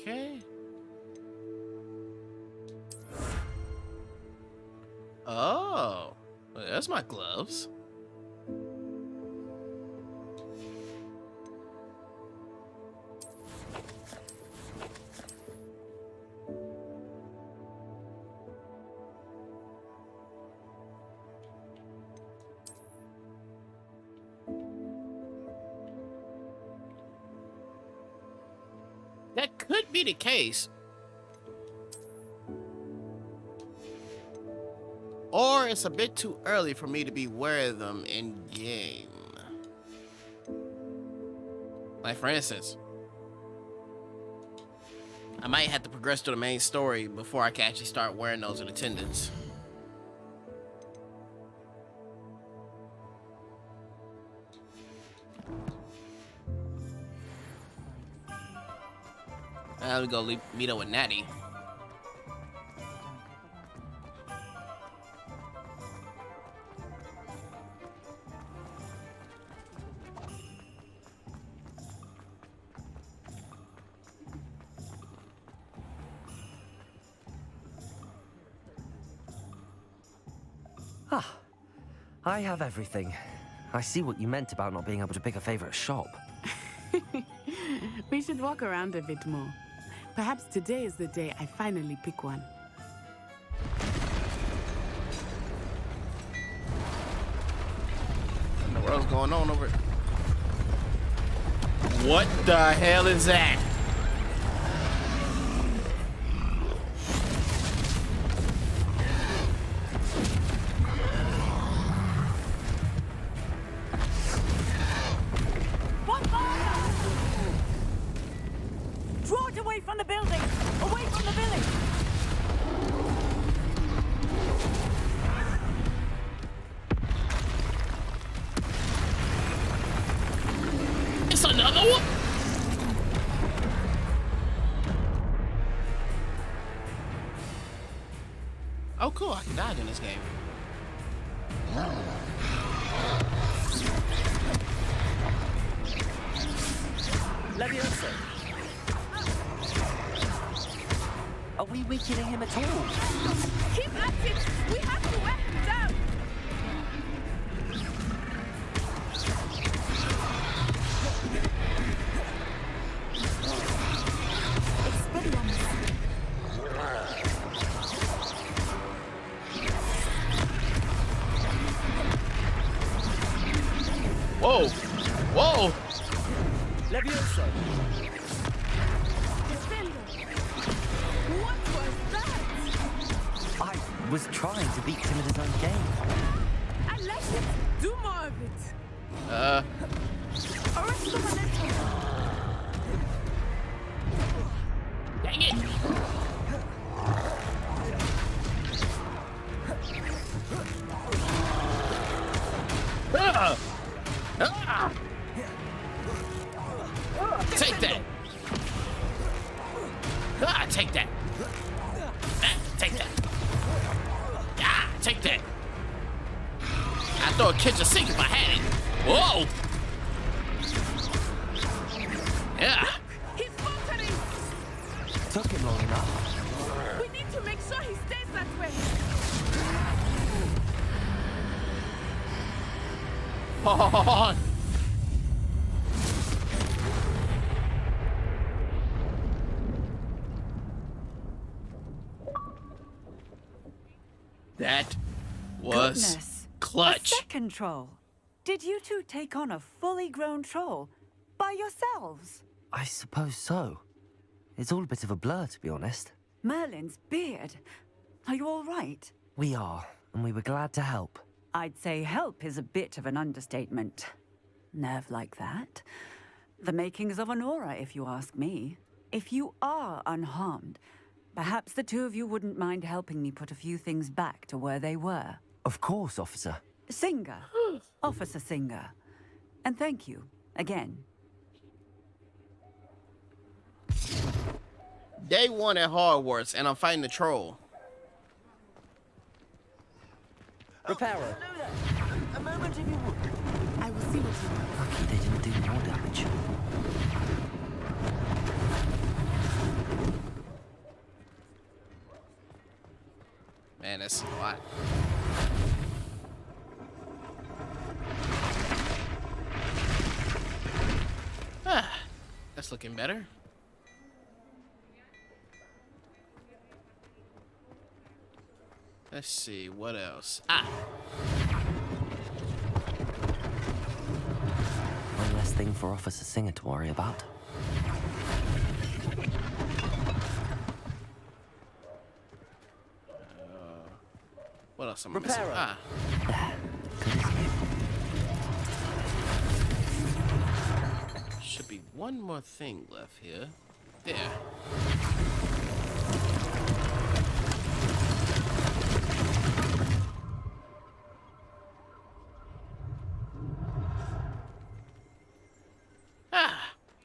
Okay. Oh, well, there's my gloves. That could be the case. Or it's a bit too early for me to be wearing them in game. Like for instance, I might have to progress to the main story before I can actually start wearing those in attendance. Now we go meet up with Natty. I have everything. I see what you meant about not being able to pick a favorite shop. We should walk around a bit more. Perhaps today is the day I finally pick one. What the world's going on over it? What the hell is that? Draw it away from the building! Away from the village! It's another one? Oh, cool. I can dodge in this game. Leviosa. Are we weakening him at all? Keep at it! We have to wear him down! Whoa! Whoa! Leviosa. What was that? I was trying to beat him at his own game. I like it. Do more of it. Dang it! Take that! Take that! Take that! Take that! I'd throw a kitchen sink if I had it. Whoa! Yeah! He's faltering! Took him long enough. We need to make sure he stays that way. Oh, that was Goodness. clutch. A second troll. Did you two take on a fully grown troll by yourselves? I suppose so. It's all a bit of a blur, to be honest. Merlin's beard. Are you all right? We are, and we were glad to help. I'd say help is a bit of an understatement. Nerve like that. The makings of an aura, if you ask me. If you are unharmed, perhaps the two of you wouldn't mind helping me put a few things back to where they were. Of course, officer. Singer. Officer Singer. And thank you, again. Day 1 at Hogwarts, and I'm fighting the troll. Reparo. A moment if you would. I will see what you want. Lucky they didn't do more damage. Man, that's a lot. That's looking better. Let's see, what else? One less thing for Officer Singer to worry about. What else am I missing? Should be one more thing left here. There.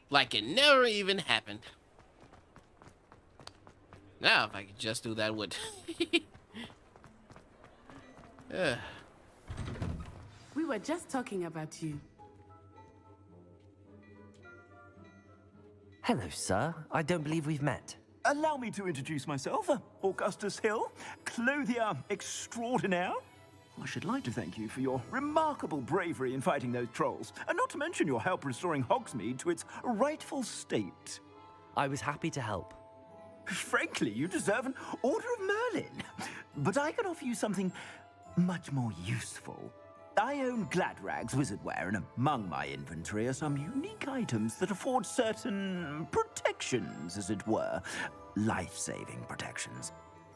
Like it never even happened. Now, if I could just do that with... We were just talking about you. Hello, sir. I don't believe we've met. Allow me to introduce myself. Augustus Hill, clothier extraordinaire. I should like to thank you for your remarkable bravery in fighting those trolls, and not to mention your help restoring Hogsmeade to its rightful state. I was happy to help. Frankly, you deserve an Order of Merlin. But I can offer you something much more useful. I own Gladrag's wizardware, and among my inventory are some unique items that afford certain protections, as it were. Life-saving protections.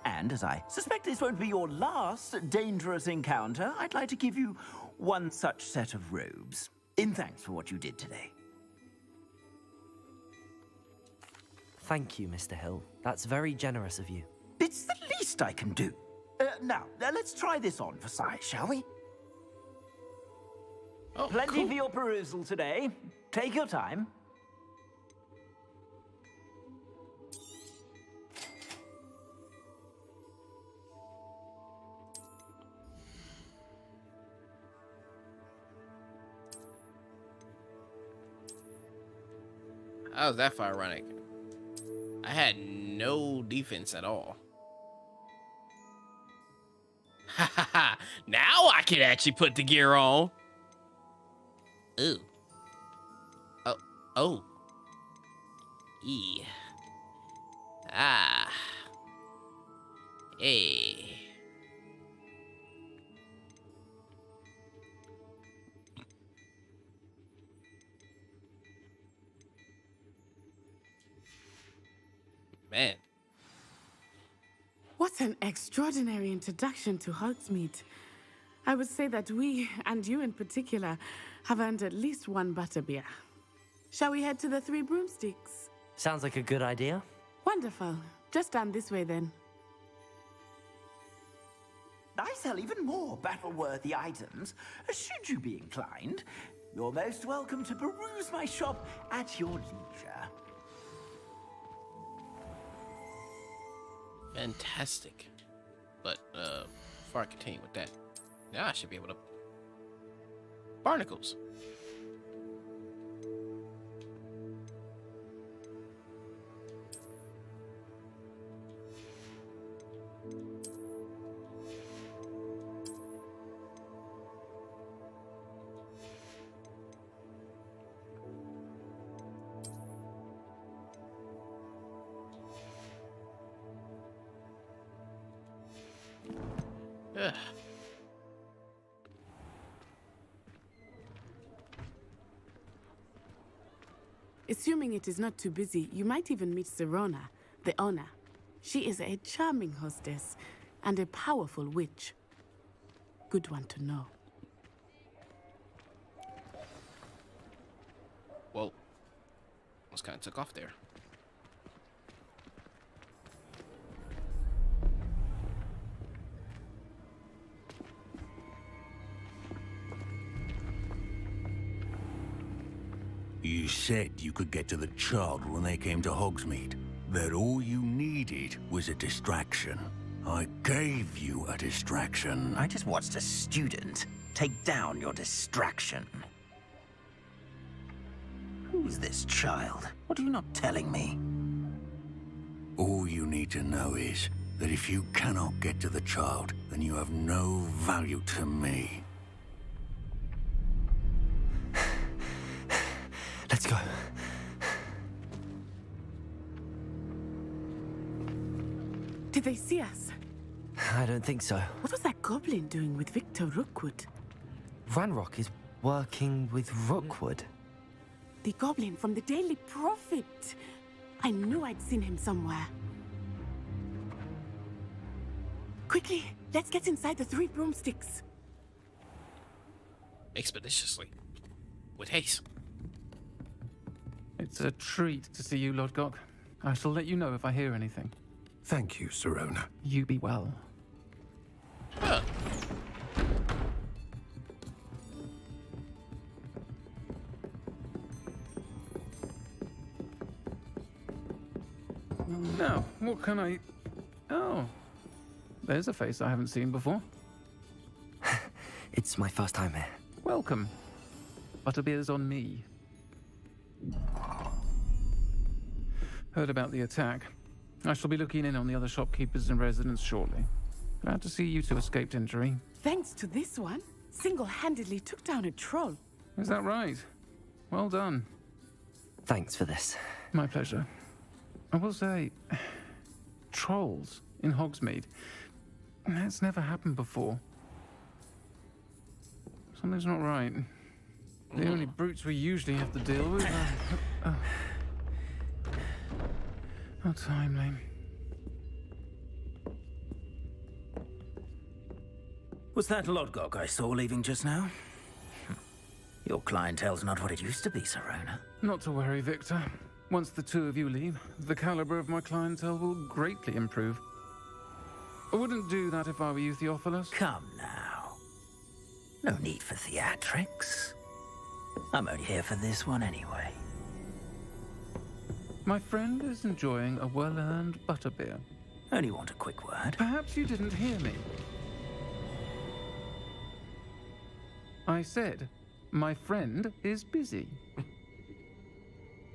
And as I suspect this won't be your last dangerous encounter, I'd like to give you one such set of robes, in thanks for what you did today. Thank you, Mr. Hill. That's very generous of you. It's the least I can do. Now, let's try this on for size, shall we? Oh, Plenty cool. for your perusal today. Take your time. How was that for ironic? I had no defense at all. Ha ha ha! Now I can actually put the gear on. Ooh. Oh. Oh. E. Ah. Hey. Man. What an extraordinary introduction to Hogsmeade. I would say that we, and you in particular, have earned at least one butterbeer. Shall we head to the Three Broomsticks? Sounds like a good idea. Wonderful. Just down this way then. I sell even more battle-worthy items, should you be inclined. You're most welcome to peruse my shop at your leisure. Fantastic. But before I continue with that, now I should be able to barnacles. Ugh. Assuming it is not too busy, you might even meet Serona, the owner. She is a charming hostess and a powerful witch. Good one to know. Well, almost kind of took off there. You said you could get to the child when they came to Hogsmeade. That all you needed was a distraction. I gave you a distraction. I just watched a student take down your distraction. Who's this child? What are you not telling me? All you need to know is that if you cannot get to the child, then you have no value to me. Let's go. Did they see us? I don't think so. What was that goblin doing with Victor Rookwood? Ranrock is working with Rookwood. The goblin from the Daily Prophet. I knew I'd seen him somewhere. Quickly, let's get inside the Three Broomsticks. Expeditiously. With haste. It's a treat to see you, Lord Gok. I shall let you know if I hear anything. Thank you, Serona. You be well. Huh. Now, what can I... Oh. There's a face I haven't seen before. It's my first time here. Welcome. Butterbeer's on me. Heard about the attack. I shall be looking in on the other shopkeepers and residents shortly. Glad to see you two escaped injury. Thanks to this one, single-handedly took down a troll. Is that right? Well done. Thanks for this. My pleasure. I will say, trolls in Hogsmeade. That's never happened before. Something's not right. The only brutes we usually have to deal with are... How timely. Was that Lodgok I saw leaving just now? Your clientele's not what it used to be, Serona. Not to worry, Victor. Once the two of you leave, the caliber of my clientele will greatly improve. I wouldn't do that if I were you, Theophilus. Come now. No need for theatrics. I'm only here for this one anyway. My friend is enjoying a well-earned butterbeer. Only want a quick word. Perhaps you didn't hear me. I said, my friend is busy.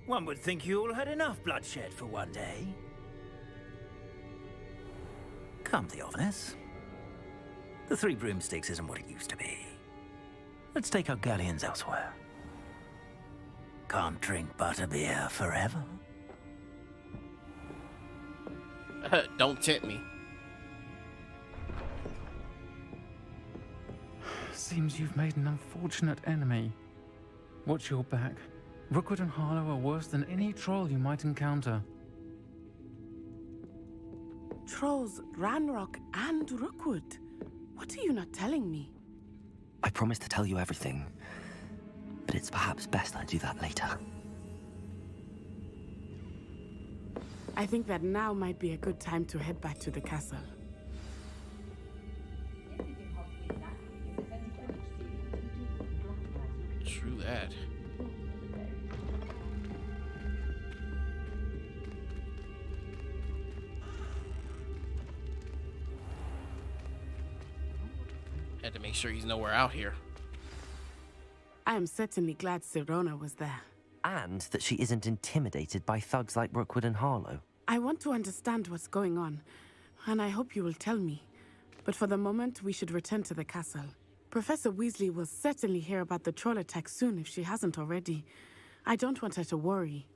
One would think you all had enough bloodshed for one day. Come, Theophilus. The Three Broomsticks isn't what it used to be. Let's take our galleons elsewhere. Can't drink butterbeer forever. Don't tempt me. Seems you've made an unfortunate enemy. Watch your back. Rookwood and Harlow are worse than any troll you might encounter. Trolls, Ranrock, and Rookwood. What are you not telling me? I promise to tell you everything, but it's perhaps best I do that later. I think that now might be a good time to head back to the castle. True that. Had to make sure he's nowhere out here. I am certainly glad Serona was there. And that she isn't intimidated by thugs like Rookwood and Harlow. I want to understand what's going on, and I hope you will tell me. But for the moment, we should return to the castle. Professor Weasley will certainly hear about the troll attack soon if she hasn't already. I don't want her to worry.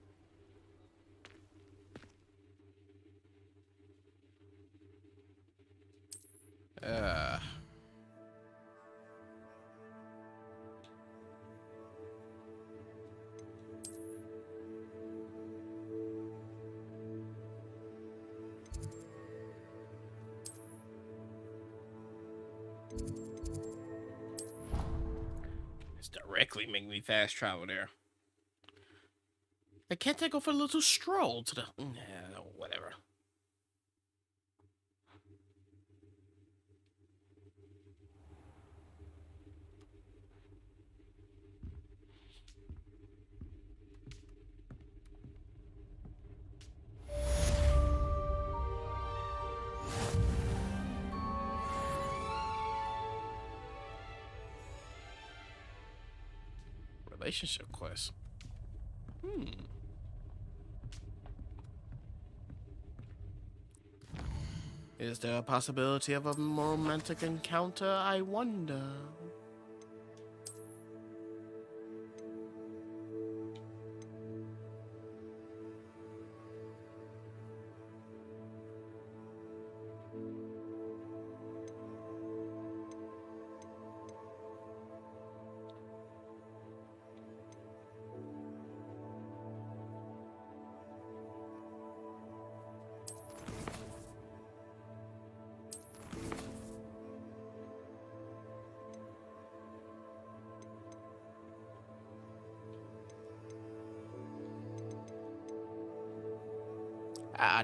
It's directly making me fast travel there. Can't I go for a little stroll to the... whatever. Relationship quest. Is there a possibility of a romantic encounter? I wonder.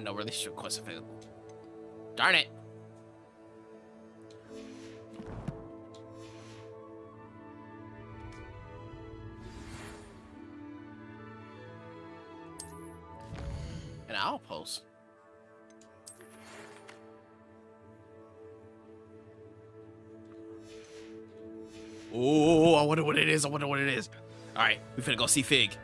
No relationship quest available. Darn it. An outpost. Oh, I wonder what it is. All right, we finna go see Fig.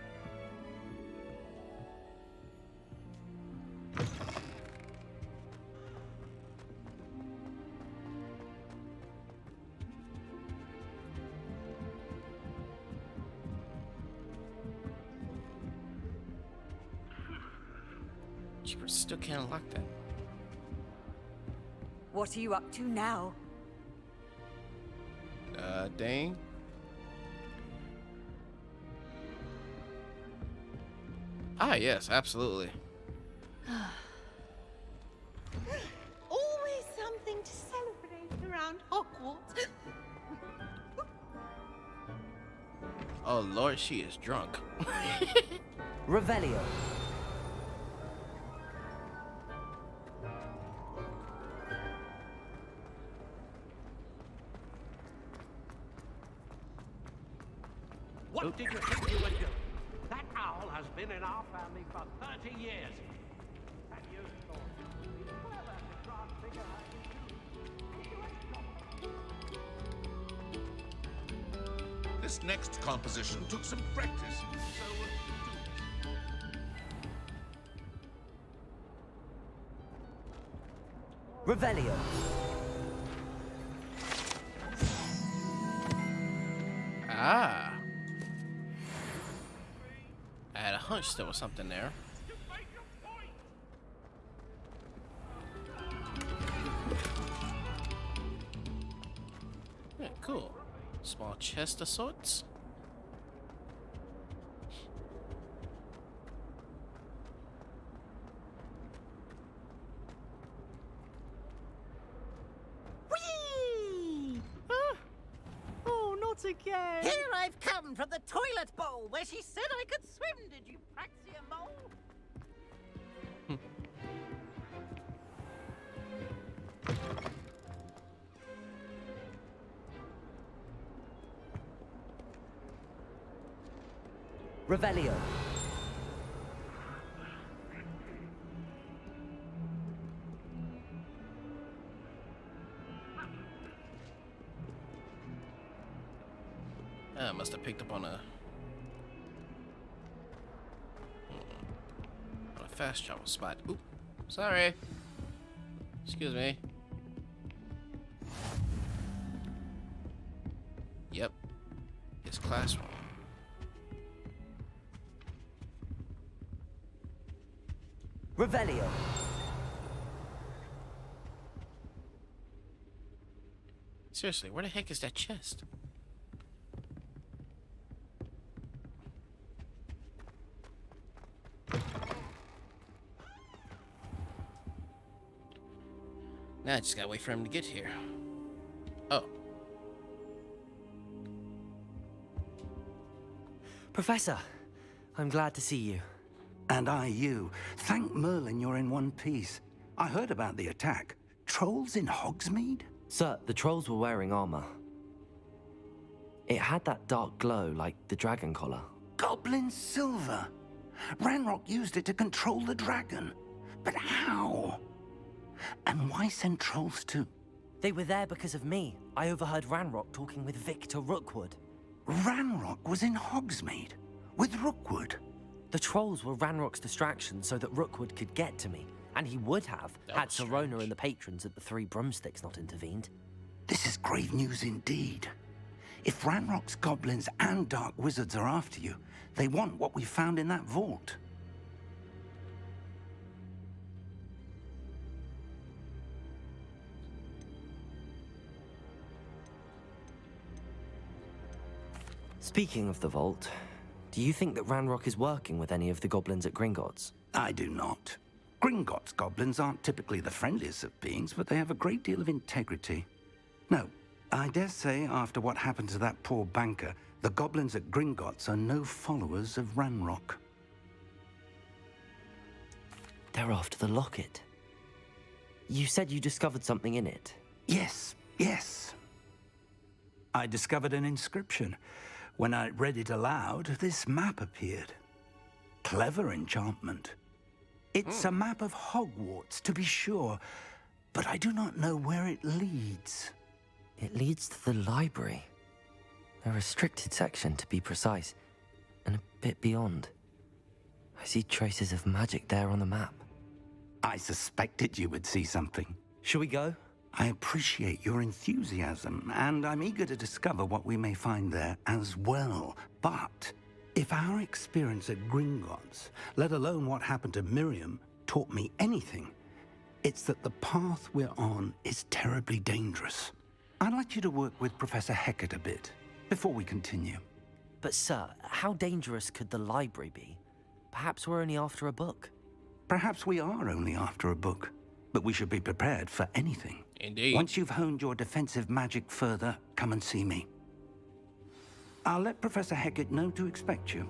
Still can't unlock that. What are you up to now? Dang. Ah, yes, absolutely. Always something to celebrate around Hogwarts. Oh Lord, she is drunk. Revelio. What did you think you were doing? That owl has been in our family for 30 years. And you thought you'd be clever to try and figure out This next composition took some practice, so Revelio. Ah. I had a hunch there was something there. Yeah, cool. Small chest of sorts. Whee! Oh, not again! Here I've come from the toilet bowl where she said I could swim. Did you praxia mole? Revelio. I must have picked up on a fast travel spot. Oop, sorry. Excuse me. Yep, his classroom. Revelio. Seriously, where the heck is that chest? Now I just gotta wait for him to get here. Oh. Professor, I'm glad to see you. And I you. Thank Merlin you're in one piece. I heard about the attack. Trolls in Hogsmeade? Sir, the trolls were wearing armor. It had that dark glow like the dragon collar. Goblin silver. Ranrock used it to control the dragon. But how? And why send trolls too? They were there because of me. I overheard Ranrock talking with Victor Rookwood. Ranrock was in Hogsmeade? With Rookwood? The trolls were Ranrock's distraction so that Rookwood could get to me. And he would have, had Sirona and the patrons at the Three Broomsticks not intervened. This is grave news indeed. If Ranrock's goblins and dark wizards are after you, they want what we found in that vault. Speaking of the vault, do you think that Ranrock is working with any of the goblins at Gringotts? I do not. Gringotts goblins aren't typically the friendliest of beings, but they have a great deal of integrity. No, I dare say after what happened to that poor banker, the goblins at Gringotts are no followers of Ranrock. They're after the locket. You said you discovered something in it. Yes, yes. I discovered an inscription. When I read it aloud, this map appeared. Clever enchantment. It's a map of Hogwarts, to be sure, but I do not know where it leads. It leads to the library. A restricted section, to be precise, and a bit beyond. I see traces of magic there on the map. I suspected you would see something. Shall we go? I appreciate your enthusiasm, and I'm eager to discover what we may find there as well. But if our experience at Gringotts, let alone what happened to Miriam, taught me anything, it's that the path we're on is terribly dangerous. I'd like you to work with Professor Hecat a bit before we continue. But sir, how dangerous could the library be? Perhaps we're only after a book. Perhaps we are only after a book, but we should be prepared for anything. Indeed. Once you've honed your defensive magic further, come and see me. I'll let Professor Hecat know to expect you.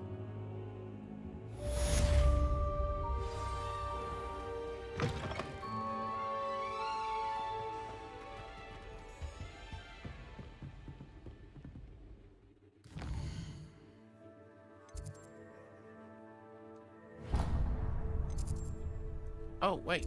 Oh, wait.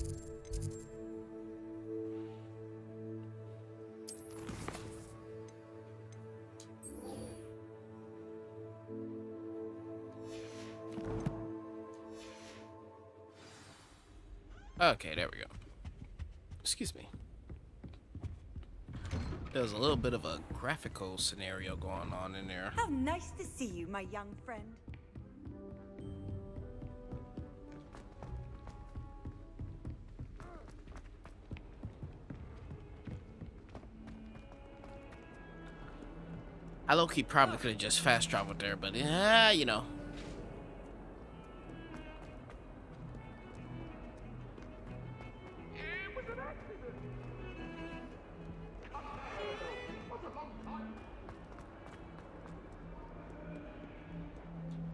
Okay, there we go. Excuse me. There's a little bit of a graphical scenario going on in there. How nice to see you, my young friend. I low-key probably could have just fast traveled there, but yeah, you know.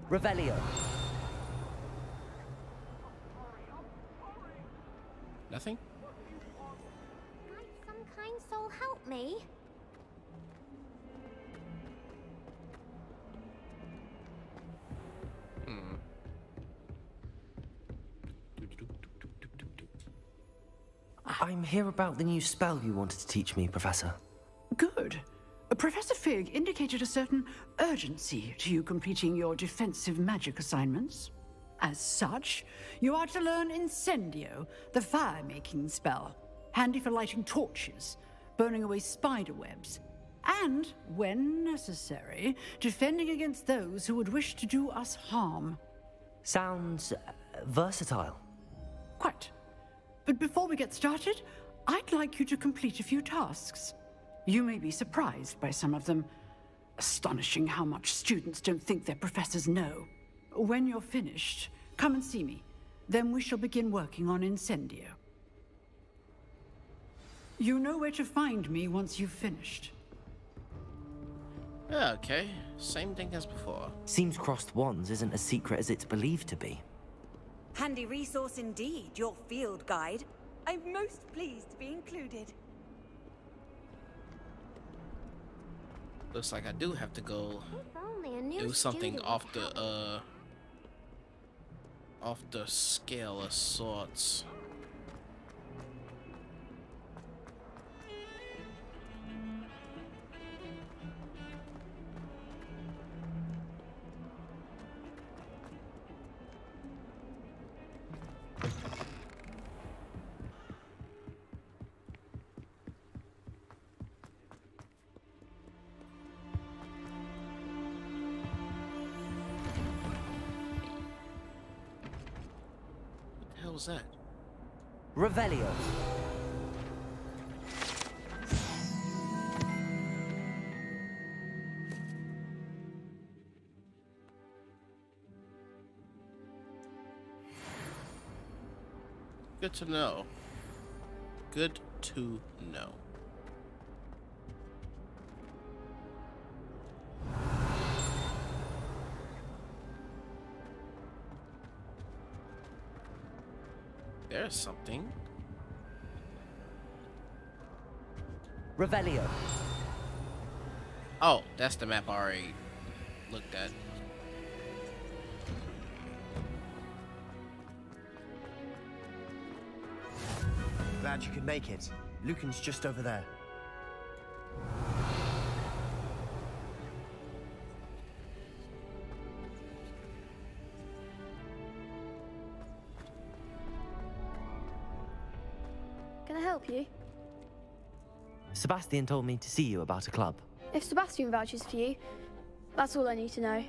Revelio. Nothing? Might some kind soul help me? I'm here about the new spell you wanted to teach me, Professor. Good. Professor Fig indicated a certain urgency to you completing your defensive magic assignments. As such, you are to learn Incendio, the fire-making spell, handy for lighting torches, burning away spider webs, and, when necessary, defending against those who would wish to do us harm. Sounds versatile. Quite. But before we get started, I'd like you to complete a few tasks. You may be surprised by some of them. Astonishing how much students don't think their professors know. When you're finished, come and see me. Then we shall begin working on Incendio. You know where to find me once you've finished. Okay, same thing as before. Seems crossed wands isn't as secret as it's believed to be. Handy resource indeed, your field guide. I'm most pleased to be included. Looks like I do have to go If only a new do something student off would help. the scale of sorts. What the hell was that? Revelio. Good to know. Good to know. There's something. Revelio. Oh, that's the map I already looked at. Glad you could make it. Lucan's just over there. Can I help you? Sebastian told me to see you about a club. If Sebastian vouches for you, that's all I need to know.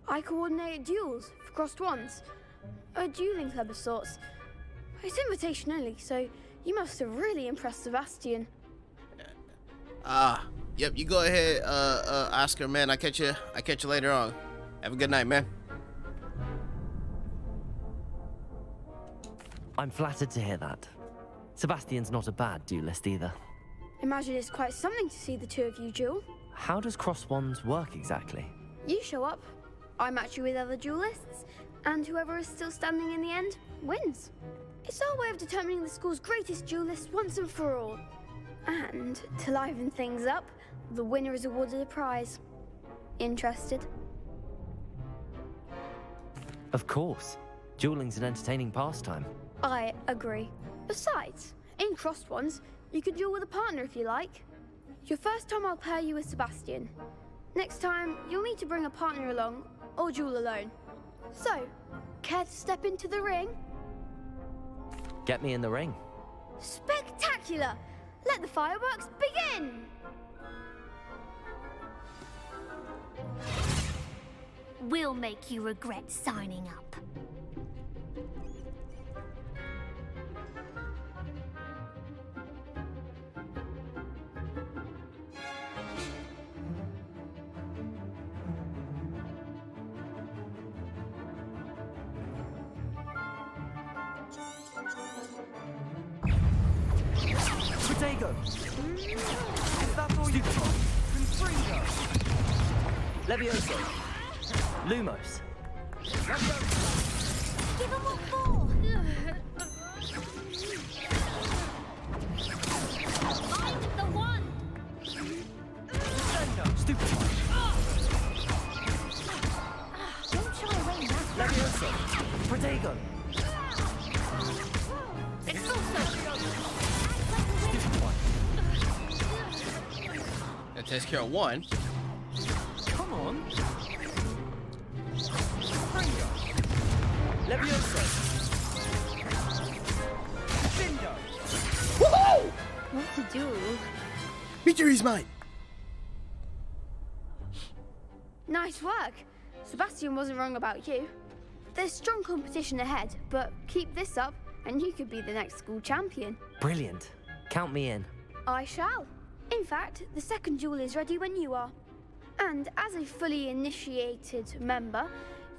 I coordinate duels for crossed wands. A dueling club of sorts. It's invitation only, so you must have really impressed Sebastian. Yep, you go ahead, Oscar, man. I catch you later on. Have a good night, man. I'm flattered to hear that. Sebastian's not a bad duelist either. Imagine it's quite something to see the two of you duel. How does cross wands work exactly? You show up, I match you with other duelists, and whoever is still standing in the end wins. It's our way of determining the school's greatest duelist once and for all. And to liven things up, the winner is awarded a prize. Interested? Of course. Dueling's an entertaining pastime. I agree. Besides, in crossed ones, you can duel with a partner if you like. Your first time I'll pair you with Sebastian. Next time, you'll need to bring a partner along, or duel alone. So, care to step into the ring? Get me in the ring. Spectacular! Let the fireworks begin! We'll make you regret signing up. Protego! Is that all you've got? Confringo! Levioso! Lumos! Give him what for! Find the one! Stupefy! Don't shy away now. Levioso! Protego! That takes care of one. Come on! Levioso! Bindo! Woohoo! What to do? Victory's mine! Nice work. Sebastian wasn't wrong about you. There's strong competition ahead, but keep this up and you could be the next school champion. Brilliant. Count me in. I shall. In fact, the second duel is ready when you are. And as a fully initiated member,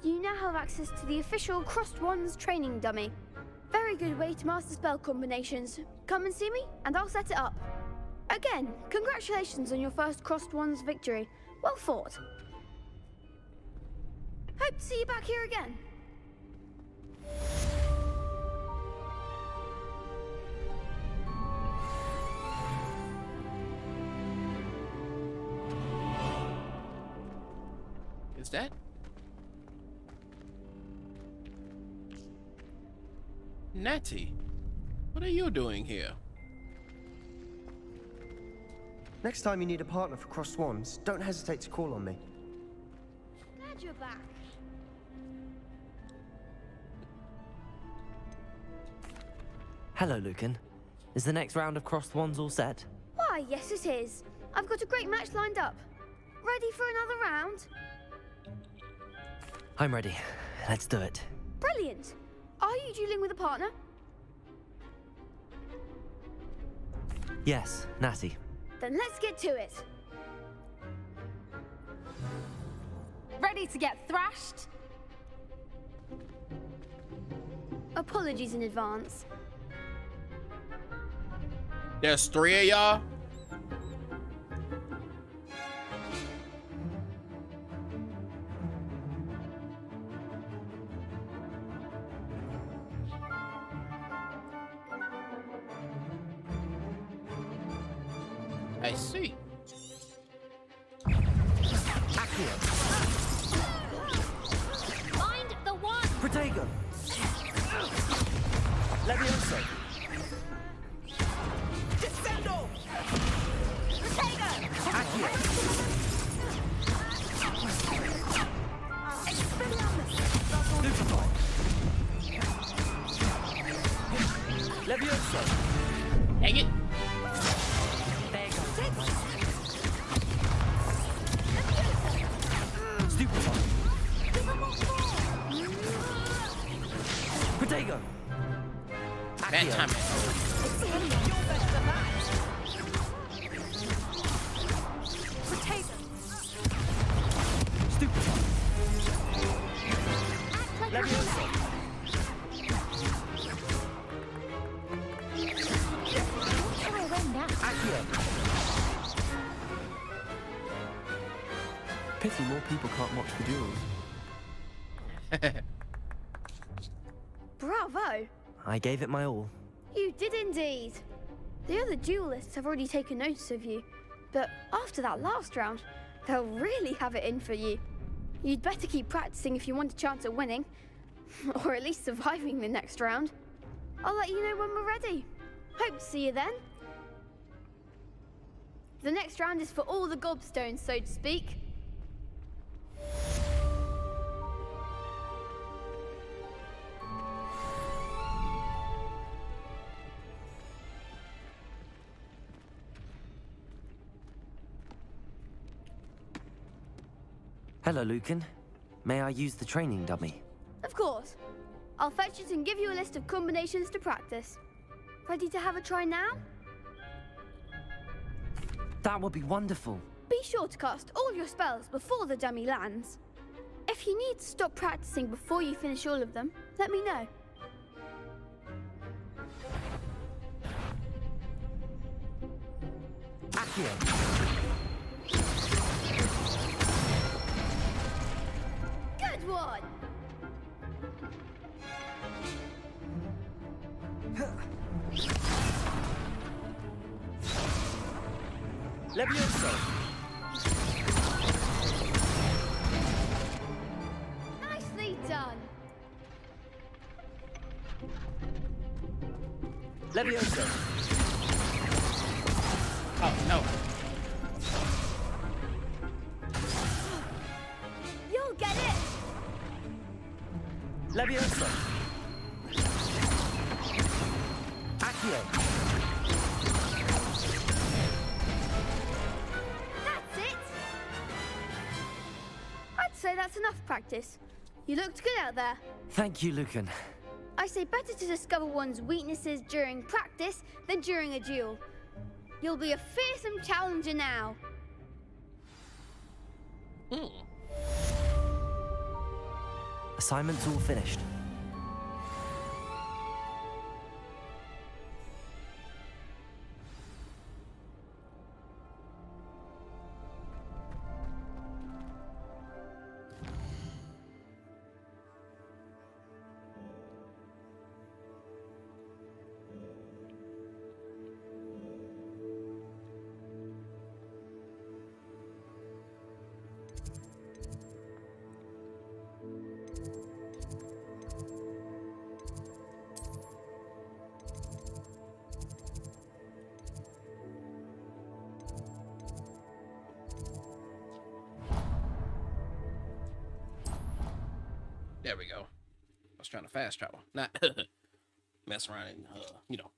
you now have access to the official Crossed Wands training dummy. Very good way to master spell combinations. Come and see me, and I'll set it up. Again, congratulations on your first Crossed Wands victory. Well fought. Hope to see you back here again. Is that? Natty, what are you doing here? Next time you need a partner for crossed wands, don't hesitate to call on me. Glad you're back. Hello, Lucan. Is the next round of crossed wands all set? Why, yes it is. I've got a great match lined up. Ready for another round? I'm ready. Let's do it. Brilliant. Are you dueling with a partner? Yes, Natty. Then let's get to it. Ready to get thrashed? Apologies in advance. There's 3 of y'all? I see. Find the one! Protego! Levioso! Descendo! Protego! Accio! Stupefy! Levioso! Dang it! Stupefy! Protego! Bad timing. Stupid. Leviosa. Pity more people can't watch the duels. Bravo! I gave it my all. You did indeed. The other duelists have already taken notice of you, but after that last round, they'll really have it in for you. You'd better keep practicing if you want a chance at winning, or at least surviving the next round. I'll let you know when we're ready. Hope to see you then. The next round is for all the gobstones, so to speak. Hello, Lucan. May I use the training dummy? Of course. I'll fetch it and give you a list of combinations to practice. Ready to have a try now? That would be wonderful. Be sure to cast all your spells before the dummy lands. If you need to stop practicing before you finish all of them, let me know. Good one! Leviosa. Nicely done! Leviosa. Oh, no. You'll get it! Leviosa. Accio. That's it! I'd say that's enough practice. You looked good out there. Thank you, Lucan. I say better to discover one's weaknesses during practice than during a duel. You'll be a fearsome challenger now. Assignment's all finished. There we go. I was trying to fast travel, not mess around and, you know.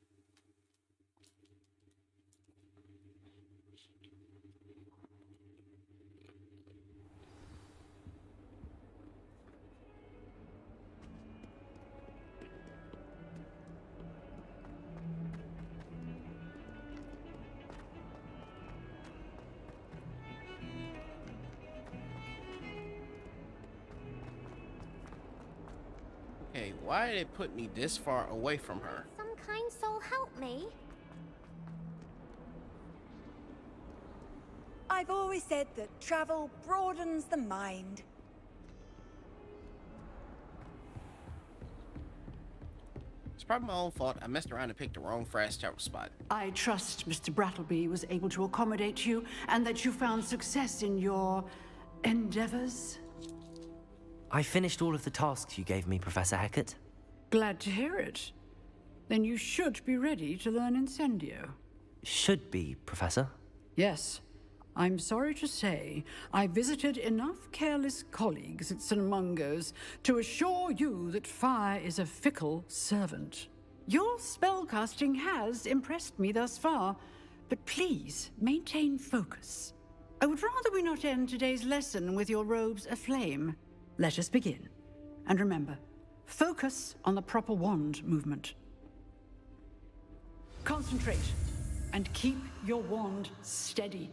Okay, why did it put me this far away from her? Some kind soul help me. I've always said that travel broadens the mind. It's probably my own fault. I messed around and picked the wrong fast travel spot. I trust Mr. Brattleby was able to accommodate you and that you found success in your endeavors. I finished all of the tasks you gave me, Professor Hecat. Glad to hear it. Then you should be ready to learn Incendio. Should be, Professor. Yes. I'm sorry to say, I visited enough careless colleagues at St. Mungo's to assure you that fire is a fickle servant. Your spellcasting has impressed me thus far, but please maintain focus. I would rather we not end today's lesson with your robes aflame. Let us begin. And remember, focus on the proper wand movement. Concentrate and keep your wand steady.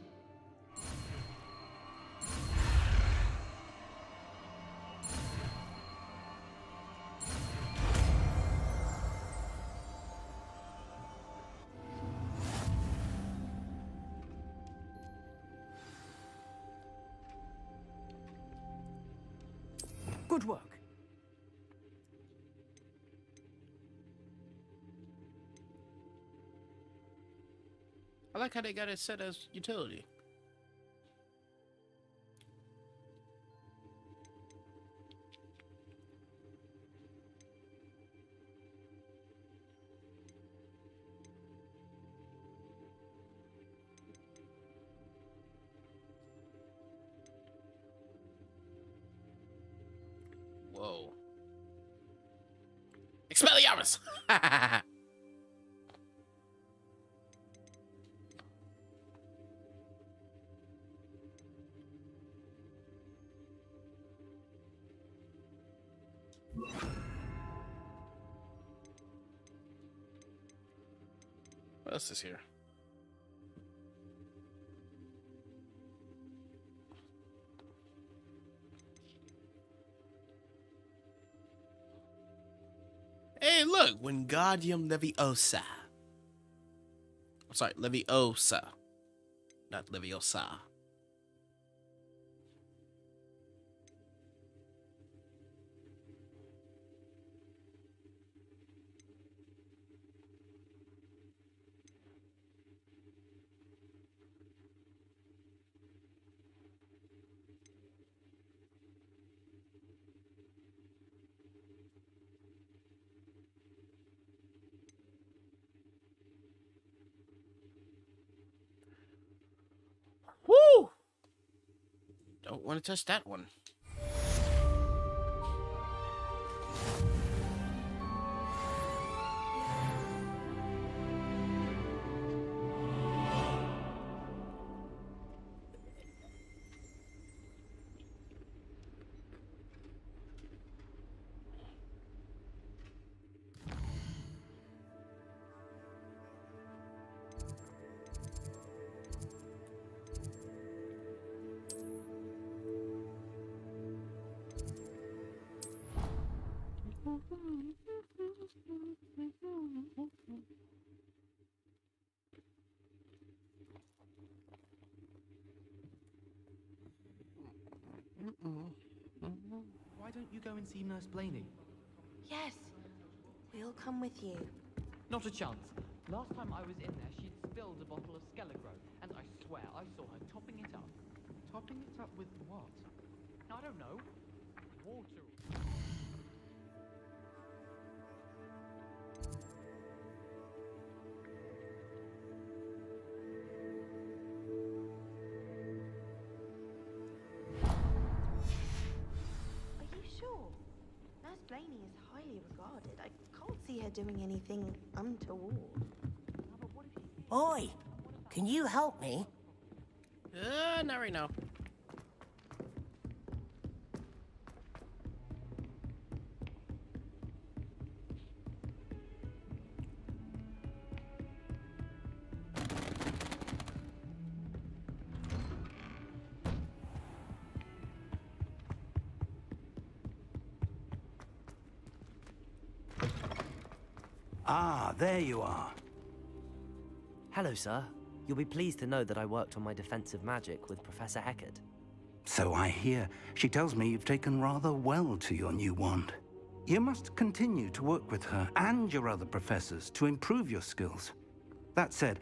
Good work. I like how they got it set as utility. Whoa. Expelliarmus! What else is here? Hey, look, Wingardium Leviosa. I'm sorry, Leviosa, not Leviosa. Woo! Don't want to touch that one. Why don't you go and see Nurse Blaney? Yes, we'll come with you. Not a chance. Last time I was in there, she'd spilled a bottle of Skelegro, and I swear I saw her topping it up. Topping it up with what? I don't know. Water. Are you sure? Nurse Blaney is highly regarded. I can't see her doing anything untoward. Oi! Can you help me? Not right now. Ah, there you are. Hello, sir. You'll be pleased to know that I worked on my defensive magic with Professor Heckard. So I hear. She tells me you've taken rather well to your new wand. You must continue to work with her and your other professors to improve your skills. That said,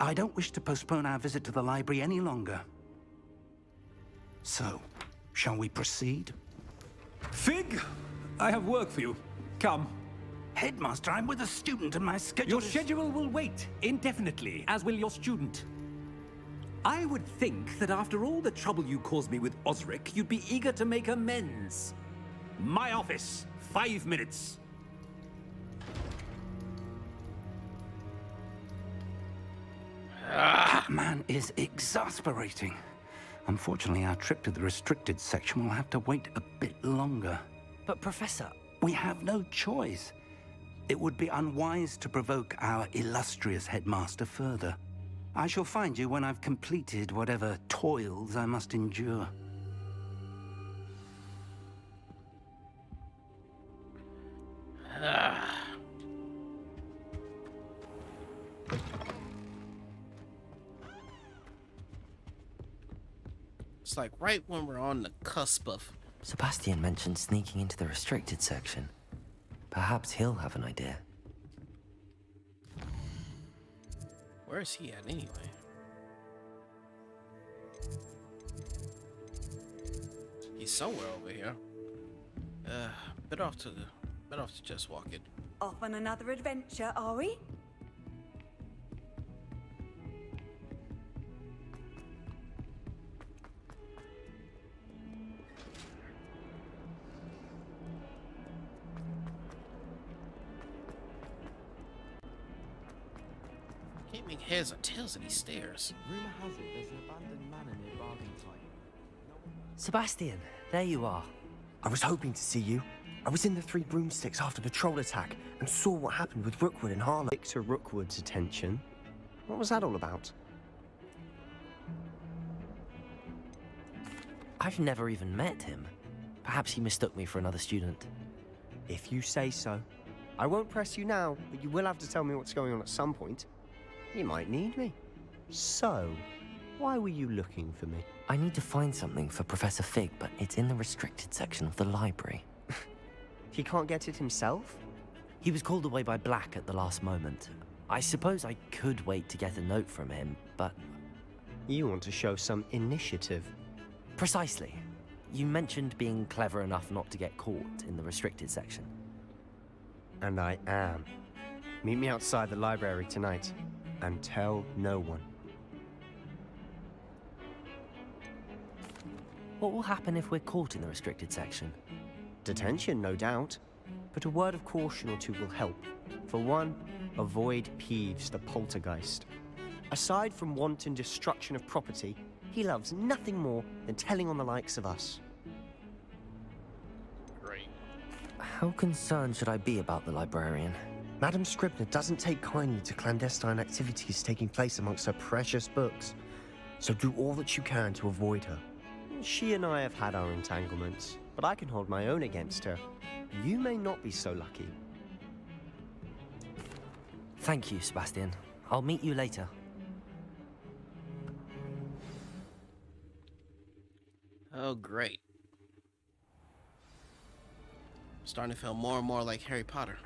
I don't wish to postpone our visit to the library any longer. So, shall we proceed? Fig, I have work for you. Come. Headmaster, I'm with a student and my schedule Your schedule will wait indefinitely, as will your student. I would think that after all the trouble you caused me with Osric, you'd be eager to make amends. My office, 5 minutes. That man is exasperating. Unfortunately, our trip to the restricted section will have to wait a bit longer. But Professor... We have no choice. It would be unwise to provoke our illustrious headmaster further. I shall find you when I've completed whatever toils I must endure. It's like right when we're on the cusp of... Sebastian mentioned sneaking into the restricted section. Perhaps he'll have an idea. Where is he at anyway? He's somewhere over here. Better off to just walk it. Off on another adventure, are we? Can't make heads or tails of these stairs. Rumor has it there's an abandoned manor near Bargain Time. Sebastian, there you are. I was hoping to see you. I was in the Three Broomsticks after the troll attack and saw what happened with Rookwood and Harlow. Victor Rookwood's attention. What was that all about? I've never even met him. Perhaps he mistook me for another student. If you say so. I won't press you now, but you will have to tell me what's going on at some point. You might need me. So, why were you looking for me? I need to find something for Professor Fig, but it's in the restricted section of the library. He can't get it himself? He was called away by Black at the last moment. I suppose I could wait to get a note from him, but... You want to show some initiative. Precisely. You mentioned being clever enough not to get caught in the restricted section. And I am. Meet me outside the library tonight, and tell no one. What will happen if we're caught in the restricted section? Detention, no doubt. But a word of caution or two will help. For one, avoid Peeves the poltergeist. Aside from wanton destruction of property, he loves nothing more than telling on the likes of us. Great. How concerned should I be about the librarian? Madame Scribner doesn't take kindly to clandestine activities taking place amongst her precious books. So do all that you can to avoid her. She and I have had our entanglements, but I can hold my own against her. You may not be so lucky. Thank you, Sebastian. I'll meet you later. Oh, great. I'm starting to feel more and more like Harry Potter.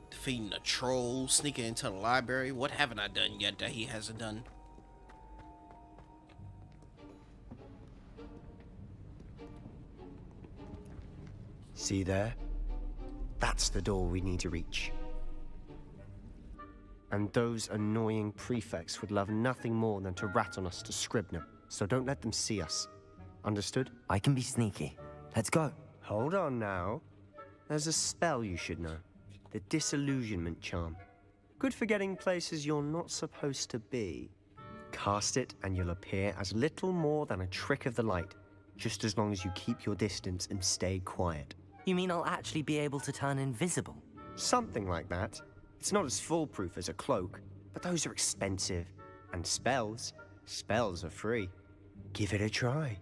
Defeating a troll, sneaking into the library. What haven't I done yet that he hasn't done? See there? That's the door we need to reach. And those annoying prefects would love nothing more than to rat on us to Scribner, so don't let them see us. Understood? I can be sneaky. Let's go. Hold on now. There's a spell you should know. The Disillusionment Charm. Good for getting places you're not supposed to be. Cast it and you'll appear as little more than a trick of the light, just as long as you keep your distance and stay quiet. You mean I'll actually be able to turn invisible? Something like that. It's not as foolproof as a cloak, but those are expensive. And spells are free. Give it a try.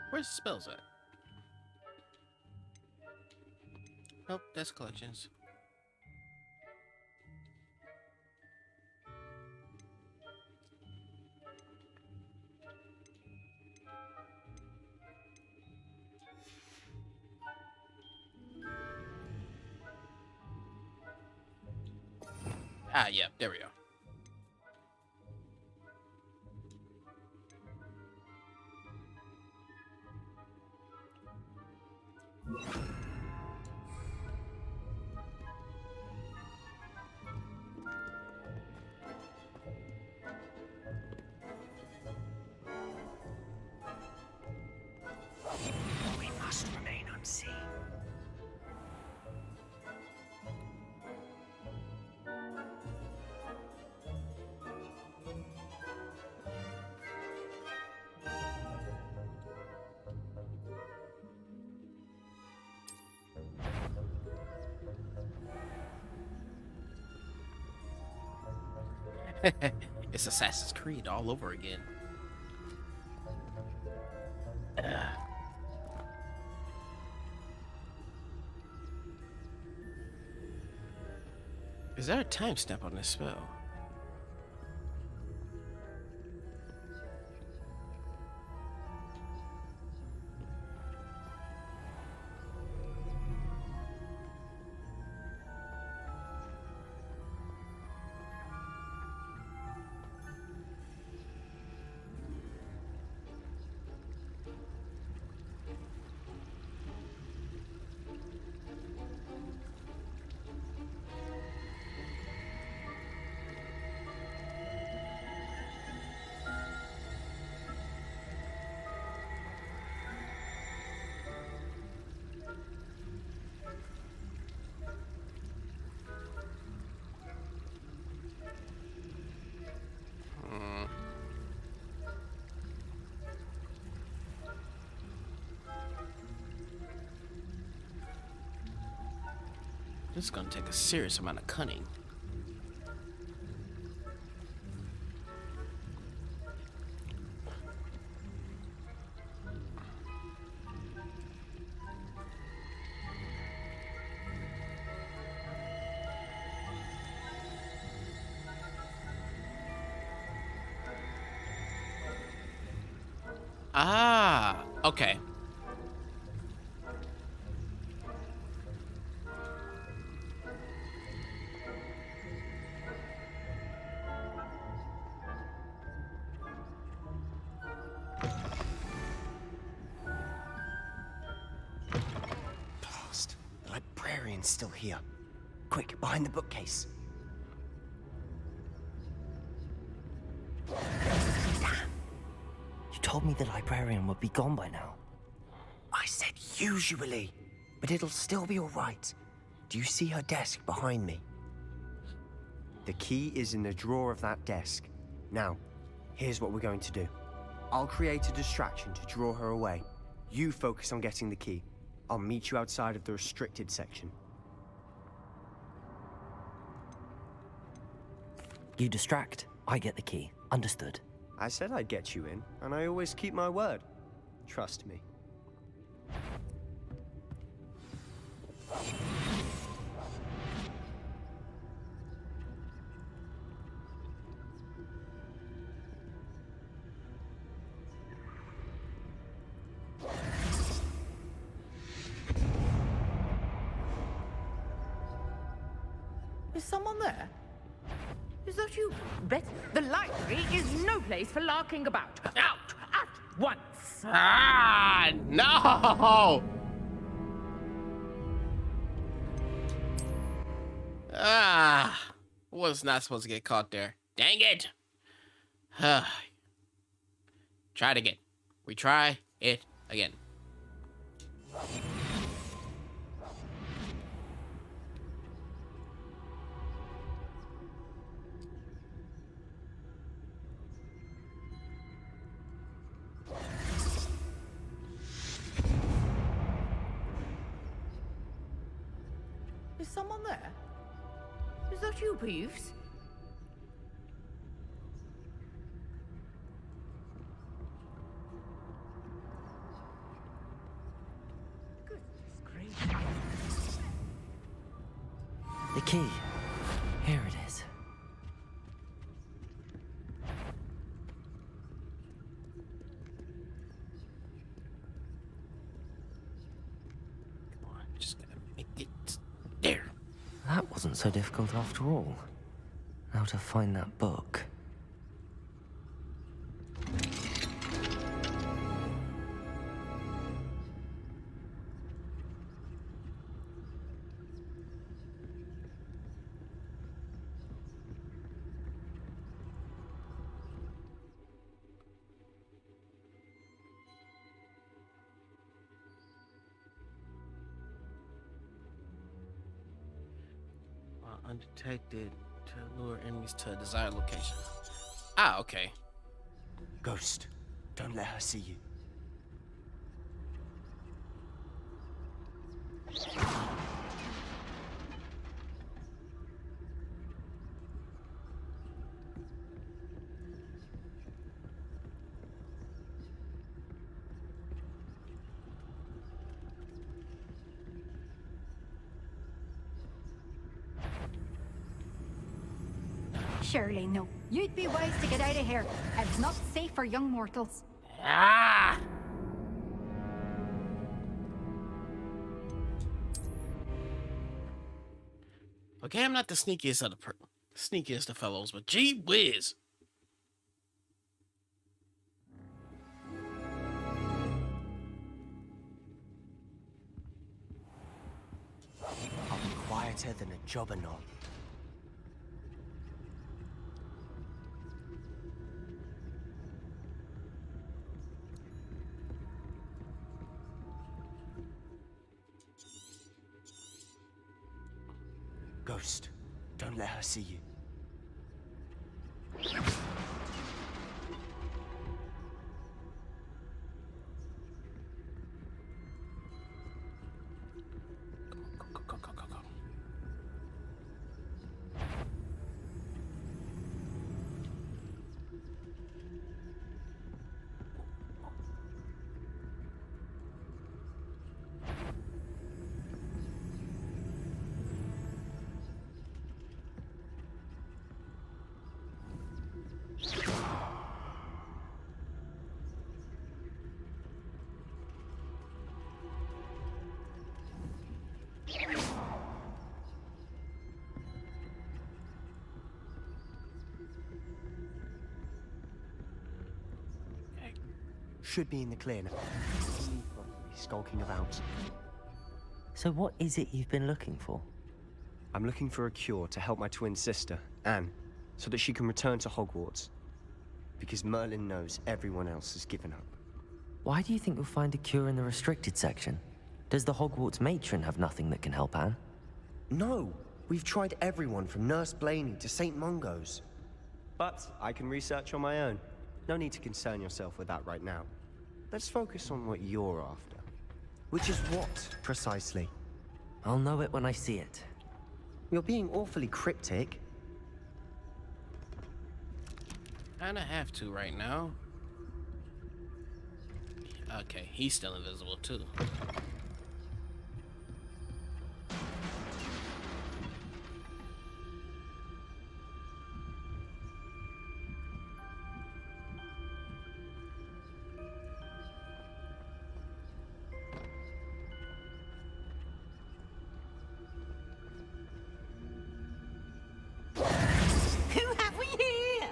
Where's the spells at? Nope, that's collections. Ah, yeah, there we go. It's Assassin's Creed all over again. Is there a timestamp on this spell? This is gonna take a serious amount of cunning. Ah, okay. Blast. The librarian's still here. Quick, behind the bookcase. Damn. You told me the librarian would be gone by now. I said usually, but it'll still be all right. Do you see her desk behind me? The key is in the drawer of that desk. Now, here's what we're going to do. I'll create a distraction to draw her away. You focus on getting the key. I'll meet you outside of the restricted section. You distract, I get the key. Understood. I said I'd get you in, and I always keep my word. Trust me. Is someone there? Is that you? The library is no place for larking about. Out at once. Ah, no! Ah, was not supposed to get caught there. Dang it! Try it again. We try it again. Is someone there? Is that you, Peeves? Goodness gracious. The key. Here it is. Come on, just gotta make it there. That wasn't so difficult after all. Now to find that book. Undetected to lure enemies to a desired location. Ah, okay. Ghost, don't let her see you. Surely no. You'd be wise to get out of here. It's not safe for young mortals. Ah! Okay, I'm not the sneakiest of the sneakiest of fellows, but gee whiz. I'll be quieter than a jobberknoll. Ghost, don't let her see you. Go. Should be in the clear now. Skulking about. So what is it you've been looking for? I'm looking for a cure to help my twin sister, Anne, so that she can return to Hogwarts. Because Merlin knows everyone else has given up. Why do you think you'll find a cure in the restricted section? Does the Hogwarts matron have nothing that can help Anne? No! We've tried everyone from Nurse Blaney to St. Mungo's. But I can research on my own. No need to concern yourself with that right now. Let's focus on what you're after. Which is what, precisely? I'll know it when I see it. You're being awfully cryptic. Kinda have to right now. Okay, he's still invisible too. Who have we here?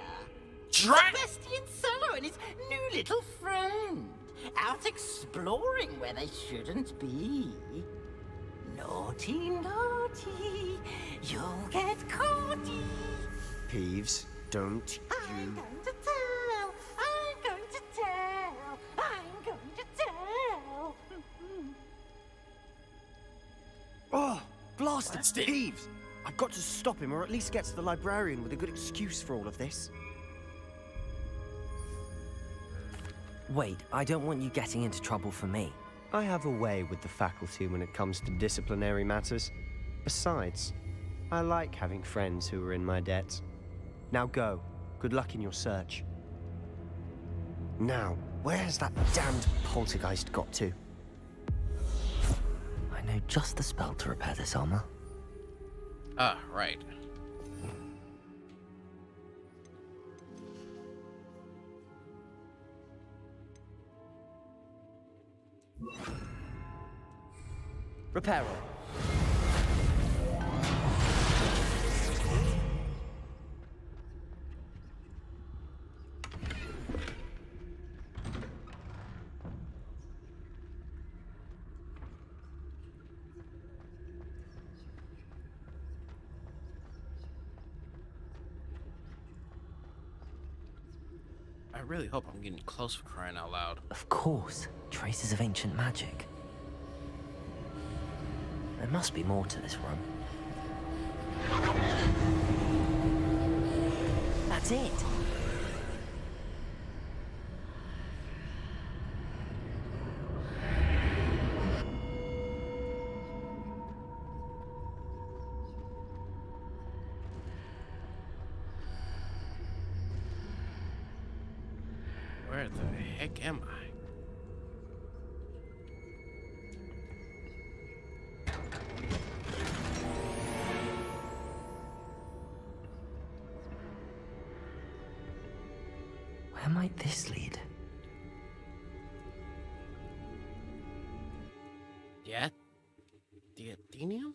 Sebastian Cello and his new little friend. Out exploring where they shouldn't be. Naughty, naughty, you'll get caughty. Peeves, don't I'm going to tell, I'm going to tell, I'm going to tell. Oh, blasted Peeves! I've got to stop him, or at least get to the librarian with a good excuse for all of this. Wait, I don't want you getting into trouble for me. I have a way with the faculty when it comes to disciplinary matters. Besides, I like having friends who are in my debt. Now go. Good luck in your search. Now, where's that damned poltergeist got to? I know just the spell to repair this armor. Ah, right. Repair. I really hope I'm getting close for crying out loud. Of course, traces of ancient magic. There must be more to this room. That's it! Where the heck am I? might this lead? Yeah. The Athenium?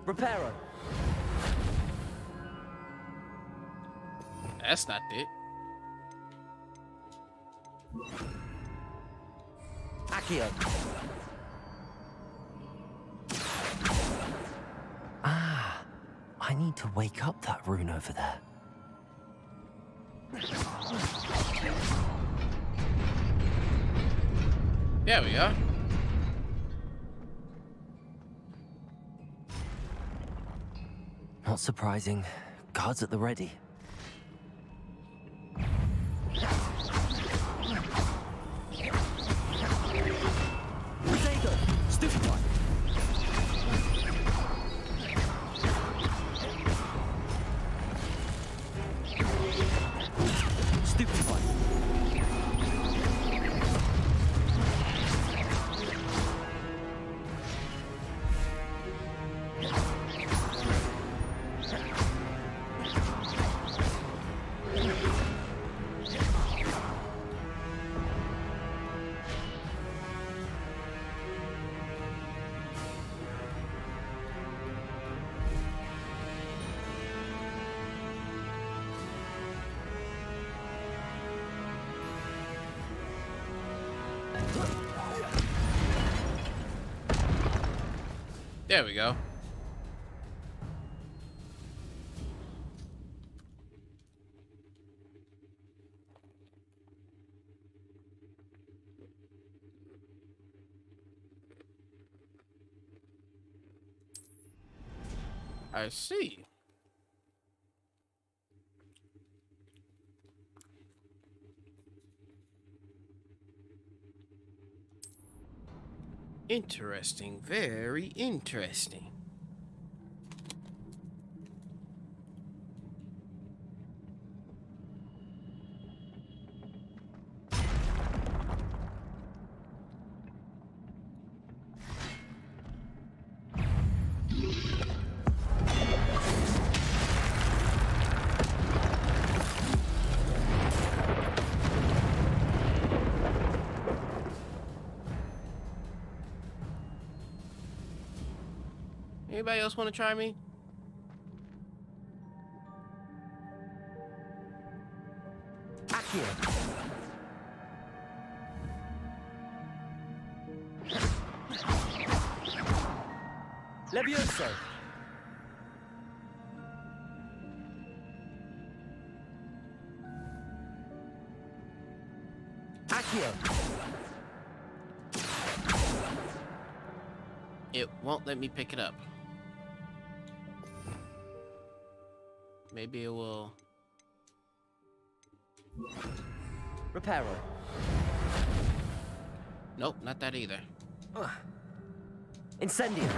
Reparo. That's not it. Accio. Ah, I need to wake up that rune over there. There we are. Not surprising. Guards at the ready. There we go. I see. Interesting, very interesting. Anybody else want to try me? Accio. Levioso. Accio. It won't let me pick it up. Maybe it will. Reparo. Nope, not that either. Incendio.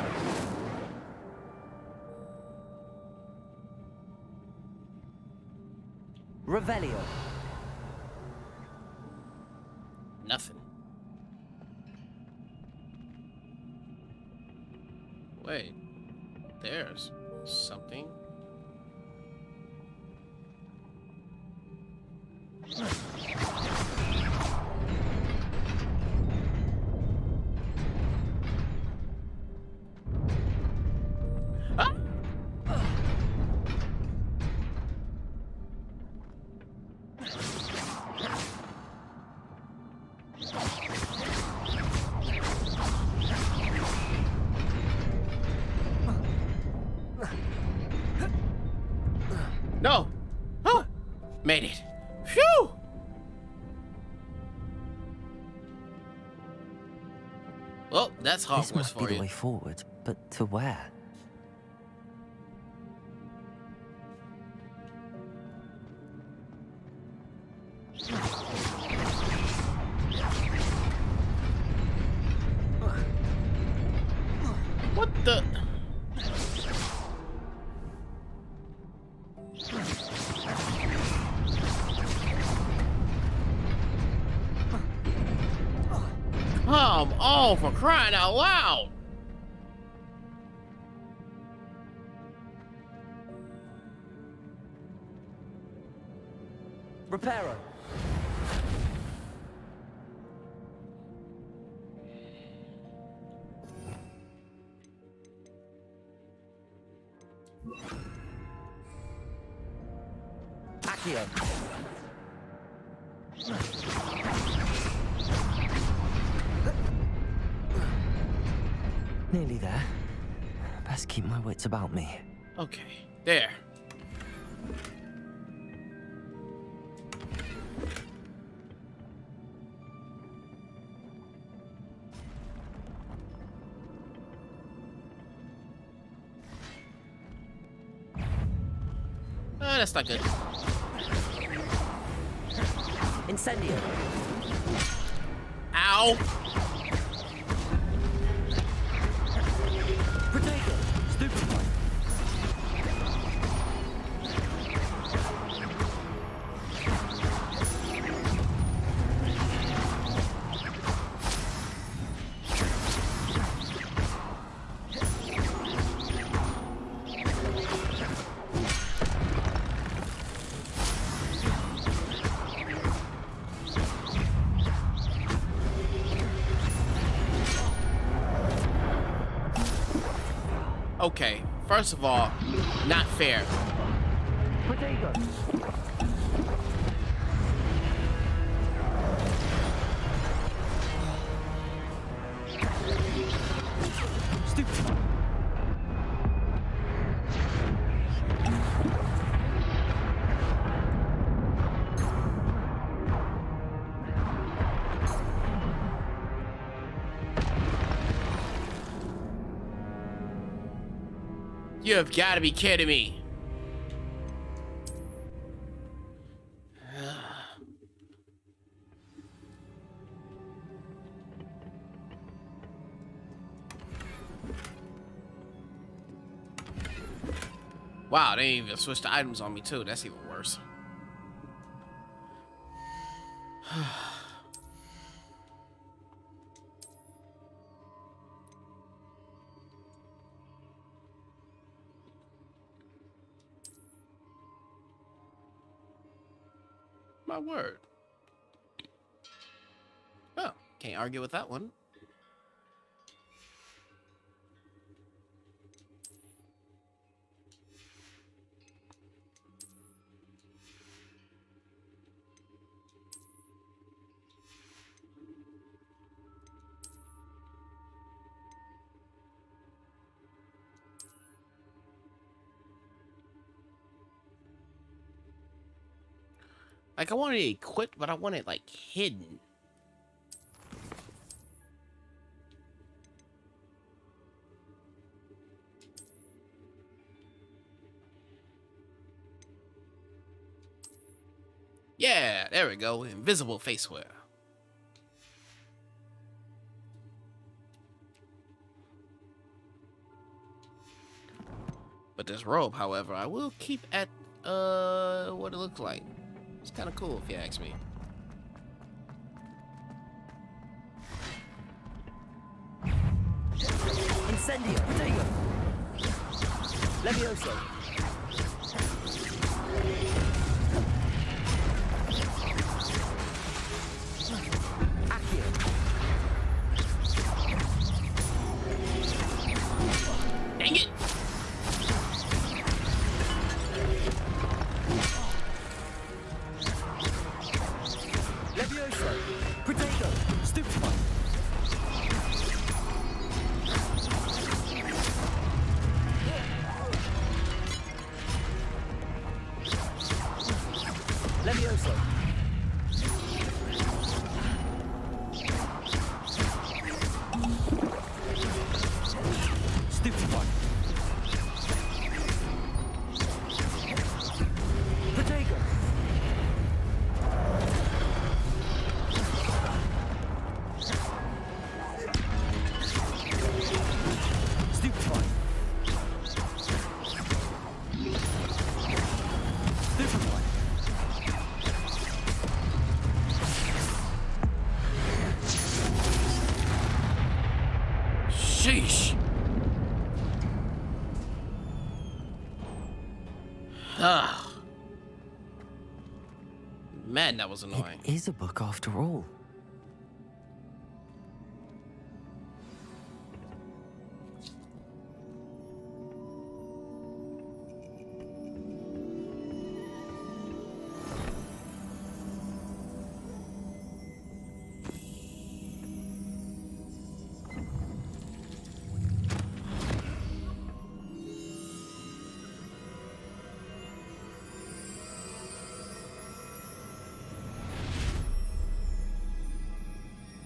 Revelio. Nothing. Wait, there's something. No! Oh! Made it. Phew! Well, that's Hogwarts This must for be the you. way forward, but to where? What the? Oh, for crying out loud! Reparo. Accio. Nearly there. Best keep my wits about me. Okay, there. That's not good. Incendio. Ow! Potato. Stupefy. Okay, first of all, not fair. Potato. Stupefy. You have got to be kidding me. Wow, they even switched the items on me too. That's even worse. My word. Oh, can't argue with that one. Like, I wanted it equipped, but I want it, like, hidden. Yeah, there we go. Invisible face wear. But this robe, however, I will keep at, what it looks like. It's kind of cool, if you ask me. Incendio. Potato. Levioso. Accio. Dang it! Levioso. Potato. Stupefy. Man, that was annoying. It is a book after all.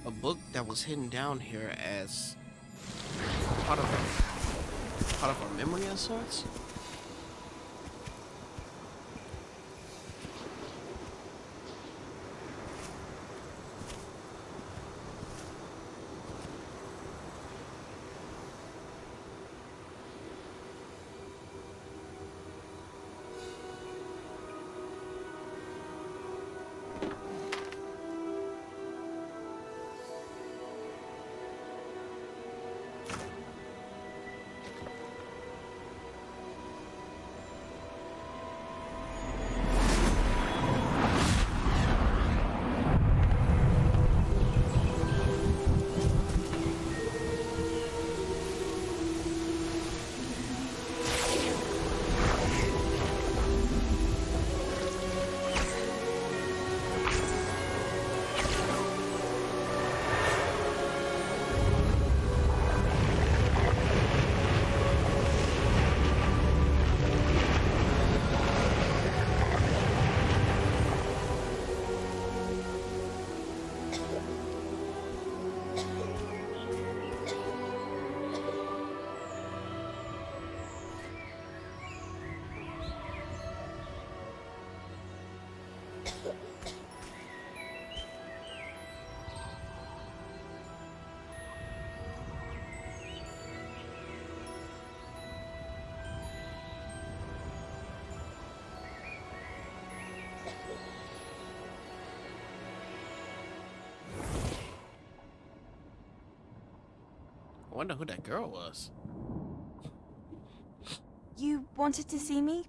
A book that was hidden down here as part of our memory of sorts. I wonder who that girl was. You wanted to see me?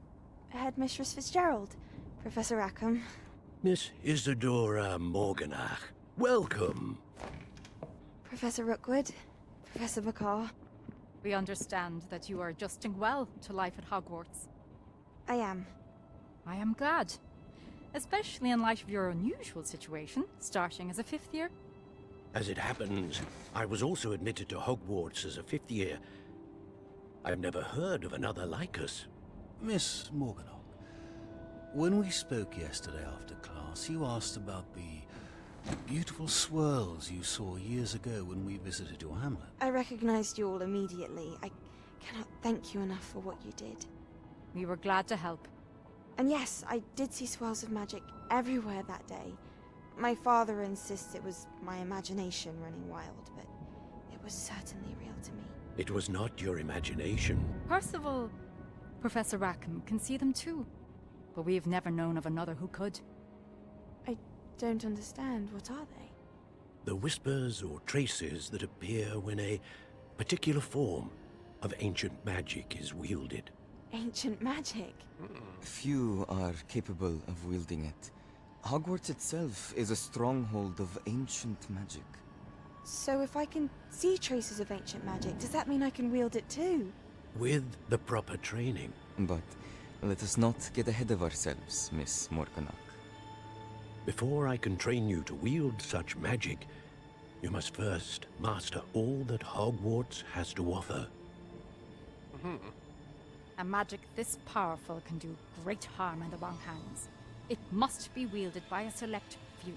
Headmistress Fitzgerald, Professor Rackham. Miss Isadora Morganach, welcome. Professor Rookwood, Professor McCaw. We understand that you are adjusting well to life at Hogwarts. I am. I am glad. Especially in light of your unusual situation, starting as a 5th year. As it happens, I was also admitted to Hogwarts as a 5th year. I've never heard of another like us. Miss Morganach, when we spoke yesterday after class, you asked about the beautiful swirls you saw years ago when we visited your hamlet. I recognized you all immediately. I cannot thank you enough for what you did. We were glad to help. And yes, I did see swirls of magic everywhere that day. My father insists it was my imagination running wild, but it was certainly real to me. It was not your imagination. Percival, Professor Rackham can see them too. But we have never known of another who could. I don't understand. What are they? The whispers or traces that appear when a particular form of ancient magic is wielded. Ancient magic? Few are capable of wielding it. Hogwarts itself is a stronghold of ancient magic. So if I can see traces of ancient magic, does that mean I can wield it too? With the proper training. But let us not get ahead of ourselves, Miss Morganach. Before I can train you to wield such magic, you must first master all that Hogwarts has to offer. A magic this powerful can do great harm in the wrong hands. It must be wielded by a select few.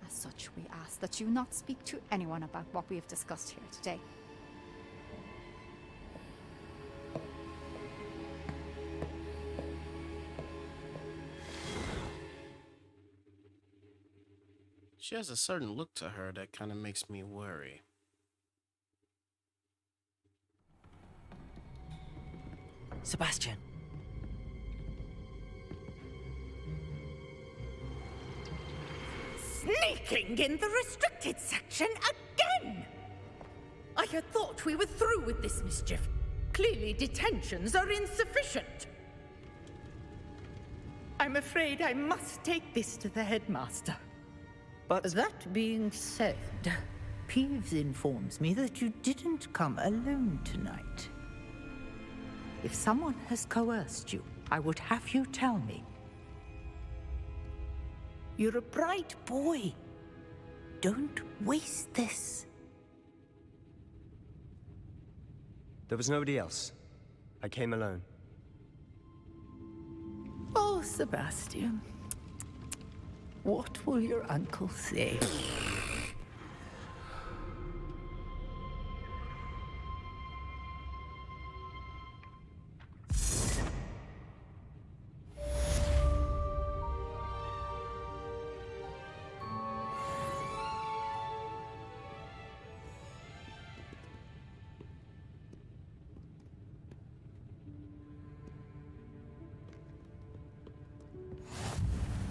As such, we ask that you not speak to anyone about what we have discussed here today. She has a certain look to her that kind of makes me worry. Sebastian. Sneaking in the restricted section again! I had thought we were through with this mischief. Clearly, detentions are insufficient. I'm afraid I must take this to the headmaster. But that being said, Peeves informs me that you didn't come alone tonight. If someone has coerced you, I would have you tell me. You're a bright boy. Don't waste this. there was nobody else. I came alone. Oh, Sebastian. What will your uncle say?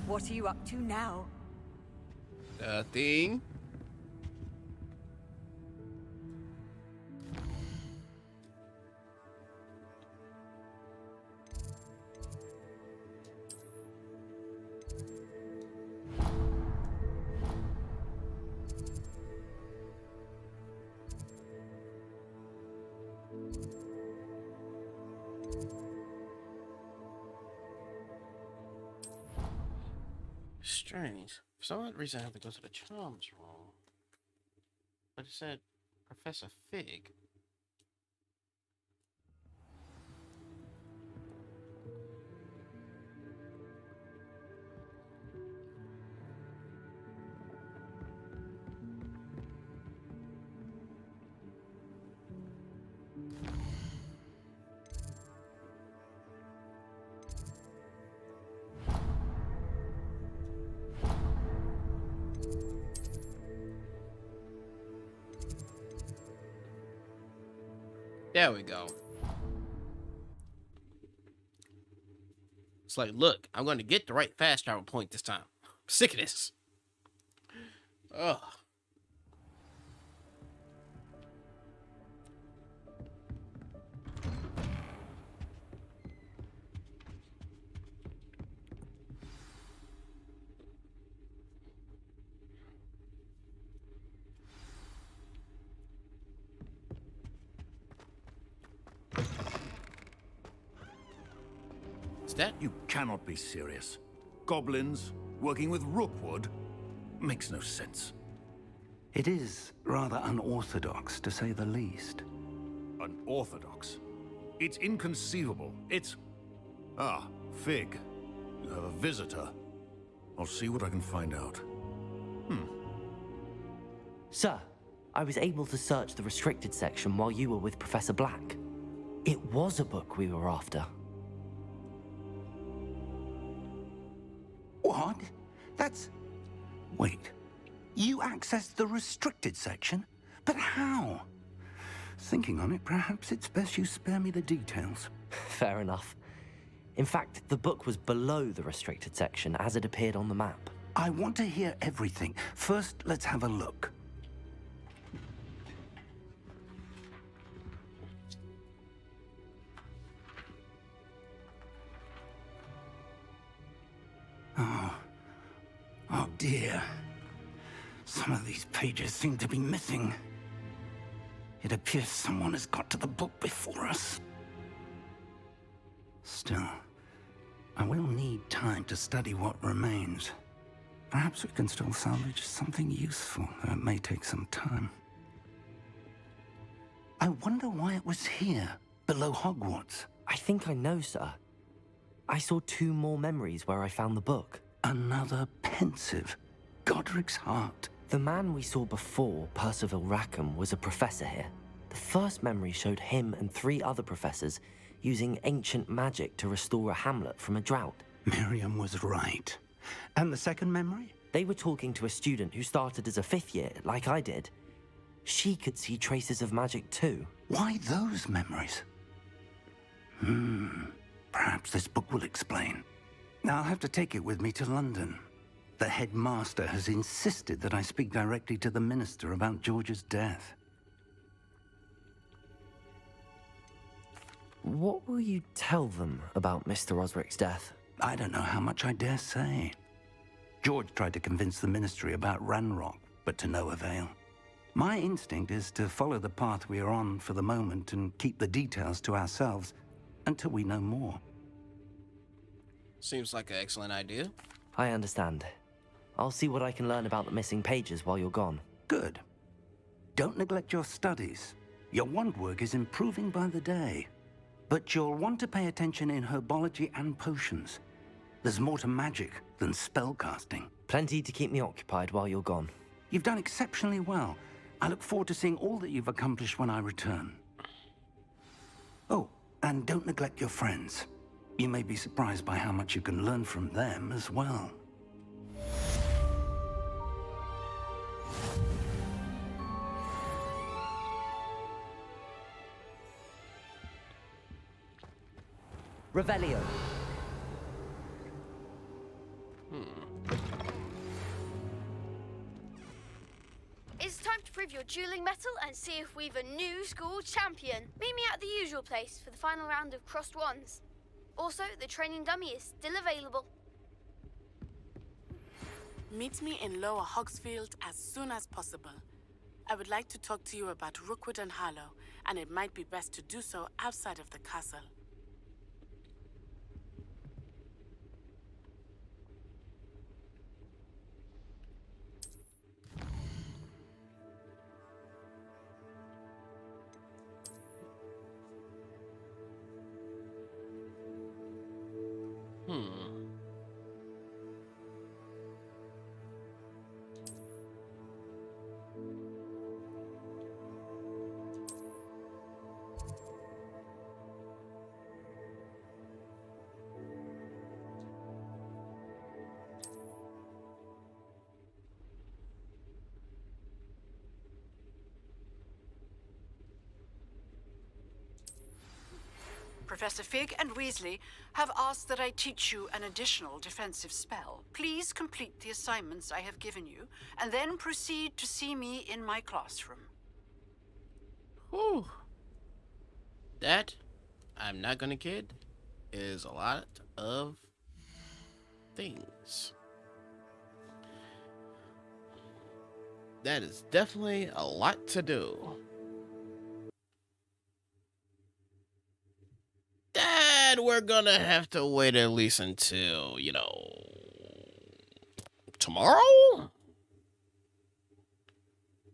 What are you up to now? Nothing. Strange. For some odd reason, I have to go to the charms room. But it said Professor Fig. There we go. It's like, look, I'm going to get the right fast travel point this time. I'm sick of this. Ugh. That? You cannot be serious. Goblins working with Rookwood makes no sense. It is rather unorthodox, to say the least. Unorthodox? It's inconceivable. It's... Ah, Fig. You have a visitor. I'll see what I can find out. Sir, I was able to search the restricted section while you were with Professor Black. It was a book we were after. What? That's... Wait. You accessed the restricted section? But how? Thinking on it, perhaps it's best you spare me the details. Fair enough. In fact, the book was below the restricted section as it appeared on the map. I want to hear everything. First, let's have a look. Oh dear. Some of these pages seem to be missing. It appears someone has got to the book before us. Still, I will need time to study what remains. Perhaps we can still salvage something useful, though it may take some time. I wonder why it was here, below Hogwarts. I think I know, sir. I saw 2 more memories where I found the book. Another pensive. Godric's heart. The man we saw before, Percival Rackham, was a professor here. The first memory showed him and 3 other professors using ancient magic to restore a hamlet from a drought. Miriam was right. And the second memory? They were talking to a student who started as a 5th year, like I did. She could see traces of magic too. Why those memories? Perhaps this book will explain. I'll have to take it with me to London. The headmaster has insisted that I speak directly to the minister about George's death. what will you tell them about Mr. Osric's death? I don't know how much I dare say. George tried to convince the Ministry about Ranrock, but to no avail. My instinct is to follow the path we are on for the moment and keep the details to ourselves until we know more. Seems like an excellent idea. I understand. I'll see what I can learn about the missing pages while you're gone. Good. Don't neglect your studies. Your wand work is improving by the day. But you'll want to pay attention in herbology and potions. There's more to magic than spellcasting. Plenty to keep me occupied while you're gone. You've done exceptionally well. I look forward to seeing all that you've accomplished when I return. Oh, and don't neglect your friends. You may be surprised by how much you can learn from them as well. Revelio. It's time to prove your dueling mettle and see if we've a new school champion. Meet me at the usual place for the final round of crossed wands. Also, the training dummy is still available. Meet me in Lower Hogsfield as soon as possible. I would like to talk to you about Rookwood and Harlow, and it might be best to do so outside of the castle. Professor Fig and Weasley have asked that I teach you an additional defensive spell. Please complete the assignments I have given you, and then proceed to see me in my classroom. Whew. That, I'm not gonna kid, is a lot of things. That is definitely a lot to do. And we're gonna have to wait at least until, tomorrow?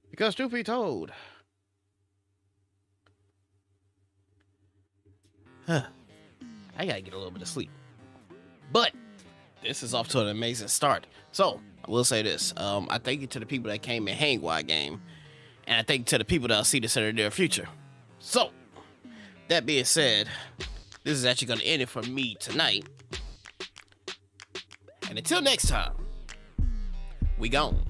Because truth be told, I gotta get a little bit of sleep. But this is off to an amazing start. So, I will say this. I thank you to the people that came and hang while I game. And I thank you to the people that'll see this in their future. So, that being said, this is actually going to end it for me tonight. And until next time, we gone.